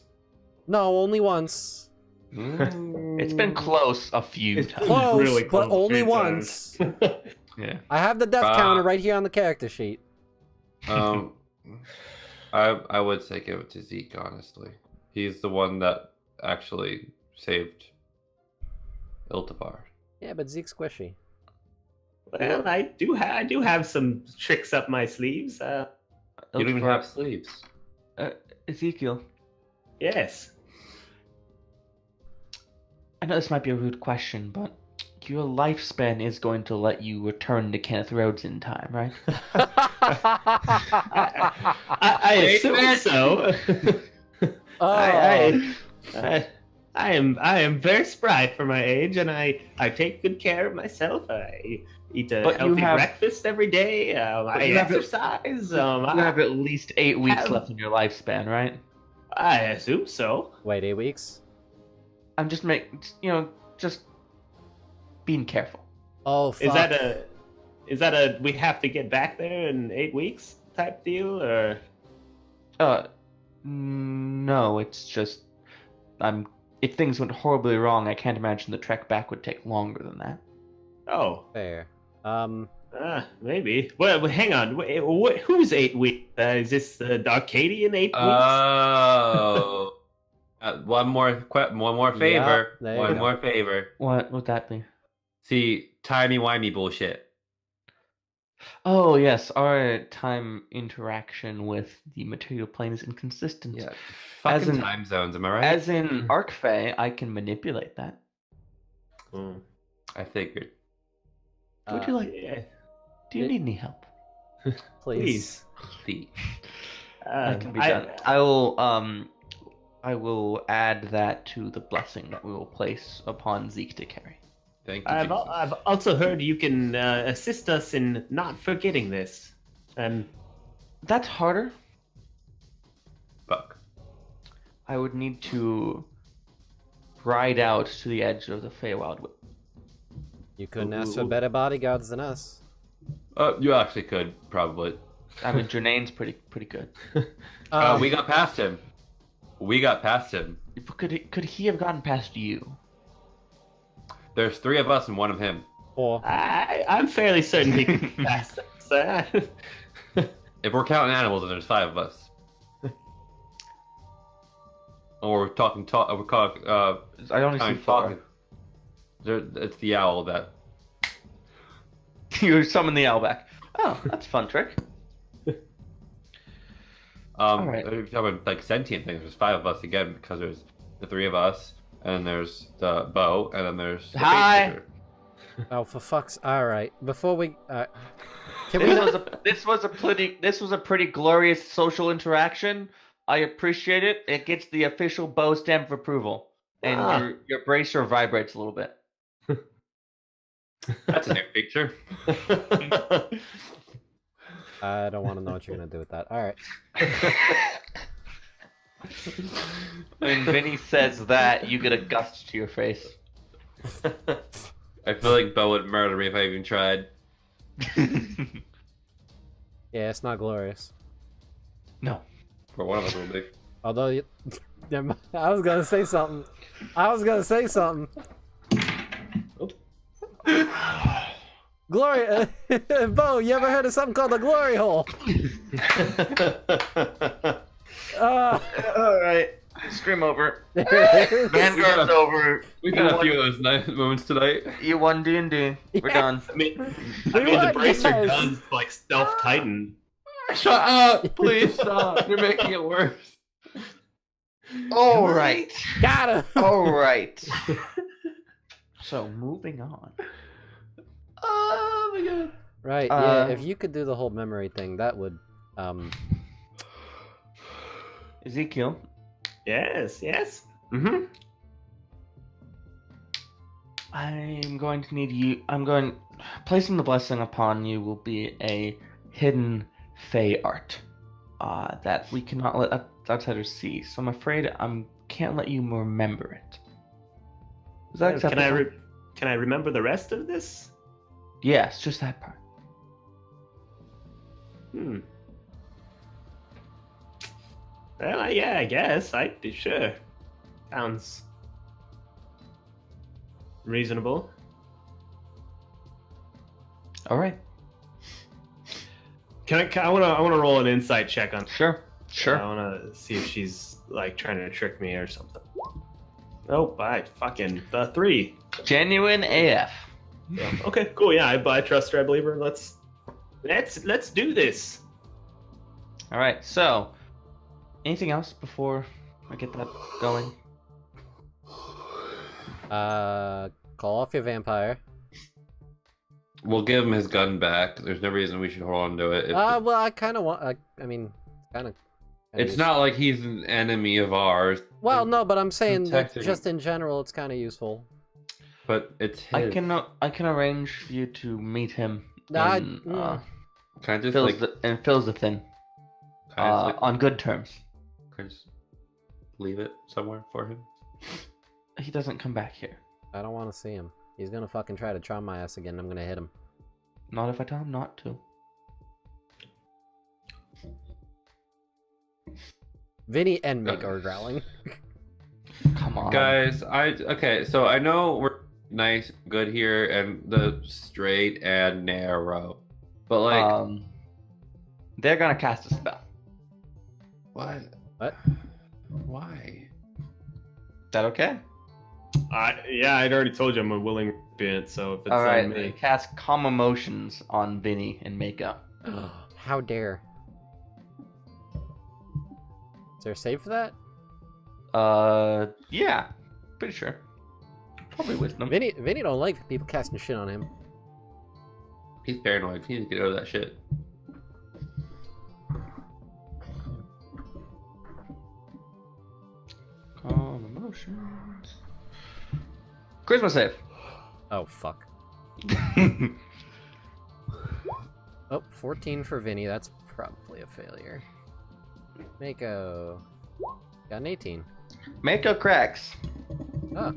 no, only once. It's been close a few It's times. Close, really but close, only 3 once. times. Yeah. I have the death counter right here on the character sheet. I would say give it to Zeke, honestly. He's the one that actually saved Iltivar. Yeah, but Zeke's squishy. Well, I do have some tricks up my sleeves. You don't even have sleeves. Ezekiel, Yes. I know this might be a rude question, but your lifespan is going to let you return to Kenneth Rhodes in time, right? I assume so. I am very spry for my age, and I take good care of myself. I eat a But you healthy have- breakfast every day. I you have- exercise. You have at least 8 weeks have- left in your lifespan, right? I assume so. Wait, 8 weeks? I'm just just being careful. Oh, fuck. Is that a we have to get back there in 8 weeks type deal, or? No, it's just if things went horribly wrong, I can't imagine the trek back would take longer than that. Oh, Fair. maybe. Well, hang on. Who's 8 weeks? Is this the Arcadian 8 weeks? Oh. One more favor. there you One go. more favor. What would that be? See, timey-wimey bullshit. Oh, yes, our time interaction with the material plane is inconsistent. Yeah. As Fucking in- time zones, am I right? As in Arcfey, I can manipulate that. Hmm. I figured. Would you like? Yeah, Do you need any help? Please. please. See. That can be I- done. I will add that to the blessing that we will place upon Zeke to carry. Thank you, I've Jesus. I've also heard you can assist us in not forgetting this, and That's harder. Fuck. I would need to ride out to the edge of the Feywild. You couldn't ask for better bodyguards than us. You actually could, probably. I mean, Jernane's pretty good. We got past him. Could he have gotten past you? There's 3 of us and 1 of him. Or I'm fairly certain he can pass us. If we're counting animals, then there's 5 of us. Or we're talking. We're talking. I only see 4. It's the owl that. You summon the owl back. Oh, that's a fun trick. Alright. If you're talking like sentient things, there's 5 of us again because there's the 3 of us, and then there's the bow, and then there's the Hi. babysitter. Oh, for fuck's... Alright, before we... can we This was a pretty glorious social interaction. I appreciate it. It gets the official bow stamp of approval, and your bracer vibrates a little bit. That's a new picture. I don't want to know what you're going to do with that. Alright. When Vinny says that, you get a gust to your face. I feel like Bo would murder me if I even tried. Yeah, it's not glorious. No. For one of us, will be. Although, I was going to say something. Glory... Bo, you ever heard of something called a glory hole? Alright. Scream over. Vanguard's over. We've had a few of those nice moments tonight. You won D&D. We're done. I mean, the bracer does like stealth tighten. Shut up! Please stop. You're making it worse. Alright. Got him! Alright. So, moving on. Oh my god. Right, yeah, if you could do the whole memory thing, that would, Ezekiel. Yes. Mm-hmm. I'm going to need you. Placing the blessing upon you will be a hidden Fey art that we cannot let outsiders see. So I'm afraid I can't let you remember it. Is that acceptable? Can I remember the rest of this? Yes, just that part. Well, yeah, I guess. Sure. Sounds reasonable. All right. I wanna roll an insight check on. Sure. I wanna see if she's like trying to trick me or something. Oh, I fucking the 3. Genuine AF. Yeah. Okay, cool. Yeah, I trust her. I believe her. Let's do this. All right. So, anything else before I get that going? Call off your vampire. We'll give him his gun back. There's no reason we should hold on to it. Well, I kind of want. I mean, kind of. It's not like he's an enemy of ours. Well, no, but I'm saying that protecting- just in general, it's kind of useful. But it's his. I can arrange for you to meet him. No, Can I just fills the thin. On good terms. Can I just leave it somewhere for him? He doesn't come back here. I don't want to see him. He's gonna fucking try to charm my ass again. I'm gonna hit him. Not if I tell him not to. Vinny and Mako are growling. Come on, Guys, okay, so I know we're nice, good here, and the straight and narrow, but like, they're gonna cast a spell. what? Why? Is that okay? I'd already told you I'm a willing recipient, so if it's All right. on They me. cast calm emotions on Vinny and Mako. How dare? Is there a save for that? Yeah, pretty sure. Probably wisdom. Vinny don't like people casting shit on him. He's paranoid. He needs to get over that shit. Calm emotions. Charisma save. Oh fuck. Oh, 14 for Vinny. That's probably a failure. Mako got an 18. Mako cracks. Oh.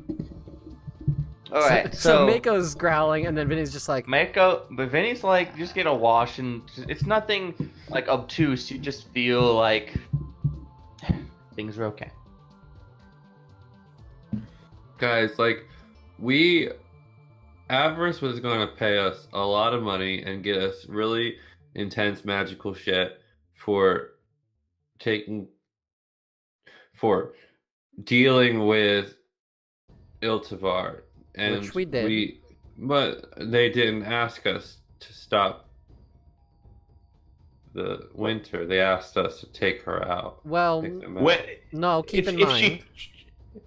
All right. So Mako's growling, and then Vinny's just like, Mako, but Vinny's like, just get a wash, and it's nothing like obtuse. You just feel like things are okay. Guys, like, Avarice was going to pay us a lot of money and get us really intense magical shit, for for dealing with Iltivar, and Which we did. but they didn't ask us to stop the winter. They asked us to take her out. Well, Take them out. Well, no, keep in mind.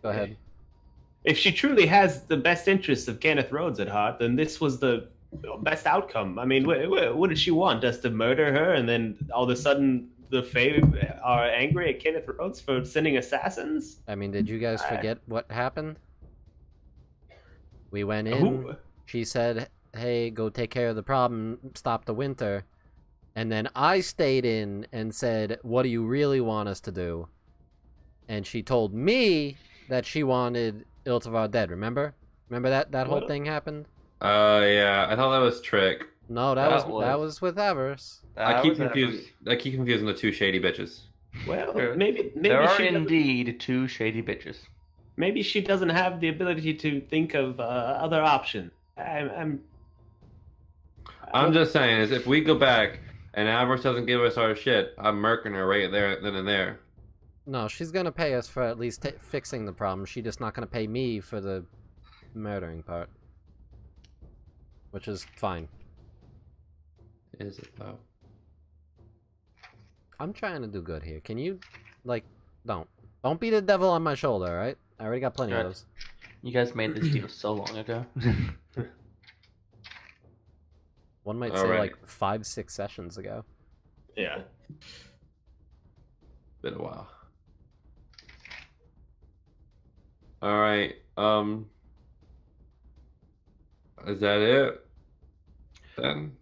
Go ahead. If she truly has the best interests of Kenneth Rhodes at heart, then this was the best outcome. I mean, what did she want? Us to murder her, and then all of a sudden the Fae are angry at Kenneth Rhodes for sending assassins? I mean, did you guys I- forget what happened? We went in. Who? She said, "Hey, go take care of the problem. Stop the winter." And then I stayed in and said, "What do you really want us to do?" And she told me that she wanted Iltivar dead. Remember? Remember that whole What? thing happened? Yeah, I thought that was Trick. No, that was with Evers. I keep confusing the two shady bitches. Well, There- maybe There are she doesn't- indeed two shady bitches. maybe she doesn't have the ability to think of other options. I'm I'm just saying, is if we go back and Avarice doesn't give us our shit, I'm murking her right there, then and there. No, she's gonna pay us for at least fixing the problem. She's just not gonna pay me for the murdering part. Which is fine. Is it though? I'm trying to do good here. Can you, like, don't be the devil on my shoulder, alright? I already got plenty of Right. those. You guys made this deal so long ago. One might say Alright. like 5-6 sessions ago. yeah. Been a while. All right. Is that it? Then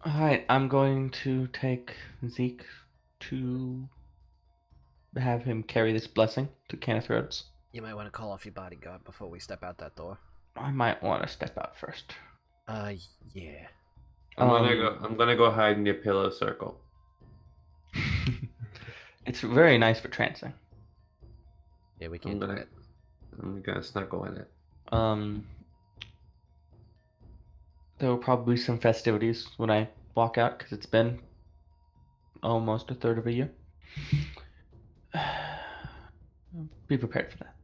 Alright, I'm going to take Zeke to have him carry this blessing to Kenneth Rhodes. You might want to call off your bodyguard before we step out that door. I might want to step out first. Yeah. I'm gonna go hide in your pillow circle. It's very nice for trancing. Yeah, we can't do it. I'm gonna snuggle in it. There will probably be some festivities when I walk out because it's been almost a third of a year. Be prepared for that.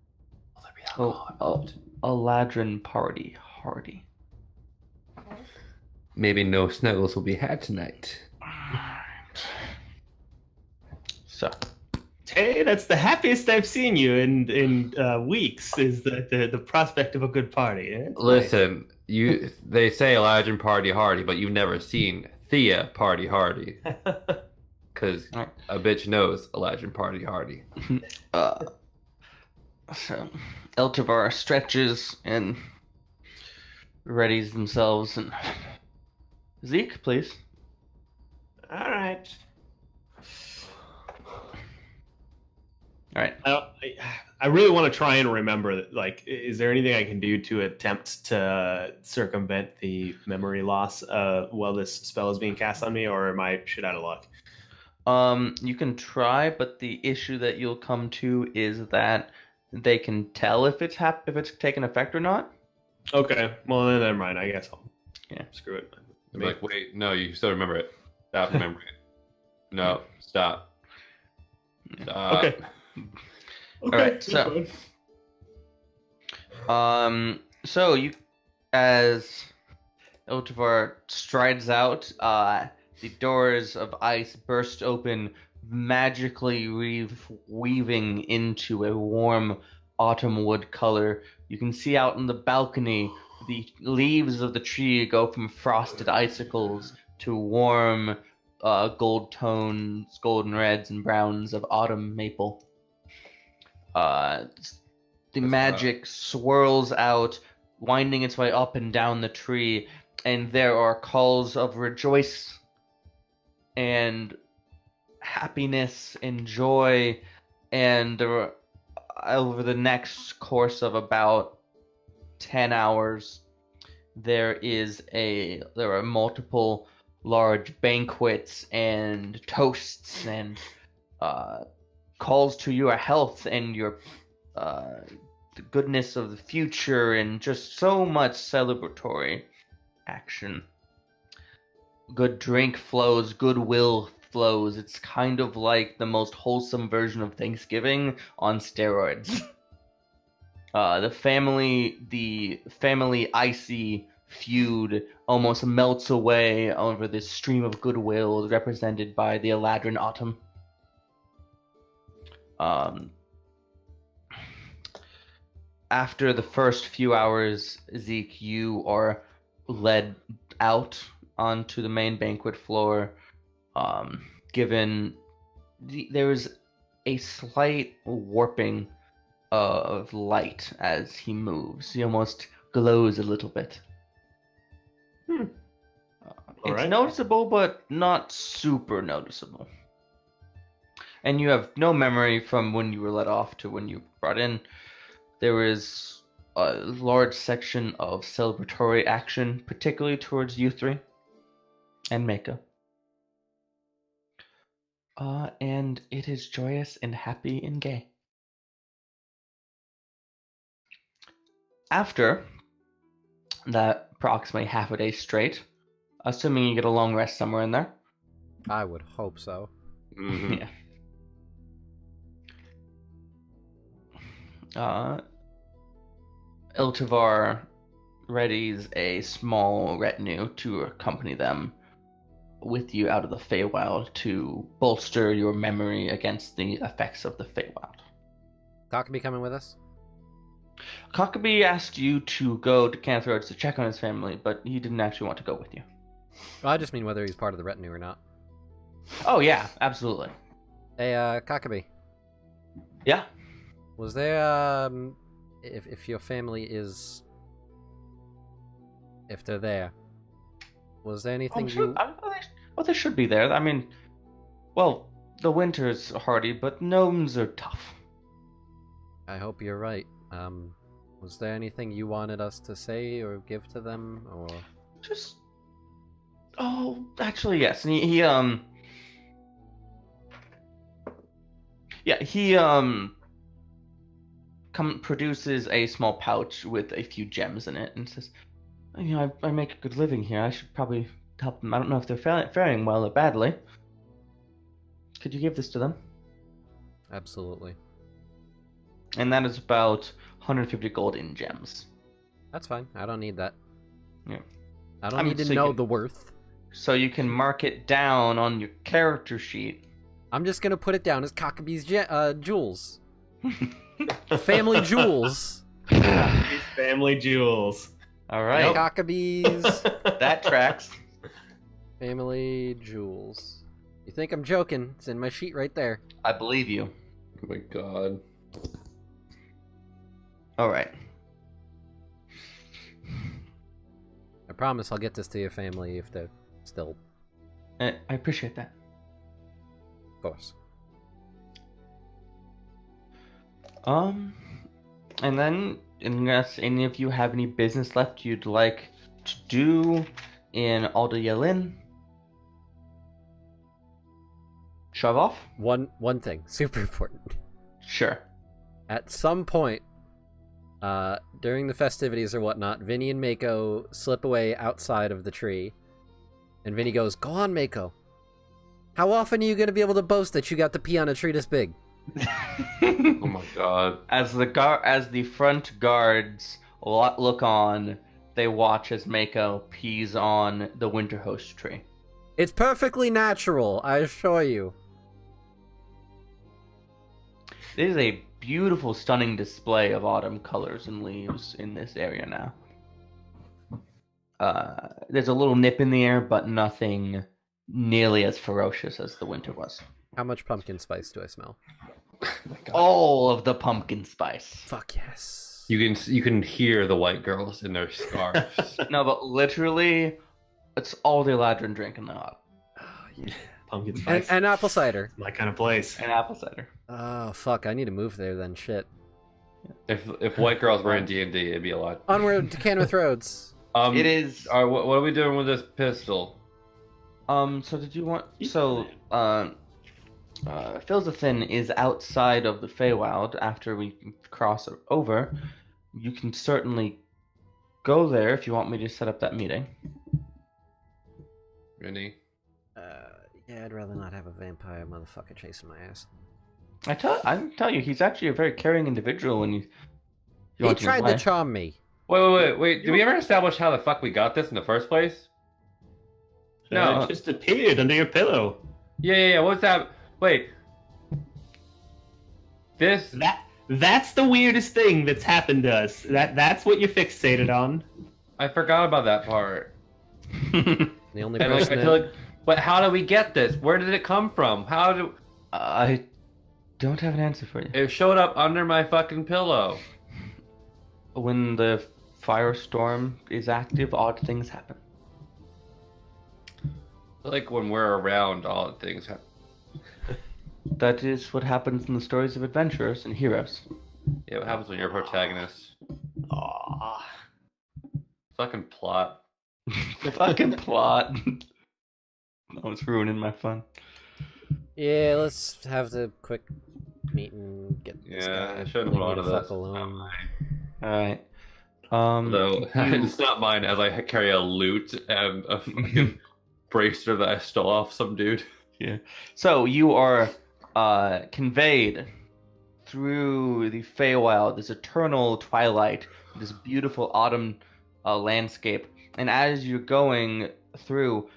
Will there be alcohol involved? A ladrin party, hardy. Maybe no snuggles will be had tonight. So, Hey, that's the happiest I've seen you in weeks. Is the prospect of a good party? Eh? It's Listen, they say Elijah party hardy, but you've never seen Thea party hardy. nice. Because a bitch knows Elijah party hardy. so Eltivar stretches and readies themselves and Zeke, please. All right. All right. I really want to try and remember. Like, is there anything I can do to attempt to circumvent the memory loss while this spell is being cast on me, or am I shit out of luck? You can try, but the issue that you'll come to is that they can tell if it's taken effect or not. Okay. Well, then never mind. I guess I'll screw it. I'm like, wait, no, you still remember it. Stop remembering it. No, stop. Stop. Okay. All right, so you, as Iltivar strides out, the doors of ice burst open, magically weaving into a warm autumn wood color. You can see out in the balcony the leaves of the tree go from frosted icicles to warm gold tones, golden reds and browns of autumn maple. The magic swirls out, winding its way up and down the tree, and there are calls of rejoice and happiness and joy, and over the next course of about 10 hours, there are multiple large banquets and toasts and calls to your health and your the goodness of the future, and just so much celebratory action. Good drink flows, goodwill flows. It's kind of like the most wholesome version of Thanksgiving on steroids. The family icy feud almost melts away over this stream of goodwill represented by the Eladrin Autumn. After the first few hours, Zeke, you are led out onto the main banquet floor. There's a slight warping of light as he moves. He almost glows a little bit. It's Alright. noticeable, but not super noticeable. And you have no memory from when you were let off to when you brought in. There is a large section of celebratory action, particularly towards you three and Mako. And it is joyous and happy and gay. After that approximately half a day straight, assuming you get a long rest somewhere in there. I would hope so. Mhm. Yeah. Iltivar readies a small retinue to accompany them with you out of the Feywild to bolster your memory against the effects of the Feywild. Cockabee coming with us? Cockabee asked you to go to Canthroads to check on his family, but he didn't actually want to go with you. Well, I just mean whether he's part of the retinue or not. Oh yeah, absolutely. Hey, Cockabee. Yeah. Was there, if your family is... If they're there, was there anything you... They should be there. I mean, well, the winter's hardy, but gnomes are tough. I hope you're right. Was there anything you wanted us to say or give to them, or... Just... Oh, actually, yes. And he produces a small pouch with a few gems in it and says, you know, I make a good living here. I should probably help them. I don't know if they're faring well or badly. Could you give this to them? Absolutely. And that is about 150 gold in gems. That's fine. I don't need that. Yeah. I don't need to know the worth. So you can mark it down on your character sheet. I'm just gonna put it down as Cockabee's jewels. Family jewels. These family jewels. All right. Yep. Cockabee's That tracks. family jewels. You think I'm joking? It's in my sheet right there. I believe you. Oh my god. All right. I promise I'll get this to your family if they're still, I appreciate that. of course. And then, unless any of you have any business left you'd like to do in Alda Yelin, shove off? One thing, super important. Sure. At some point, during the festivities or whatnot, Vinny and Mako slip away outside of the tree. And Vinny goes, "Go on, Mako. How often are you going to be able to boast that you got to pee on a tree this big?" Oh my god. As the front guards look on, they watch as Mako pees on the winter host tree. It's perfectly natural, I assure you. It is a beautiful, stunning display of autumn colors and leaves in this area now. There's a little nip in the air, but nothing nearly as ferocious as the winter was. How much pumpkin spice do I smell? All of the pumpkin spice. Fuck yes. You can hear the white girls in their scarves. No, but literally, it's all the Eladrin drink in the hut. Oh, yeah. Pumpkin spice. And apple cider. My kind of place. And apple cider. Oh, fuck. I need to move there then. Shit. If white girls were in D&D, it'd be a lot. Onward to Canwith Roads. It is. What are we doing with this pistol? So did you want... So, Filzathin is outside of the Feywild. After we cross over, you can certainly go there if you want me to set up that meeting. Vinny? Yeah, I'd rather not have a vampire motherfucker chasing my ass. I tell you, he's actually a very caring individual when you He want him tried to away. charm me. Wait. Did we ever establish how the fuck we got this in the first place? No. It just appeared under your pillow. Yeah. What's that? Wait. This. That's the weirdest thing that's happened to us. That's what you're fixated on. I forgot about that part. The only And like, person I feel like, but how do we get this? Where did it come from? How do I don't have an answer for you. it showed up under my fucking pillow? When the firestorm is active, odd things happen. Like when we're around, all things happen. That is what happens in the stories of adventurers and heroes. Yeah, what happens when you're a protagonist? Aww. Fucking plot. Fucking plot. No, it's ruining my fun. Yeah, let's have the quick meet and get this Yeah, guy. I shouldn't leave hold me on to the fuck this. alone. Alright. Though it's not mine, as I carry a lute and a fucking bracer that I stole off some dude. Yeah. So you are conveyed through the Feywild, this eternal twilight, this beautiful autumn landscape, and as you're going through,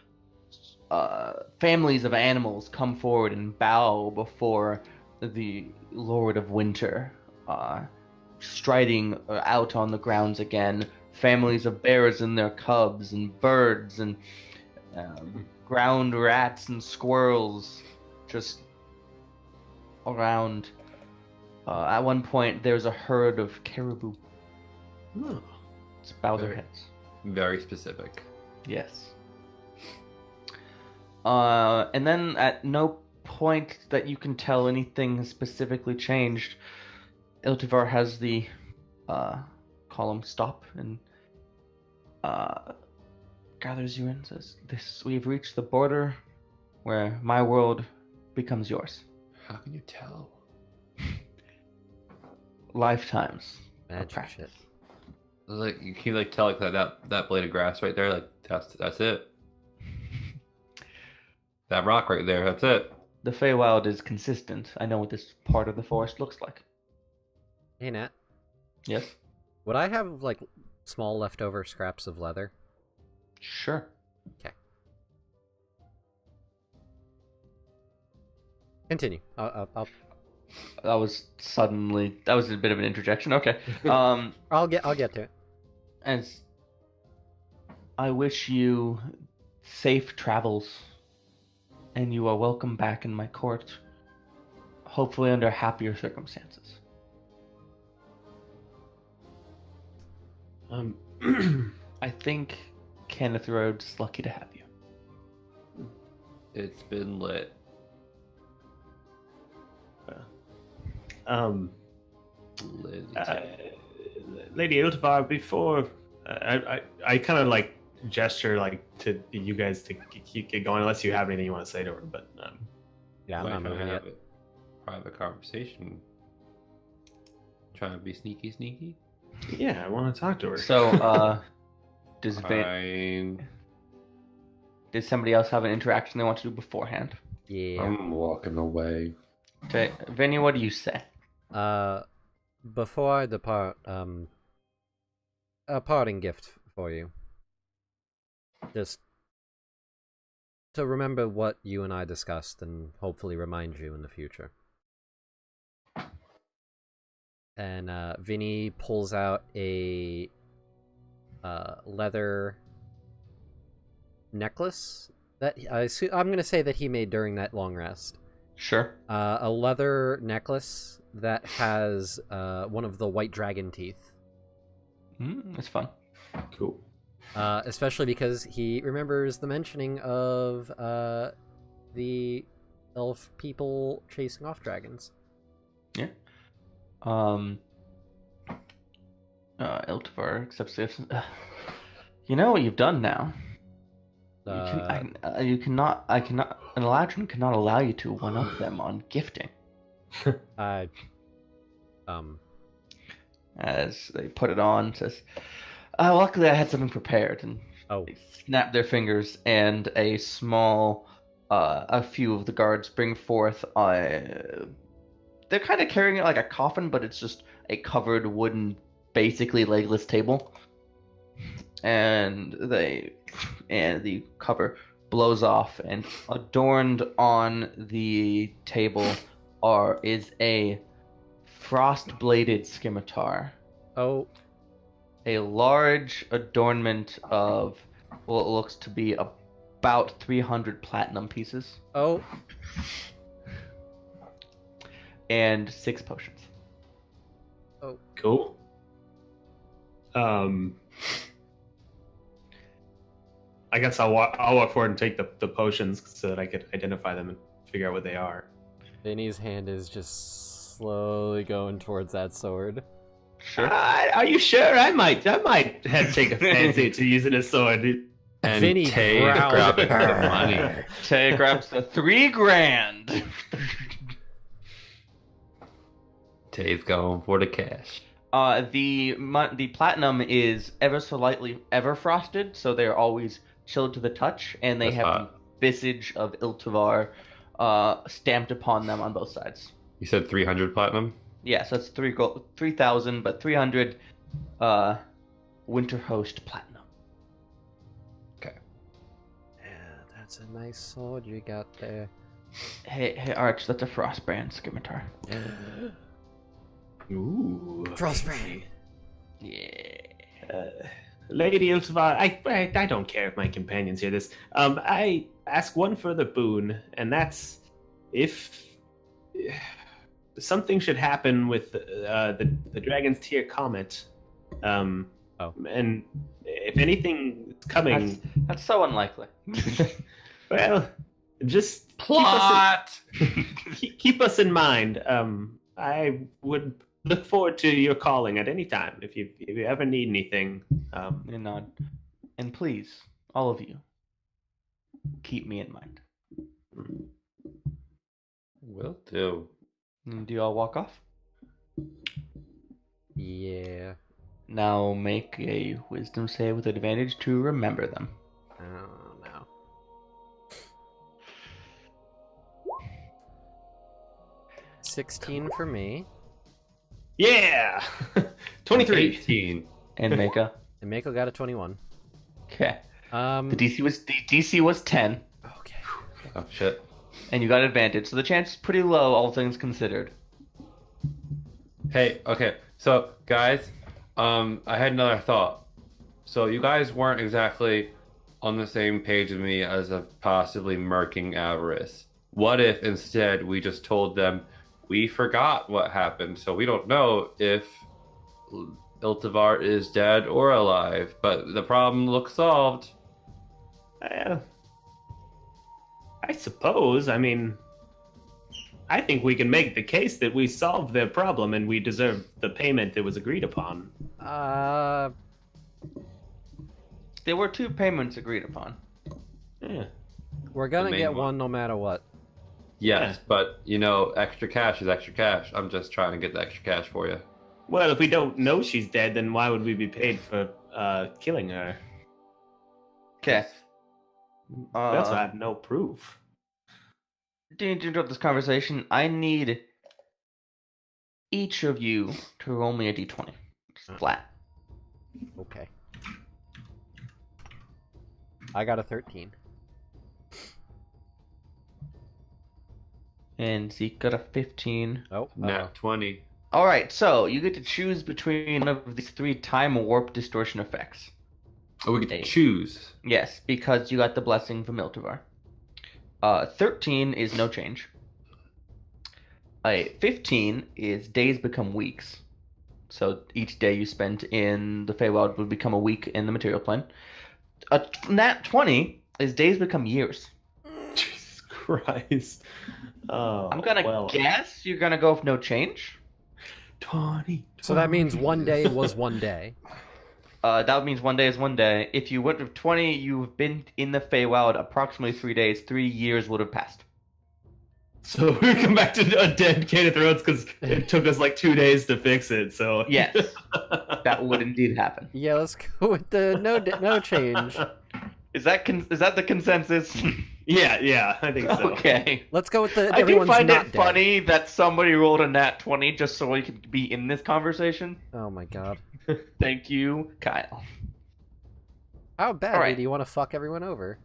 families of animals come forward and bow before the Lord of Winter, striding out on the grounds again. Families of bears and their cubs, and birds, and ground rats and squirrels just around. At one point, there's a herd of caribou. Oh. Just bow their Very- heads. Very specific. Yes. And then at no point that you can tell anything has specifically changed, Iltivar has the column stop and gathers you in, says, we've reached the border where my world becomes yours. How can you tell? Lifetimes. of Magic practice. shit. Like you can tell that blade of grass right there, like that's it. That rock right there, that's it. The Feywild is consistent. I know what this part of the forest looks like. Hey, Nat. Yes? Would I have, like, small leftover scraps of leather? Sure. Continue. I'll That was a bit of an interjection. Okay. I'll get to it. As I wish you safe travels, and you are welcome back in my court, hopefully under happier circumstances. I think Kenneth Rhodes is lucky to have you. It's been lit. Lit. Lady Iltivar, before I kind of like gesture like to you guys to keep going unless you have anything you want to say to her. But Yeah, Might I'm not try to moving yet. have a private conversation. Trying to be sneaky. yeah, I want to talk to her. So, does somebody else have an interaction they want to do beforehand? Yeah. I'm walking away. Okay, Vinny, what do you say? Before I depart, a parting gift for you. Just to remember what you and I discussed and hopefully remind you in the future. And Vinny pulls out a leather necklace that I'm going to say that he made during that long rest. Sure. A leather necklace that has one of the white dragon teeth. That's fun. Cool. Especially because he remembers the mentioning of the elf people chasing off dragons. Yeah. Iltivar accepts the gifts. You know what you've done now. An Eladrin cannot allow you to one up them on gifting. As they put it on, says, luckily I had something prepared, and Oh, they snap their fingers, and a small a few of the guards bring forth. They're kind of carrying it like a coffin, but it's just a covered wooden, basically legless table. And the cover blows off, and adorned on the table is a frost-bladed scimitar. Oh, A large adornment of what looks to be about 300 platinum pieces. oh. And 6 potions. Cool. I guess I'll walk forward and take the potions so that I could identify them and figure out what they are. Vinny's hand is just slowly going towards that sword. Sure. Are you sure? I might take a fancy to using a sword. And Vinny Tay growled. grabbing the money. Tay grabs the 3 grand. Tay's going for the cash. The platinum is ever so lightly ever frosted, so they're always chilled to the touch, and they That's have hot. the visage of Iltivar stamped upon them on both sides. You said 300 platinum? Yeah, so it's 3,000, but 300 Winter Host platinum. Okay. Yeah, that's a nice sword you got there. Hey, Arch, that's a Frostbrand scimitar. Ooh. Frostbrand. Yeah. Lady Iltivar, I don't care if my companions hear this. I ask one further boon, and that's if something should happen with the Dragon's Tear comet. And if anything is coming, That's so unlikely. well, just Plot! keep us in mind. I would look forward to your calling at any time if you ever need anything. You nod. And please, all of you, keep me in mind. Will do. Do you all walk off? Yeah. Now make a wisdom save with advantage to remember them. Oh, no. $16 for me. Yeah, 23. 18. And Mako. And Mako got a 21. Okay. Um. The DC was 10, Okay. Oh, shit. and you got advantage, so the chance is pretty low, all things considered. Hey, okay. So, guys, I had another thought. So, you guys weren't exactly on the same page with me as of possibly murking Avarice. What if instead we just told them we forgot what happened, so we don't know if Iltivar is dead or alive, but the problem looks solved? I suppose. I mean, I think we can make the case that we solved their problem and we deserve the payment that was agreed upon. There were 2 payments agreed upon. Yeah. We're gonna main get one. one no matter what. Yes, but, extra cash is extra cash. I'm just trying to get the extra cash for you. Well, if we don't know she's dead, then why would we be paid for killing her? Okay. We also have no proof. To interrupt this conversation, I need each of you to roll me a d20. Just flat. Okay. I got a 13. And Zeke got a 15. Oh, Nat 20. Alright, so you get to choose between one of these 3 time warp distortion effects. Oh, we get to Hey. choose. Yes, because you got the blessing from Iltivar. 13 is no change. 15 is days become weeks. So each day you spent in the Feywild would become a week in the material plane. Nat 20 is days become years. Jesus Christ. Oh, I'm gonna guess you're gonna go with no change. 20. so that means one day was one day. That means one day is one day. If you went with 20, you've been in the Feywild approximately 3 days. 3 years would have passed. So we come back to a dead Cane of Throats because it took us like 2 days to fix it. So Yes, that would indeed happen. Yeah, let's go with the no change. Is that the consensus? Yeah, I think so. Okay. Let's go with the I do everyone's find not it dead. funny that somebody rolled a nat 20 just so we could be in this conversation. Oh my god. Thank you, Kyle. How badly Alright. do you want to fuck everyone over?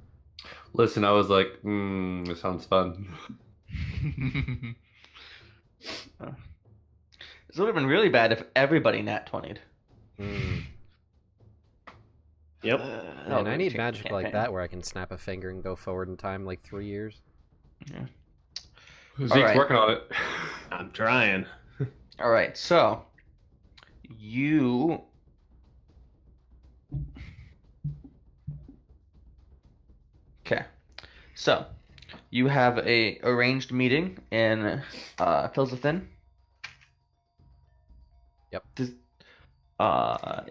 Listen, I was like, this sounds fun. This would have been really bad if everybody nat 20'd. Mm. Yep. Man, I need magic like that where I can snap a finger and go forward in time like 3 years. Yeah. Zeke's Alright. working on it. I'm trying. All right, so you okay? So you have a arranged meeting in Filzathan. Yep.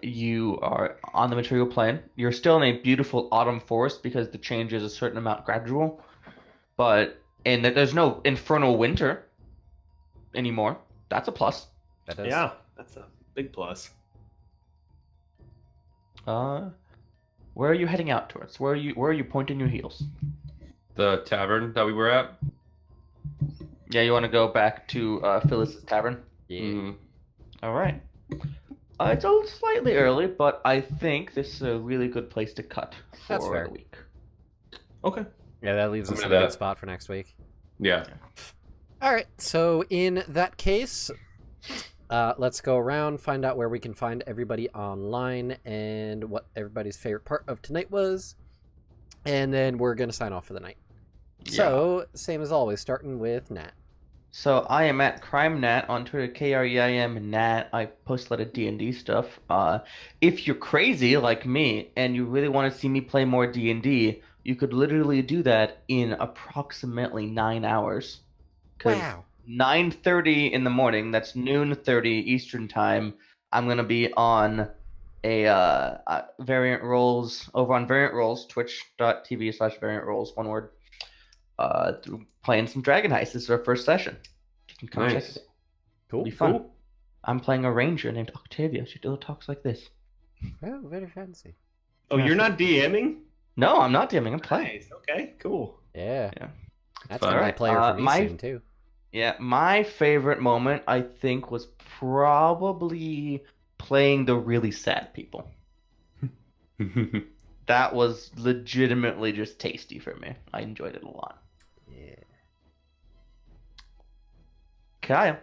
You are on the material plane. You're still in a beautiful autumn forest because the change is a certain amount gradual, but and there's no infernal winter anymore. That's a plus. That is. Yeah, that's a big plus. Where are you heading out towards? Where are you pointing your heels? The tavern that we were at. Yeah, you want to go back to Phyllis's tavern? Yeah. Mhm. All right. It's a little slightly early, but I think this is a really good place to cut for That's fair. the week. Okay. Yeah, that leaves us I'm in a into good that. spot for next week. Yeah. All right, so in that case, let's go around, find out where we can find everybody online and what everybody's favorite part of tonight was, and then we're going to sign off for the night. So, same as always, starting with Nat. So I am at CrimeNat on Twitter, KREIM-NAT. I post a lot of D&D stuff. If you're crazy like me and you really want to see me play more D&D, you could literally do that in approximately 9 hours. 'Cause Wow. 9:30 in the morning, that's noon 30 Eastern time, I'm going to be on a Variant Rolls, over on Variant Rolls, twitch.tv/Variant Rolls, one word, playing some Dragon Heist. This is our first session. You can come check Nice. it out. Cool. It'll be fun. I'm playing a ranger named Octavia. She talks like this. Oh, very fancy. Oh, you're not DMing? No, I'm not DMing. I'm playing. Nice. Okay, cool. Yeah. Yeah. That's fun. going to be Alright, player for me my- soon, too. Yeah, my favorite moment, I think, was probably playing the really sad people. That was legitimately just tasty for me. I enjoyed it a lot. Yeah. Kyle.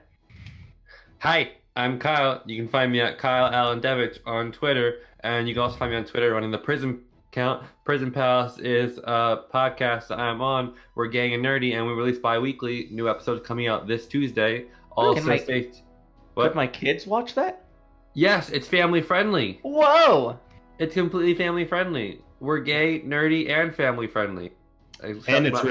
Hi, I'm Kyle. You can find me at Kyle Allen Devich on Twitter, and you can also find me on Twitter running the Prison account. Prison Palace is a podcast that I'm on. We're gang and nerdy, and we release bi-weekly. New episodes coming out this Tuesday. Also, Can my- stay. Could What? my kids watch that? Yes, it's family friendly. Whoa! It's completely family friendly. We're gay, nerdy, and family friendly. And it's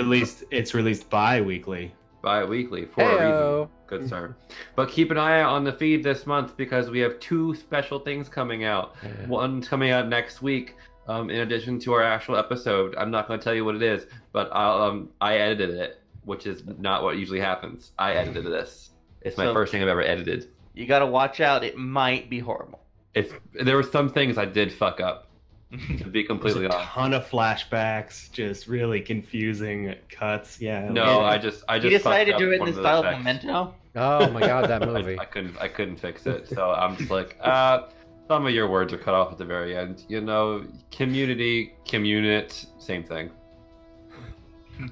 released bi-weekly. bi-weekly for a reason. Heyo. Good sir. But keep an eye out on the feed this month because we have 2 special things coming out. One's coming out next week. In addition to our actual episode, I'm not going to tell you what it is, but I edited it, which is not what usually happens. I edited this. It's my So- first thing I've ever edited. You gotta watch out. It might be horrible. There were some things I did fuck up, to be There's completely a honest. ton of flashbacks, just really confusing cuts. Yeah. No, Yeah. I just You decided to fucked do up it in one the of style of effects. Memento? Oh my god, that movie. I couldn't fix it, so I'm just like, some of your words are cut off at the very end. You know, community, communit, same thing.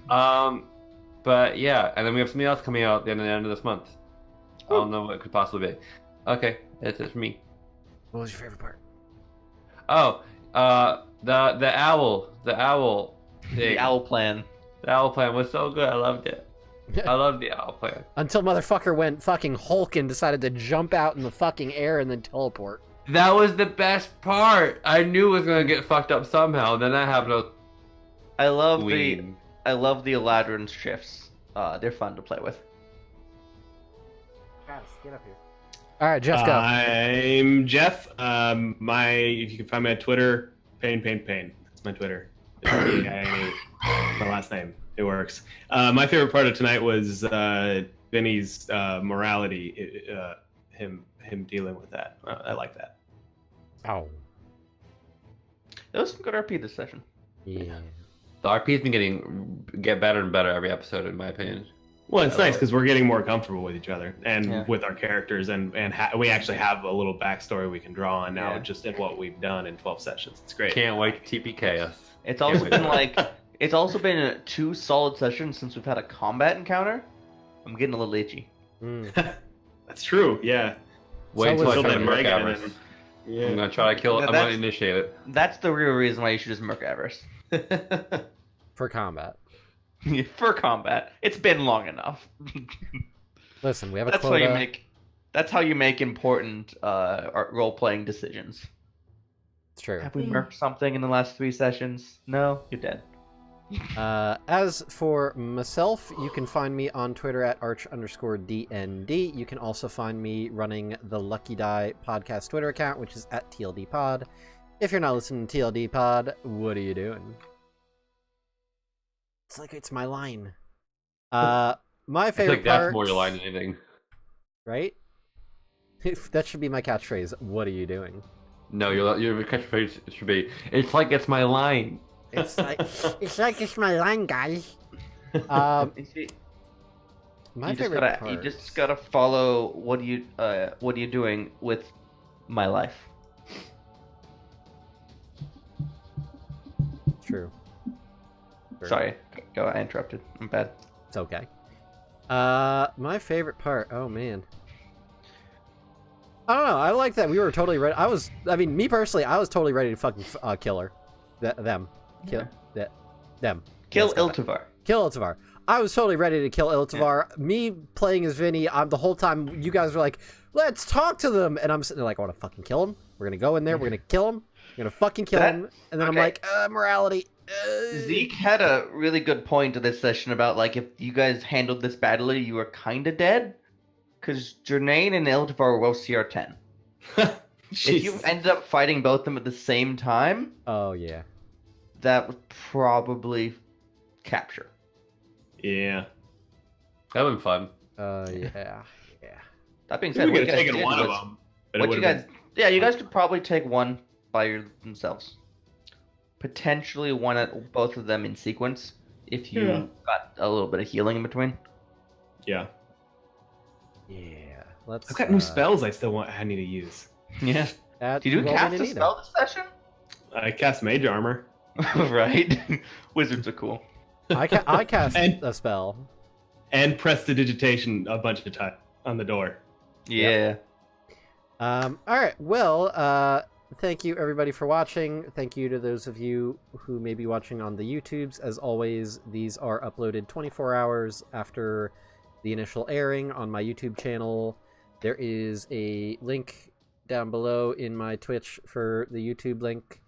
But yeah, and then we have something else coming out at the end of this month. I don't know what it could possibly be. Okay, that's it for me. What was your favorite part? Oh, the owl thing. The owl plan. The owl plan was so good. I loved it. I loved the owl plan. Until motherfucker went fucking Hulk and decided to jump out in the fucking air and then teleport. That was the best part. I knew it was gonna get fucked up somehow. Then that happened. I love Queen. the Eladrin shifts. They're fun to play with. Guys, get up here. All right, Jeff, go. I'm Jeff. You can find me on Twitter. Pain. That's my Twitter. My last name. It works. My favorite part of tonight was Vinny's morality. Him dealing with that. I like that. Oh. There was some good RP this session. Yeah. The RP's been get better and better every episode, in my opinion. Well, it's nice because we're getting more comfortable with each other and Yeah. with our characters, and we actually have a little backstory we can draw on now, Yeah. just in what we've done in 12 sessions. It's great. Can't wait to TPK us. It's also wait. been like it's also been 2 solid sessions since we've had a combat encounter. I'm getting a little itchy. Mm. That's true. Yeah. Wait So until I was try to that merc dragon, and Avarice. then- I'm gonna try to kill it. Yeah, I'm gonna that's- initiate it. That's the real reason why you should just merc Avarice. For combat. For combat. It's been long enough. Listen, we have a That's how quota. you make. That's how you make important role playing decisions. It's true. Have we merked something in the last 3 sessions? No, you're dead. As for myself, you can find me on Twitter at arch_DND. You can also find me running the Lucky Die podcast Twitter account, which is at TLD Pod. If you're not listening to TLD Pod, what are you doing? It's like it's my line. My I favorite think that's part, more your line than anything. right? That should be my catchphrase. What are you doing? No, your catchphrase should be, it's like it's my line. It's like it's my line, guys. You see, My you just favorite gotta part. you just gotta follow what are you doing with my life. True. True. Sorry, go. I interrupted. I'm bad. It's okay. My favorite part. Oh man. I don't know. I like that we were totally ready. I mean, me personally, I was totally ready to fucking kill her. Them. Kill them. Kill Yes, got it. Iltivar. Kill Iltivar. I was totally ready to kill Iltivar. Me playing as Vinny, the whole time you guys were like, let's talk to them. And I'm sitting there like, I want to fucking kill him. We're going to go in there. We're going to kill him. We're going to fucking kill him. And then I'm okay. like, morality. Zeke had a really good point to this session about like if you guys handled this badly, you were kind of dead. Because Jernaine and Iltivar were both CR10. If you Jesus. ended up fighting both of them at the same time, Oh, yeah. that would probably capture. Yeah. That would been fun. Yeah. Yeah. That being We said, could what have you guys taken did one of was- them. But it What you would've guys, yeah, you guys could probably take one by themselves. Potentially one at both of them in sequence if you Yeah. got a little bit of healing in between. Yeah. Yeah. Let's. I've got new spells I need to use. Yeah. Did Did you cast a spell this session? I cast Mage Armor. Right. Wizards are cool. I cast And- a spell. And Prestidigitation a bunch of times on the door. Yeah. All right. Well, thank you everybody for watching. Thank you to those of you who may be watching on the YouTubes. As always, these are uploaded 24 hours after the initial airing on my YouTube channel. There is a link down below in my Twitch for the YouTube link.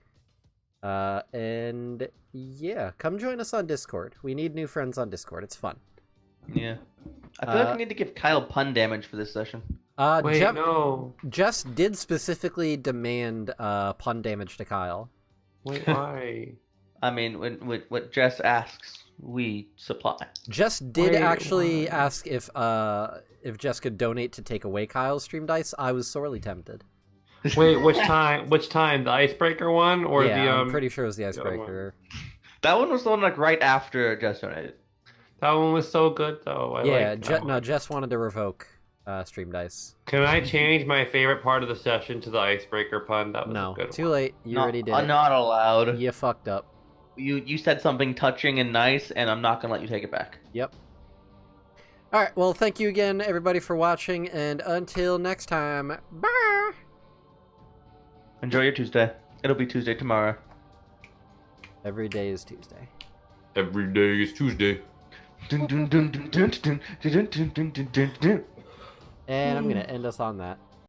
And yeah, come join us on Discord. We need new friends on Discord. It's fun. Yeah. I feel like I need to give Kyle pun damage for this session. Wait, Jeff, no. Jess did specifically demand pun damage to Kyle. Wait, why? I mean, when what Jess asks, we supply. Jess did Wait, actually why? ask if Jess could donate to take away Kyle's stream dice. I was sorely tempted. Wait, which time? Which time? The icebreaker one or yeah, the I'm pretty sure it was the other one. icebreaker. That one was the one like right after Jess donated. That one was so good though. I Yeah, liked that one. no, Jess wanted to revoke stream dice. Can I change my favorite part of the session to the icebreaker pun? That was No, a good too one. late. You already did it. Not allowed. You fucked up. You said something touching and nice, and I'm not gonna let you take it back. Yep. All right. Well, thank you again, everybody, for watching, and until next time, bye. Enjoy your Tuesday. It'll be Tuesday tomorrow. Every day is Tuesday. Every day is Tuesday. Dun, dun, dun, dun, dun, dun, dun, dun, dun, dun, dun, dun. And I'm gonna end us on that.